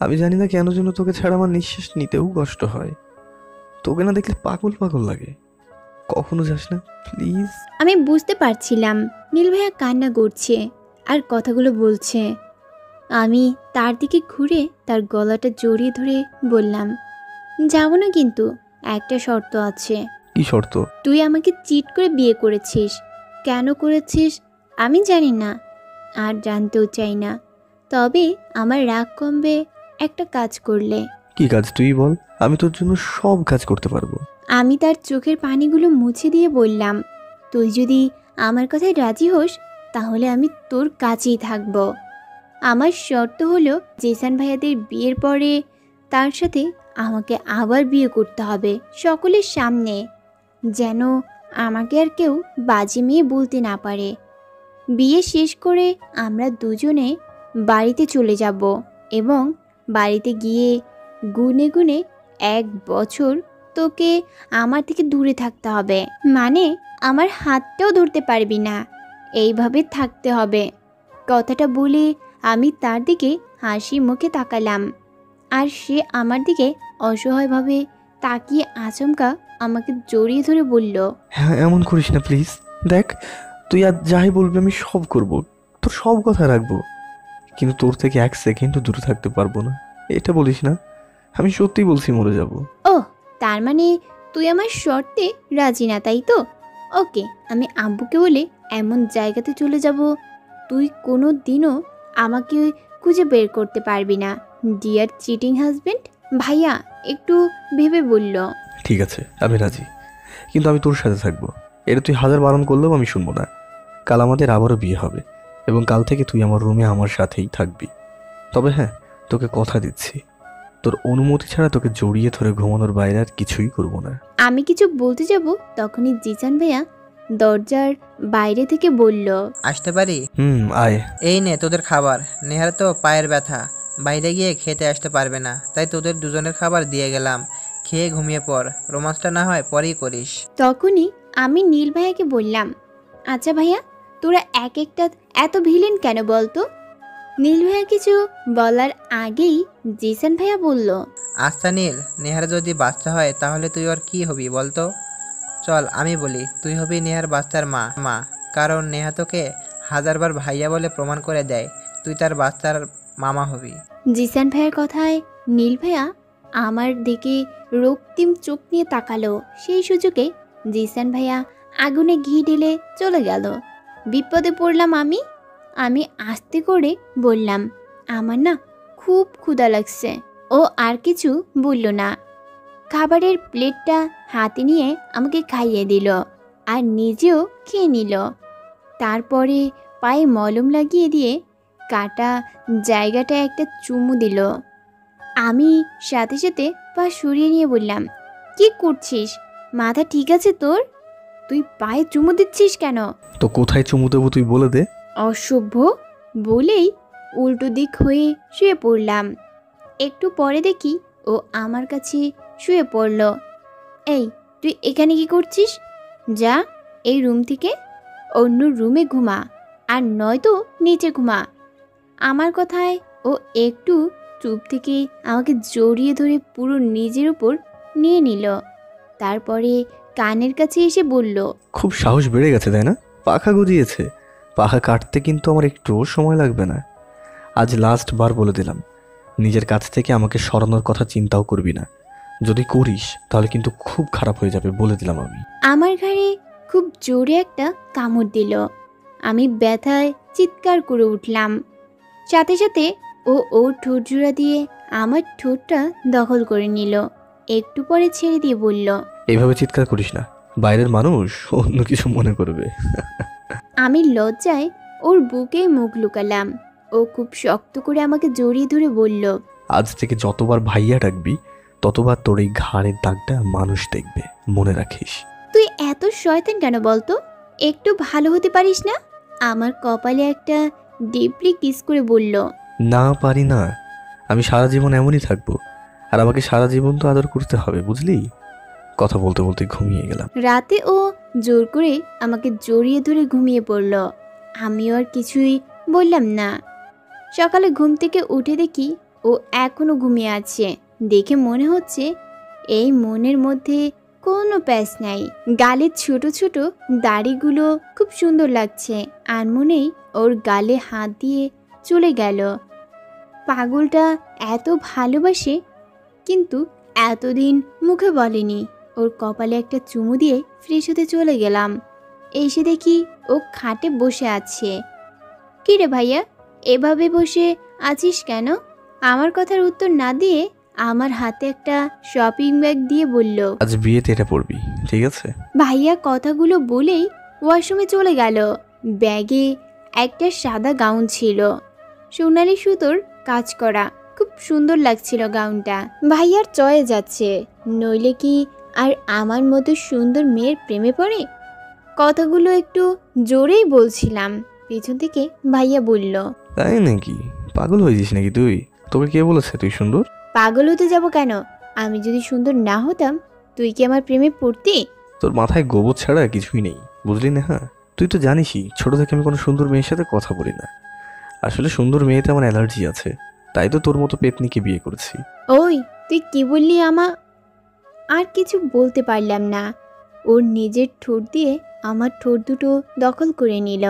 আমি জানি না কেন যেন তোকে ছাড়া আমার নিঃশ্বাস নিতেও কষ্ট হয়। তোকে না দেখলে পাগল পাগল লাগে। কখনো যাস না, প্লিজ।
আমি বুঝতে পারছিলাম নীল ভাইয়া কান্না করছে আর কথাগুলো বলছে। আমি তার দিকে ঘুরে তার গলাটা জড়িয়ে ধরে বললাম, যাব না, কিন্তু একটা শর্ত আছে।
কি শর্ত?
তুই আমাকে চিট করে বিয়ে করেছিস। কেন করেছিস আমি জানি না, আর জানতেও চাই না। তবে আমার রাগ কমবে একটা কাজ করলে।
কি কাজ তুই বল, আমি তোর জন্য সব কাজ করতে পারবো।
আমি তার চোখের পানিগুলো মুছে দিয়ে বললাম, তুই যদি আমার কথায় রাজি হোস তাহলে আমি তোর কাছেই থাকব। আমার শর্ত হলো জিসান ভাইয়াদের বিয়ের পরে তার সাথে আমাকে আবার বিয়ে করতে হবে সকলের সামনে, যেন আমাকে আর কেউ বাজে মেয়ে বলতে না পারে। বিয়ে শেষ করে আমরা দুজনে বাড়িতে চলে যাব এবং বাড়িতে গিয়ে গুনে গুনে 1 বছর তোকে আমার থেকে দূরে থাকতে হবে, মানে আমার হাতটাও ধরতে পারবি না, এইভাবে থাকতে হবে। কথাটা বলে আমি তার দিকে হাসি মুখে তাকালাম, আর সে আমার দিকে অসহায়ভাবে তাকিয়ে আচমকা আমাকে জড়িয়ে ধরে বলল,
হ্যাঁ এমন করিস না প্লিজ। দেখ তুই আর যাই বলবি আমি সব করব, তোর সব কথা রাখবো, কিন্তু তোর থেকে 1 সেকেন্ডও দূরে থাকতে পারবো না। এটা বলিস না, আমি সত্যি বলছি মরে যাব।
ও তার মানে তুই আমার শর্তে রাজি না, তাই তো? ওকে, আমি আব্বুকে বলে এমন জায়গাতে চলে যাব তুই কোনো দিনও আমাকে খুঁজে বের করতে পারবি না। Dear cheating husband. ভাইয়া একটু ভেবে বলল,
ঠিক আছে আমি রাজি, কিন্তু আমি তোর সাথে থাকবো। এটা তুই 1000 বারণ করলেও আমি শুনবো না। কাল আমাদের আবারও বিয়ে হবে এবং কাল থেকে তুই আমার রুমে আমার সাথেই থাকবি। তবে হ্যাঁ, তোকে কথা দিচ্ছি, তোর অনুমতি ছাড়া তোকে জড়িয়ে ধরে ঘুমানোর বাইরে আর কিছুই করবো না।
আমি কিছু বলতে যাব তখনই জিসান ভাইয়া দরজার বাইরে থেকে বলল,
আসতে পারি?
আয়।
এই নে তোদের খাবার। নেহার তো পায়ের ব্যথা, বাইরে গিয়ে খেতে আসতে পারবে না, তাই তোদের দুজনের খাবার দিয়ে গেলাম। খেয়ে ঘুমিয়ে পড়, রোমান্সটা না হয় পরেই করিস।
তখনই আমি নীল ভাইয়াকে বললাম, আচ্ছা ভাইয়া তোরা এক একটা এত ভিলেন কেন বলতো? নীল ভাইয়া কিছু বলার আগেই জিসান ভাইয়া বলল,
আচ্ছা নীল, নেহার যদি বাচ্চা হয় তাহলে তুই ওর কি হবি বলতো? চল আমি বলি, তুই হবি নেহার বাচ্চার মা, কারণ নেহা তোকে 1000 বার ভাইয়া বলে প্রমাণ করে দেয়, তুই তার বাচ্চার মামা হবি।
জিসান ভাইয়ের কথায় নীল ভাইয়া আমার দিকে রক্তিম চোখ নিয়ে তাকালো। সেই সুযোগে জিসান ভাইয়া আগুনে ঘি ঢেলে চলে গেল। বিপদে পড়লাম আমি আস্তে করে বললাম, আমার না খুব ক্ষুধা লাগছে। ও আর কিছু বলল না, খাবারের প্লেটটা হাতে নিয়ে আমাকে খাইয়ে দিল আর নিজেও খেয়ে নিল। তারপরে পায়ে মলম লাগিয়ে দিয়ে কাটা জায়গাটা একটা চুমু দিল। আমি সাথে সাথে পা সরিয়ে নিয়ে বললাম, কি করছিস? মাথা ঠিক আছে তোর? তুই পায়ে চুমু দিচ্ছিস কেন?
তো কোথায় চুমু দেবো তুই বলে দে।
অসভ্য বলেই উল্টো দিক হয়ে শুয়ে পড়লাম। একটু পরে দেখি ও আমার কাছে শুয়ে পড়ল। এই তুই এখানে কি করছিস? যা এই রুম থেকে অন্য রুমে ঘুমা, আর নয়তো নিচে ঘুমা। আমার কথায় ও একটু চুপ থেকে আমাকে জড়িয়ে ধরে পুরো নিজের উপর নিয়ে নিল। তারপরে কানের কাছে এসে বলল,
খুব সাহস বেড়ে গেছে তাই না? পাখা গজিয়েছে, পাখা কাটতে কিন্তু আমার একটু সময় লাগবে না। আজ লাস্ট বার বলে দিলাম, নিজের কাছ থেকে আমাকে সরানোর কথা চিন্তাও করবি না। যদি করিস তাহলে কিন্তু খুব খারাপ হয়ে যাবে, বলে দিলাম আমি।
আমার ঘাড়ে খুব জোরে একটা কামড় দিল। আমি ব্যথায় চিৎকার করে উঠলাম। সাথে সাথে ও ঠোঁট জোড়া দিয়ে আমার ঠোঁটটা দখল করে নিল। একটু পরে ছেড়ে দিয়ে বলল,
এইভাবে চিৎকার করিস না, বাইরের মানুষ অন্য কিছু মনে করবে।
আমি লজ্জায় ওর বুকে মুখ লুকালাম। ও খুব শক্ত করে আমাকে জড়িয়ে ধরে বলল,
আজ থেকে যতবার ভাইয়া ডাকবি ততবার তোর এই ঘাড়ের দাগটা মানুষ দেখবে, মনে রাখিস।
তুই এত শয়তান কেন বলতো? একটু ভালো হতে পারিস না? আমার কপালে একটা ডিপলি কিস করে বলল,
না পারি না, আমি সারা জীবন এমনই থাকবো, আর আমাকে সারা জীবন তো আদর করতে হবে, বুঝলি? কথা বলতে বলতে ঘুমিয়ে গেলাম।
রাতে ও জোর করে আমাকে জড়িয়ে ধরে ঘুমিয়ে পড়ল। আমিও আর কিছুই বললাম না। সকালে ঘুম থেকে উঠে দেখি ও এখনো ঘুমিয়ে আছে। দেখে মনে হচ্ছে এই মনের মধ্যে কোনো প্যাচ নাই। গালের ছোট ছোট দাড়িগুলো খুব সুন্দর লাগছে। আর মনেই ওর গালে হাত দিয়ে চলে গেল। পাগলটা এত ভালোবাসে, কিন্তু এতদিন মুখে বলেনি। ওর কপালে একটা চুমু দিয়ে ফ্রেশ হতে চলে গেলাম। এসে দেখি ও খাটে বসে আছে। কি রে ভাইয়া, এভাবে বসে আছিস কেন? আমার কথার উত্তর না দিয়ে আমার হাতে একটা শপিং ব্যাগ দিয়ে বলল,
আজ বিয়েতে এটা পড়বি, ঠিক আছে?
ভাইয়া কথাগুলো বলেই ওয়াশরুমে চলে গেল। ব্যাগে একটা সাদা গাউন ছিল, সোনালি সুতোর কাজ করা। খুব সুন্দর লাগছিল গাউনটা। ভাইয়ার চয়ে যাচ্ছে, নইলে কি আর আমার মতো সুন্দর মেয়ের প্রেমে পড়ে? কথাগুলো একটু জোরেই বলছিলাম। পিছন থেকে ভাইয়া বলল,
তাই নাকি? পাগল হয়েছিস নাকি তুই? তোকে কে বলেছে তুই সুন্দর?
পাগল হতে যাব কেন? আমি যদি সুন্দর না হতাম তুই কি আমার প্রেমে পড়তি?
তোর মাথায় গোবর ছাড়া কিছুই নেই, বুঝলি না? হ্যাঁ, তুই তো জানিসই ছোট থেকে আমি কোনো সুন্দর মেয়ের সাথে কথা বলি না। আসলে সুন্দর মেয়েতে আমার অ্যালার্জি আছে, তাই তো তোর মতো পেতনিকে বিয়ে করেছি।
ওই তুই কি বললি? আর কিছু বলতে পারলাম না। ওর নিজের ঠোঁট দিয়ে আমার ঠোঁট দুটো দখল করে নিল।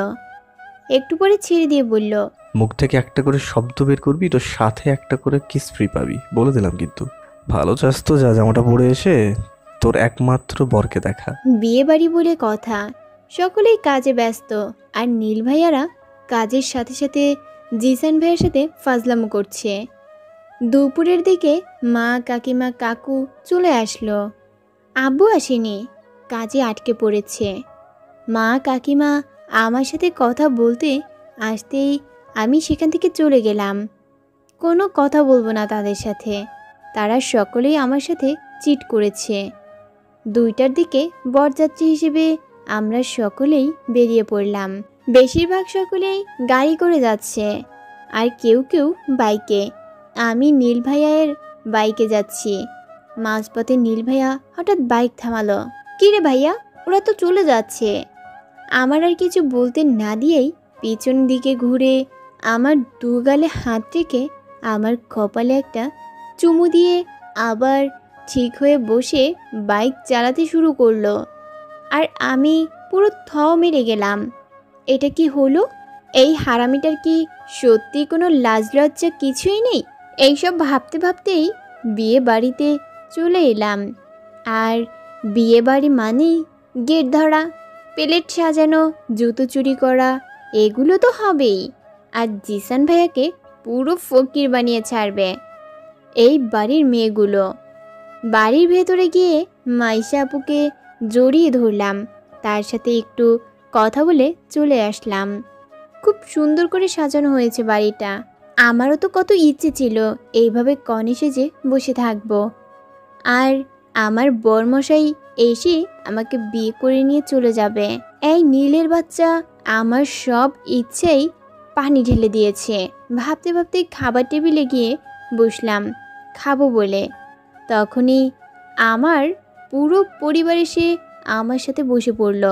একটু পরে ছেড়ে দিয়ে বলল,
মুখ থেকে একটা করে শব্দ বের করবি তো সাথে একটা করে কিস ফ্রি পাবি, বলে দিলাম কিন্তু। ভালো চাস তো যা, জামাটা পরে এসে তোর একমাত্র বরকে দেখা।
বিয়ে বাড়ি বলে কথা, সকলেই কাজে ব্যস্ত, আর নীল ভাইয়ারা কাজের সাথে সাথে জিসান ভাইয়ের সাথে ফাজলামো করছে। দুপুরের দিকে মা, কাকিমা, কাকু চলে আসলো। আব্বু আসেনি, কাজে আটকে পড়েছে। মা, কাকিমা আমার সাথে কথা বলতে আসতেই আমি সেখান থেকে চলে গেলাম। কোনো কথা বলবো না তাদের সাথে, তারা সকলেই আমার সাথে চিট করেছে। 2টার দিকে বরযাত্রী হিসেবে আমরা সকলেই বেরিয়ে পড়লাম। বেশিরভাগ সকলেই গাড়ি করে যাচ্ছে, আর কেউ কেউ বাইকে। আমি নীল ভাইয়ার বাইকে যাচ্ছি। মাঝপথে নীল ভাইয়া হঠাৎ বাইক থামালো। কিরে ভাইয়া, ওরা তো চলে যাচ্ছে। আমার আর কিছু বলতে না দিয়েই পিছন দিকে ঘুরে আমার দু গালে হাত রেখে আমার কপালে একটা চুমু দিয়ে আবার ঠিক হয়ে বসে বাইক চালাতে শুরু করলো। আর আমি পুরো মেরে গেলাম। এটা কি হলো? এই হারামিটার কি সত্যি কোনো লাজ লজ্জা কিছুই নেই? এইসব ভাবতে ভাবতেই বিয়ে বাড়িতে চলে এলাম। আর বিয়ে বাড়ি মানেই গেট ধরা, প্লেট সাজানো, জুতো চুরি করা, এগুলো তো হবেই। আর জিসান ভাইয়াকে পুরো ফকির বানিয়ে ছাড়বে এই বাড়ির মেয়েগুলো। বাড়ির ভেতরে গিয়ে মাইশা আপুকে জড়িয়ে ধরলাম, তার সাথে একটু কথা বলে চলে আসলাম। খুব সুন্দর করে সাজানো হয়েছে বাড়িটা। আমারও তো কত ইচ্ছে ছিল এইভাবে কনে সেজে বসে থাকবো, আর আমার বরমশাই এসে আমাকে বিয়ে করে নিয়ে চলে যাবে। এই নীলের বাচ্চা আমার সব ইচ্ছেই পানি ঢেলে দিয়েছে। ভাবতে ভাবতে খাবার টেবিলে গিয়ে বসলাম খাবো বলে। তখনই আমার পুরো পরিবার এসে আমার সাথে বসে পড়ল।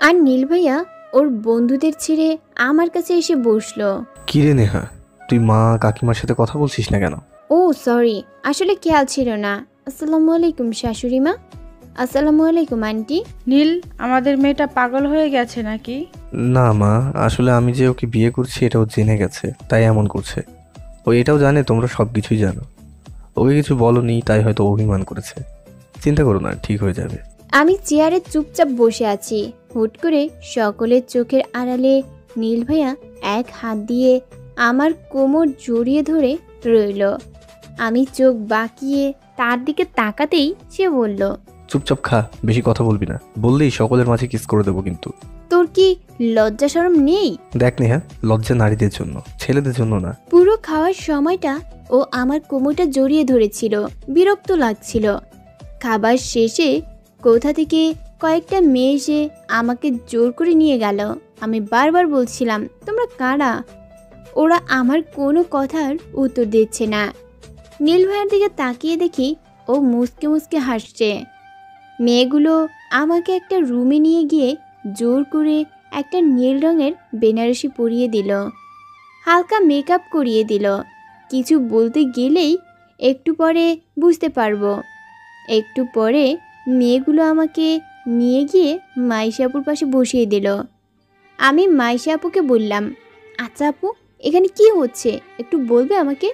আর নীল ভাইয়া ওর বন্ধুদের ছেড়ে আমার কাছে এসে বসলো।
কি রে নেহা, তুই মা কাকিমার সাথে কথা বলছিস না কেন?
ও সরি, আসলে খেয়াল ছিল না। আসসালামু আলাইকুম শাশুড়ি মা। আসসালামু আলাইকুম আন্টি।
নীল, আমাদের মেয়েটা পাগল হয়ে গেছে নাকি?
না মা, আসলে আমি যে ওকে বিয়ে করছি এটাও জেনে গেছে, তাই এমন করছে। ও এটাও জানে তোমরা সব কিছুই জানো। ওকে কিছু বলনি, তাই হয়তো অভিমান করেছে। চিন্তা করো না, ঠিক হয়ে যাবে।
আমি চেয়ারে চুপচাপ বসে আছি। হুট করে সকলের চোখের আড়ালে নীল ভাইয়া এক হাত দিয়ে আমার কোমর জড়িয়ে ধরে রইল। আমি চোখ বাঁকিয়ে তার দিকে তাকাতেই সে বলল,
চুপচাপ খা, বেশি কথা বলবি না, বললেই সকলের মাঝে কিস করে দেবো কিন্তু।
তোর কি লজ্জা শরম নেই?
দেখ নেহা, লজ্জা নারীদের জন্য, ছেলেদের জন্য না।
পুরো খাওয়ার সময়টা ও আমার কোমরটা জড়িয়ে ধরেছিল, বিরক্ত লাগছিল। খাবার শেষে কোথা থেকে কয়েকটা মেয়ে এসে আমাকে জোর করে নিয়ে গেল। আমি বারবার বলছিলাম, তোমরা কারা? ওরা আমার কোনো কথার উত্তর দিচ্ছে না। নীল ভাইয়ের দিকে তাকিয়ে দেখি ও মুসকে মুসকে হাসছে। মেয়েগুলো আমাকে একটা রুমে নিয়ে গিয়ে জোর করে একটা নীল রঙের বেনারসি পরিয়ে দিল, হালকা মেকআপ করিয়ে দিল। কিছু বলতে গেলেই একটু পরে বুঝতে পারবো। একটু পরে মেয়েগুলো আমাকে নিয়ে গিয়ে মাইশা আপুর পাশে বসিয়ে দিল। আমি মাইশা আপুকে বললাম, আচ্ছা আপু, এখানে কি হচ্ছে একটু বলবে আমাকে?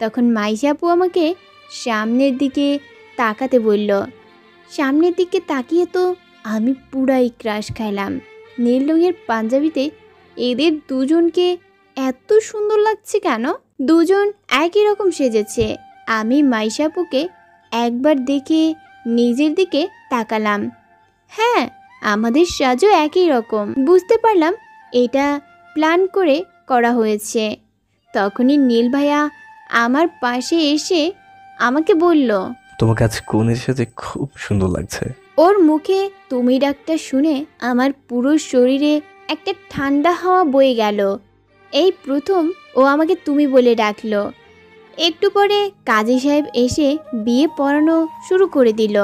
তখন মাইশা আপু আমাকে সামনের দিকে তাকাতে বলল। সামনের দিকে তাকিয়ে তো আমি পুরাই ক্রাশ খাইলাম। নীল রঙের পাঞ্জাবিতে এদের দুজনকে এত সুন্দর লাগছে কেন? দুজন একই রকম সেজেছে। আমি মাইশা আপুকে একবার দেখে নিজের দিকে তাকালাম। হ্যাঁ, আমাদের সাজও একই রকম। বুঝতে পারলাম এটা প্ল্যান করে করা হয়েছে। তখনই নীল ভাইয়া আমার পাশে এসে আমাকে বলল,
তোমাকে আজ কোনের সাথে খুব সুন্দর লাগছে।
ওর মুখে তুমি ডাকটা শুনে আমার পুরো শরীরে একটা ঠান্ডা হাওয়া বয়ে গেল। এই প্রথম ও আমাকে তুমি বলে ডাকলো। একটু পরে কাজী সাহেব এসে বিয়ে পড়ানো শুরু করে দিল।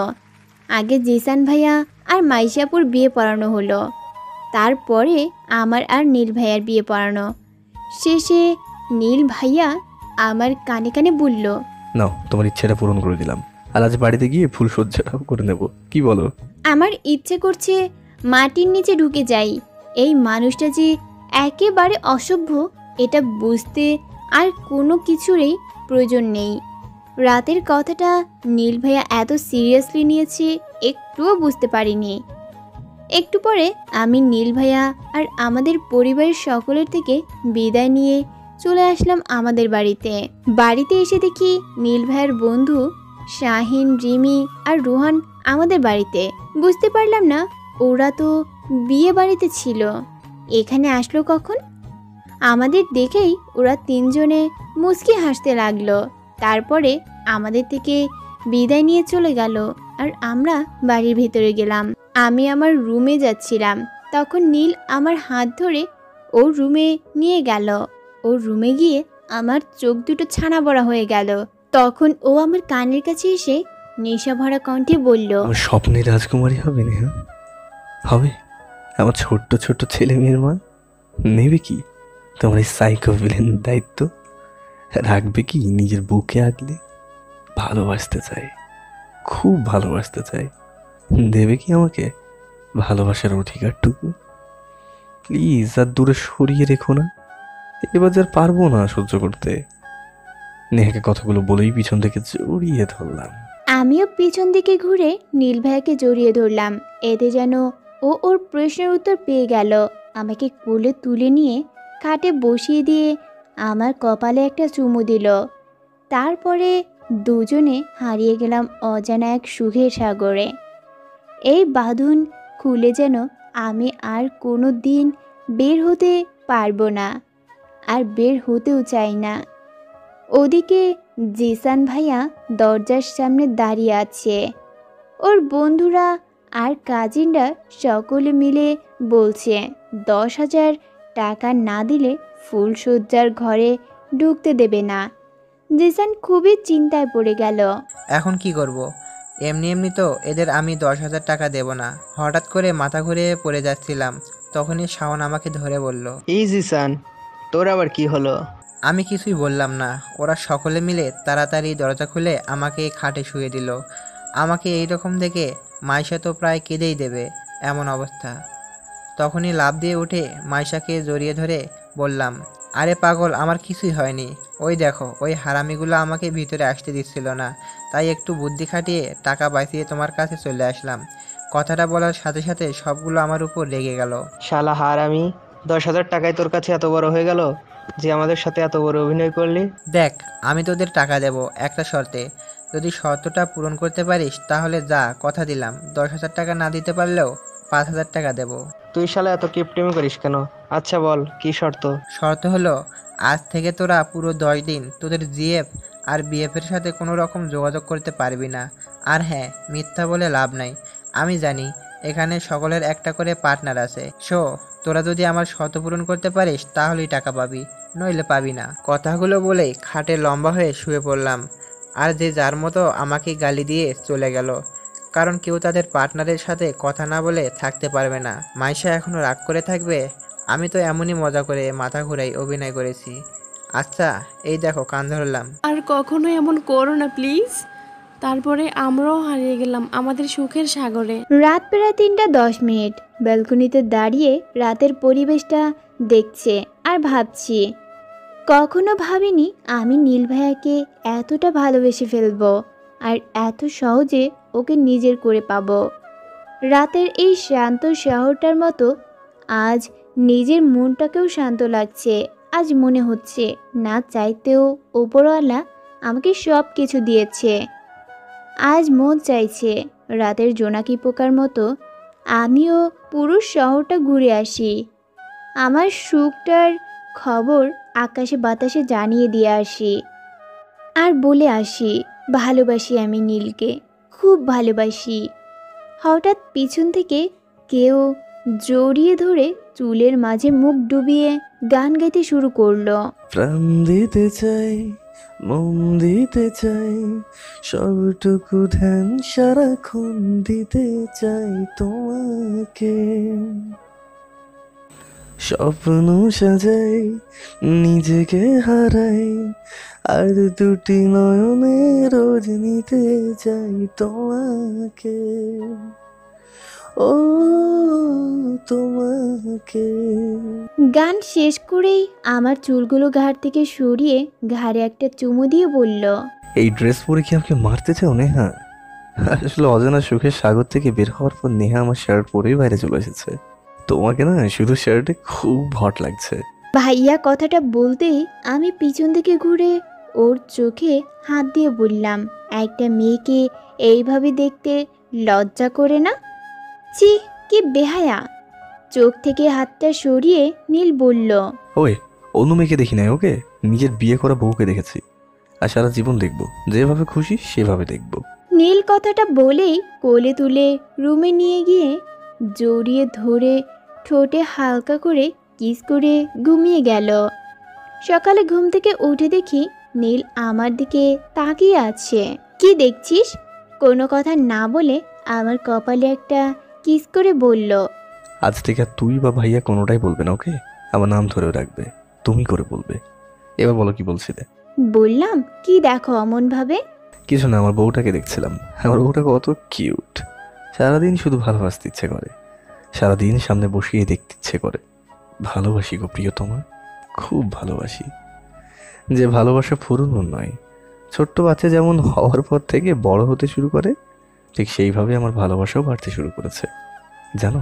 আগে জিসান ভাইয়া আর মাইশাপুর বিয়ে পড়ানো হলো, তারপরে আমার আর নীল ভাইয়ার বিয়ে পড়ানো। শেষে নীল ভাইয়া আমার কানে কানে বলল,
নাও তোমার ইচ্ছেটা পূরণ করে দিলাম, আর আজ বাড়িতে গিয়ে ফুল সজ্জাটাও করে নেব, কি বলো?
আমার ইচ্ছে করছে মাটির নিচে ঢুকে যাই। এই মানুষটা যে একেবারে অসভ্য এটা বুঝতে আর কোনো কিছুরই প্রয়োজন নেই। রাতের কথাটা নীল ভাইয়া এত সিরিয়াসলি নিয়েছে একটুও বুঝতে পারিনি। একটু পরে আমি নীল ভাইয়া আর আমাদের পরিবারের সকলের থেকে বিদায় নিয়ে চলে আসলাম আমাদের বাড়িতে। বাড়িতে এসে দেখি নীল ভাইয়ার বন্ধু শাহিন, রিমি আর রোহান আমাদের বাড়িতে। বুঝতে পারলাম না ওরা তো বিয়ে বাড়িতে ছিল, এখানে আসলো কখন? আমাদের দেখেই ওরা তিনজনে মুচকি হাসতে লাগলো। তারপরে আমাদের থেকে বিদায় নিয়ে চলে গেল আর আমরা বাড়ির ভেতরে গেলাম। আমি আমার রুমে যাচ্ছিলাম, তখন নীল আমার হাত ধরে ওর রুমে নিয়ে গেল। ওর রুমে গিয়ে আমার চোখ দুটো ছানা বড়া হয়ে গেল। তখন ও আমার কানের কাছে এসে নেশা ভরা কণ্ঠে বলল,
আমার স্বপ্নের রাজকুমারী হবে নেহা, হবে আমার ছোট্ট ছোট্ট ছেলে মেয়ের মা। নেবে কি তোমার এই সাইকো ভিলেন দায়িত্ব? রাখবে কি নিজের বুকে আগলে? ভালোবাসতে চাই, খুব ভালোবাসতে চাই। দেবে কি আমাকে ভালোবাসার অধিকারটুকু? প্লিজ আর দূরে সরিয়ে রেখো না, এবার আর পারবো না সহ্য করতে। নেহাকে কথাগুলো বলেই পিছন থেকে জড়িয়ে ধরলাম।
আমিও পিছন দিকে ঘুরে নীল ভাইয়াকে জড়িয়ে ধরলাম। এতে যেন ও ওর প্রশ্নের উত্তর পেয়ে গেল। আমাকে কোলে তুলে নিয়ে খাটে বসিয়ে দিয়ে আমার কপালে একটা চুমু দিল। তারপরে দুজনে হারিয়ে গেলাম অজানা এক সুখের সাগরে। এই বাঁধন খুলে যেন আমি আর কোনো দিন বের হতে পারবো না, আর বের হতেও চাই না। ওদিকে জিসান ভাইয়া দরজার সামনে দাঁড়িয়ে আছে। ওর বন্ধুরা আর কাজিনরা সকলে মিলে বলছে 10,000 টাকা না দিলে ফুলসজ্জার ঘরে ঢুকতে দেবে না। জিসান খুবই চিন্তায় পড়ে গেল।
এখন কি করব? এমনি এমনি তো এদের আমি 10,000 টাকা দেব না। হঠাৎ করে মাথা ঘুরে পড়ে যাচ্ছিলাম, তখনই শাওন আমাকে ধরে বলল,
এই জিসান, তোর আবার কি হলো?
আমি কিছুই বললাম না। ওরা সকলে মিলে তাড়াতাড়ি দরজা খুলে আমাকে খাটে শুয়ে দিল। আমাকে এইরকম দেখে মাইশা তো প্রায় কেঁদেই দেবে এমন অবস্থা। তখনই লাফ দিয়ে উঠে মাইশাকে জড়িয়ে ধরে বললাম, আরে পাগল, আমার কিছুই হয়নি। ওই দেখো, ওই হারামিগুলো আমাকে ভিতরে আসতে দিচ্ছিল না, তাই একটু বুদ্ধি খাটিয়ে টাকা বাঁচিয়ে তোমার কাছে চলে আসলাম। কথাটা বলার সাথে সাথে সবগুলো আমার উপর রেগে গেল।
শালা হারামি, 10,000 টাকায় তোর কাছে এত বড় হয়ে গেল যে আমাদের সাথে এত বড় অভিনয় করলি?
দেখ, আমি তোদের টাকা দেব একটা শর্তে। যদি শর্তটা পূরণ করতে পারিস তাহলে যা, কথা দিলাম। 10,000 টাকা না দিতে পারলেও 5,000 টাকা দেব।
তুই শালা এত কিপটিমি করিস কেন? আচ্ছা বল, কি শর্ত?
শর্ত হলো, আজ থেকে তোরা পুরো 10 দিন তোদের জিএফ আর বিএফের সাথে কোনো রকম যোগাযোগ করতে পারবি না। আর হ্যাঁ, মিথ্যা বলে লাভ নাই। আমি জানি এখানে সকলের একটা করে পার্টনার আছে। তোরা যদি আমার শর্ত পূরণ করতে পারিস তাহলেই টাকা পাবি, নইলে পাবি না। কথাগুলো বলেই খাটে লম্বা হয়ে শুয়ে পড়লাম। আর যে যার মতো আমাকে গালি দিয়ে চলে গেল, কারণ কেউ তাদের পার্টনারের সাথে কথা না বলে থাকতে পারবে না। মাইশা এখনো রাগ করে থাকবে? আমি তো এমনই মজা করে মাথা ঘুরাই অভিনয় করেছি। আচ্ছা, এই দেখো কান ধরলাম।
আর কখনো এমন করো না প্লিজ। তারপরে আমরাও হারিয়ে গেলাম আমাদের সুখের সাগরে।
রাত প্রায় 3:10। ব্যালকনিতে দাঁড়িয়ে রাতের পরিবেশটা দেখছে আর ভাবছি, কখনো ভাবিনি আমি নীল ভাইয়াকে এতটা ভালোবেসে ফেলবো আর এত সহজে ওকে নিজের করে পাবো। রাতের এই শান্ত শহরটার মতো আজ নিজের মনটাকেও শান্ত লাগছে। আজ মনে হচ্ছে না চাইতেও ওপরওয়ালা আমাকে সব কিছু দিয়েছে। আজ মন চাইছে রাতের জোনাকি পোকার মতো আমিও পুরো শহরটা ঘুরে আসি, আমার সুখটার খবর আকাশে বাতাসে জানিয়ে দিয়ে আসি, আর বলে আসি ভালোবাসি আমি নীলকে, খুব ভালোবাসি। হঠাৎ পিছন থেকে কেউ জড়িয়ে ধরে চুলের মাঝে মুখ ডুবিয়ে গান গাইতে শুরু করলো।
প্রাণ দিতে চাই মন দিতে চাই, সবটুকু ধ্যান সারাক্ষণ দিতে চাই তোমাকে। স্বপ্ন সাজাই, নিজেকে হারাই, আর দুটি নয়নে রোজ নিতে চাই তোমাকে, ও তোমাকে।
গান শেষ করেই আমার চুলগুলো ঘাড় থেকে সরিয়ে ঘাড়ে একটা চুমু দিয়ে বলল,
এই ড্রেস পরে কি আমাকে মারতে চাও নেহা? আসলে অজানা সুখের সাগর থেকে বের হওয়ার পর নেহা আমার শার্ট পরেই বাইরে চলে এসেছে। তোমাকে না শুধু শার্টে খুব হট লাগছে।
ভাইয়া কথাটা বলতেই আমি পিছন থেকে ঘুরে ওর চোখে হাত দিয়ে বললাম, একটা মেয়েকে এইভাবে দেখতে লজ্জা করে না? ছি, কি বেহায়া। চোখ থেকে হাতটা সরিয়ে নীল বলল,
ওই অন্য মেয়েকে দেখি নাই, ওকে নিজের বিয়ে করা বউকে দেখেছি, আর সারা জীবন দেখবো, যেভাবে খুশি সেভাবে দেখবো।
নীল কথাটা বলেই কোলে তুলে রুমে নিয়ে গিয়ে জড়িয়ে ধরে ঠোঁটে হালকা করে কিস করে ঘুমিয়ে গেল। সকালে ঘুম থেকে উঠে দেখি নীল আমার দিকে তাকিয়ে আছে। কি দেখছিস? কোনো কথা না বলে আমার কপালে একটা কিস করে বলল,
আজ থেকে আর তুই বা ভাইয়া কোনোটাই বলবে না, ওকে? আমার নাম ধরেও রাখবে, তুমি করে বলবে। এবার বলো কি বলছিলে?
বললাম কি দেখো অমন ভাবে?
কিছু না, আমার বউটাকে দেখছিলাম। আমার বউটা কত কিউট, সারাদিন শুধু ভালোবাসতে ইচ্ছে করে, সারাদিন সামনে বসিয়ে দেখতে ইচ্ছে করে। ভালোবাসি গো প্রিয়তমা, খুব ভালোবাসি। যে ভালোবাসা ফুরনো নয়, ছোট্ট বাচ্চা যেমন হওয়ার পর থেকে বড় হতে শুরু করে, ঠিক সেইভাবে আমার ভালোবাসাও বাড়তে শুরু করেছে। জানো,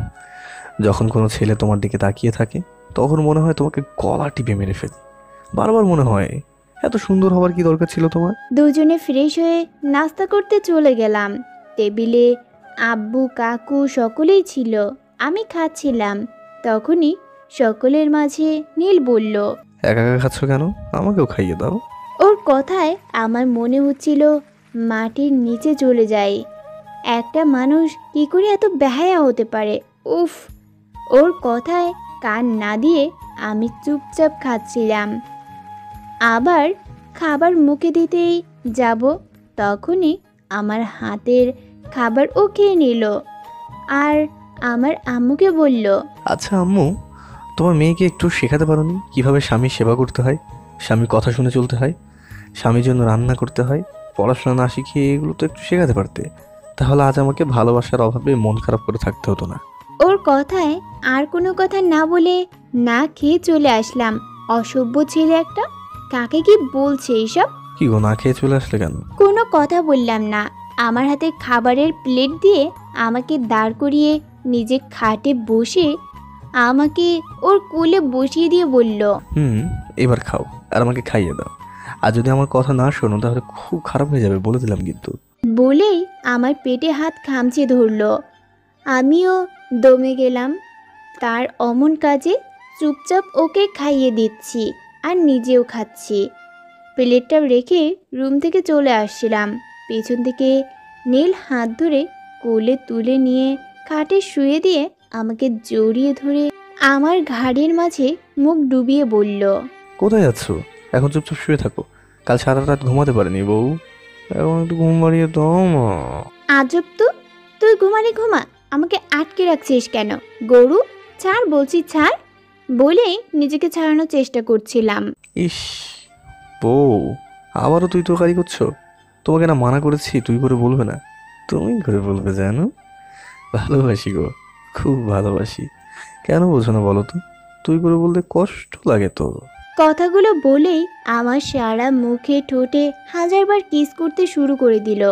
যখন কোনো ছেলে তোমার দিকে তাকিয়ে থাকে তখন মনে হয় তোমাকে গলা টিপে মেরে ফেলি। বারবার মনে হয় এত সুন্দর হওয়ার কি দরকার ছিল তোমার?
দুজনে ফ্রেশ হয়ে নাস্তা করতে চলে গেলাম। টেবিলে আব্বু কাকু সকলেই ছিল, আমি খাচ্ছিলাম। তখনই সকলের মাঝে নীল বলল,
একা একা খাচ্ছ কেন? আমাকেও খাইয়ে দাও।
ওর কথায় আমার মনে হচ্ছিল মাটির নিচে চলে যায়। একটা মানুষ কি করে এত বেহায়া হতে পারে? উফ! ওর কথায় কান না দিয়ে আমি চুপচাপ খাচ্ছিলাম। আবার খাবার মুখে দিতেই যাব, তখনই আমার হাতের খাবার ও খেয়ে নিল আর আমার আম্মুকে বলল,
আচ্ছা আম্মু, তোমার মেয়েকে একটু শেখাতে পারোনি কিভাবে স্বামীর সেবা করতে হয়, স্বামীর কথা শুনে চলতে হয়, স্বামীর জন্য রান্না করতে হয়? পড়াশোনা না শিখিয়ে এগুলো তো একটু শেখাতে পারতে, তাহলে আজ আমাকে ভালোবাসার অভাবে মন খারাপ করে থাকতে হতো না।
ওর কথায় আর কোনো কথা না বলে না খেয়ে চলে আসলাম। অসভ্য ছেলে একটা, কাকে কি বলছে এইসব?
কি গো, না খেয়ে চলে আসলে কেন?
কোনো কথা বললাম না। আমার হাতে খাবারের প্লেট দিয়ে আমাকে দাঁড় করিয়ে নিজে খাটে বসে আমাকে ওর কোলে বসিয়ে দিয়ে বলল,
এবার খাও আর আমাকে খাইয়ে দাও। আর যদি আমার কথা না শোনো তাহলে খুব খারাপ হয়ে যাবে, বলে দিলাম কিন্তু।
বলেই আমার পেটে হাত খামচে ধরলো। আমিও দমে গেলাম তার অমন কাজে। চুপচাপ ওকে খাইয়ে দিচ্ছি আর নিজেও খাচ্ছি। প্লেটটা রেখে রুম থেকে চলে আসছিলাম। পেছন থেকে নীল হাত ধরে কোলে তুলে নিয়ে খাটে শুয়ে দিয়ে আমাকে জড়িয়ে ধরে আমার ঘাড়ের মাঝে মুখ ডুবিয়ে বলল,
কোথায় যাচ্ছ? এখন চুপচাপ শুয়ে থাকো, কাল সারা রাত ঘুমাতে পারেনি বউ, এখন একটু ঘুম বাড়িয়ে দাও মা।
আজব তো, তুই ঘুমালি ঘুমা, আমাকে আটকে রাখছিস কেন? গরু ছাড় বলছি, ছাড়। বলেই নিজেকে ছাড়ানোর চেষ্টা করছিলাম।
ইস বউ, আবারও তুই তোকারি করছো? তোমাকে না মানা করেছি তুই করে বলবে না, তুমি করে বলবে। জানো, ভালোবাসি গো, খুব ভালোবাসি। কেন বোঝো না বলো তো? তুই করে বলতে কষ্ট লাগে তো।
কথাগুলো বলেই আমার সারা মুখে ঠোঁটে হাজারবার কিস করতে শুরু করে দিল।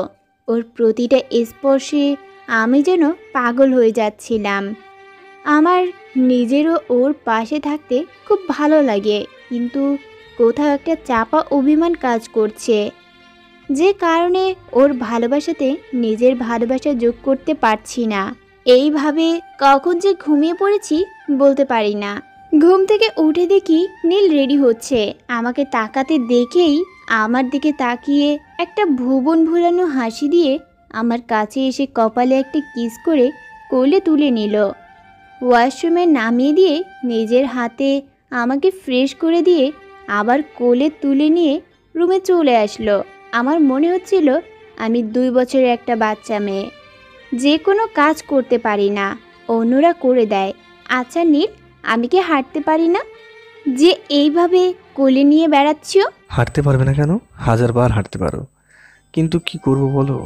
ওর প্রতিটা স্পর্শে আমি যেন পাগল হয়ে যাচ্ছিলাম। আমার নিজেরও ওর পাশে থাকতে খুব ভালো লাগে, কিন্তু কোথাও একটা চাপা অভিমান কাজ করছে, যে কারণে ওর ভালোবাসাতে নিজের ভালোবাসা যোগ করতে পারছি না। এইভাবে কখন যে ঘুমিয়ে পড়েছি বলতে পারি না। ঘুম থেকে উঠে দেখি নীল রেডি হচ্ছে। আমাকে তাকাতে দেখেই আমার দিকে তাকিয়ে একটা ভুবন ভুলানো হাসি দিয়ে আমার কাছে এসে কপালে একটা কিস করে কোলে তুলে নিল। ওয়াশরুমে নামিয়ে দিয়ে, নিজের হাতে আমাকে ফ্রেশ করে দিয়ে আবার কোলে তুলে নিয়ে কাঁধে চেপে বসে রুমে চলে আসলো। আমার মনে হচ্ছিল আমি 2 বছরের একটা বাচ্চা মেয়ে, যে কোনো কাজ করতে পারি না, অন্যরা করে দেয়। আচ্ছা নীল, আমি কি হাঁটতে পারি না যে এইভাবে কোলে নিয়ে বেড়াচ্ছ?
হাঁটতে পারবে না কেন? 1000 বার হাঁটতে পারো। কিন্তু কি করব বলো,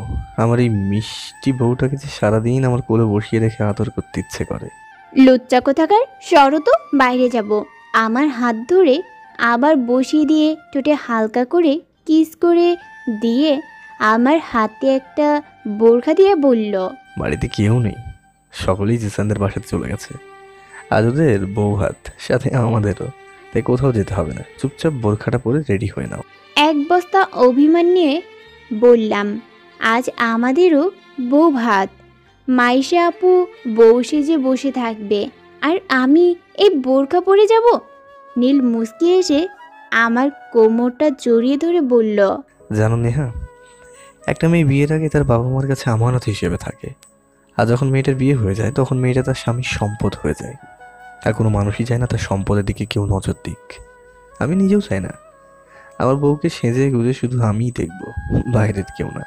আমার এই মিষ্টি বউটাকে যে সারাদিন আমার কোলে বসিয়ে রেখে আদর করতে ইচ্ছে করে।
লুচ্চা কোথাকার, সরো তো, বাইরে যাব। আমার হাত ধরে আবার বসিয়ে দিয়ে ঠোঁটে হালকা করে কিস করে দিয়ে আমার হাতে একটা বোরখা দিয়ে বলল,
বাড়িতে কেউ নেই, সকলেই জিসানদের বাসাতে চলে গেছে। আজ ওদের বউ ভাত, সাথে আমাদেরও, তাই কোথাও যেতে হবে না। চুপচাপ বোরখাটা পরে রেডি হয়ে নাও।
এক বস্তা অভিমান নিয়ে বললাম, আজ আমাদেরও বউ ভাত। মাইশা আপু বউ সেজে বসে থাকবে আর আমি এই বোরখা পরে যাব? নীল মুচকি এসে আমার কোমরটা জড়িয়ে ধরে বলল,
জানো নেহা, একটা মেয়ে বিয়ের আগে তার বাবা মার কাছে আমানত হিসেবে থাকে, আর যখন মেয়েটার বিয়ে হয়ে যায় তখন মেয়েটা তার স্বামীর সম্পদ হয়ে যায়। আর কোনো মানুষই চায় না তার সম্পদের দিকে কেউ নজর দিক। আমি নিজেও চাই না আমার বউকে সেজে গুজে শুধু আমিই দেখব, বাইরের কেউ না।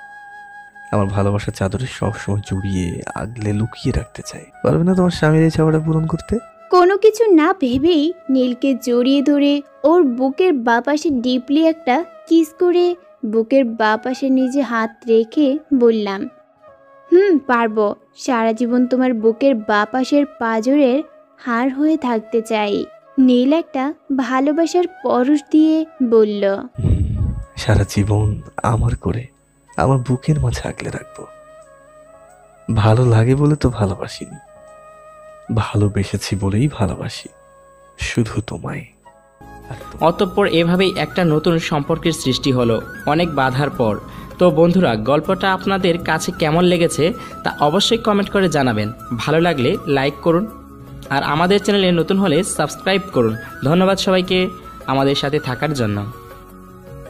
আমার ভালোবাসার চাদরে সবসময় জড়িয়ে আগলে লুকিয়ে রাখতে চাই। পারবে না তোমার স্বামীর এই চাওয়াটা পূরণ করতে?
কোনো কিছু না ভেবেই নীলকে জড়িয়ে ধরে ওর বুকের বাঁ পাশে ডিপলি একটা কিস করে বুকের বাঁ পাশে নিজে হাত রেখে বললাম, পারবো। সারা জীবন তোমার বুকের বাঁ পাশের পাঁজরের হাড় হয়ে থাকতে চাই। নীল একটা ভালোবাসার পরশ দিয়ে বলল,
সারা জীবন আমার করে আমার বুকের মাঝে আগলে রাখবো। ভালো লাগে বলে তো ভালোবাসিনি, ভালোবেসেছি বলেই ভালোবাসি, শুধু তোমায়।
অতঃপর এভাবেই একটা নতুন সম্পর্কের সৃষ্টি হলো অনেক বাধার পর। তো বন্ধুরা, গল্পটা আপনাদের কাছে কেমন লেগেছে তা অবশ্যই কমেন্ট করে জানাবেন। ভালো লাগলে লাইক করুন, আর আমাদের চ্যানেলে নতুন হলে সাবস্ক্রাইব করুন। ধন্যবাদ সবাইকে আমাদের সাথে থাকার জন্য।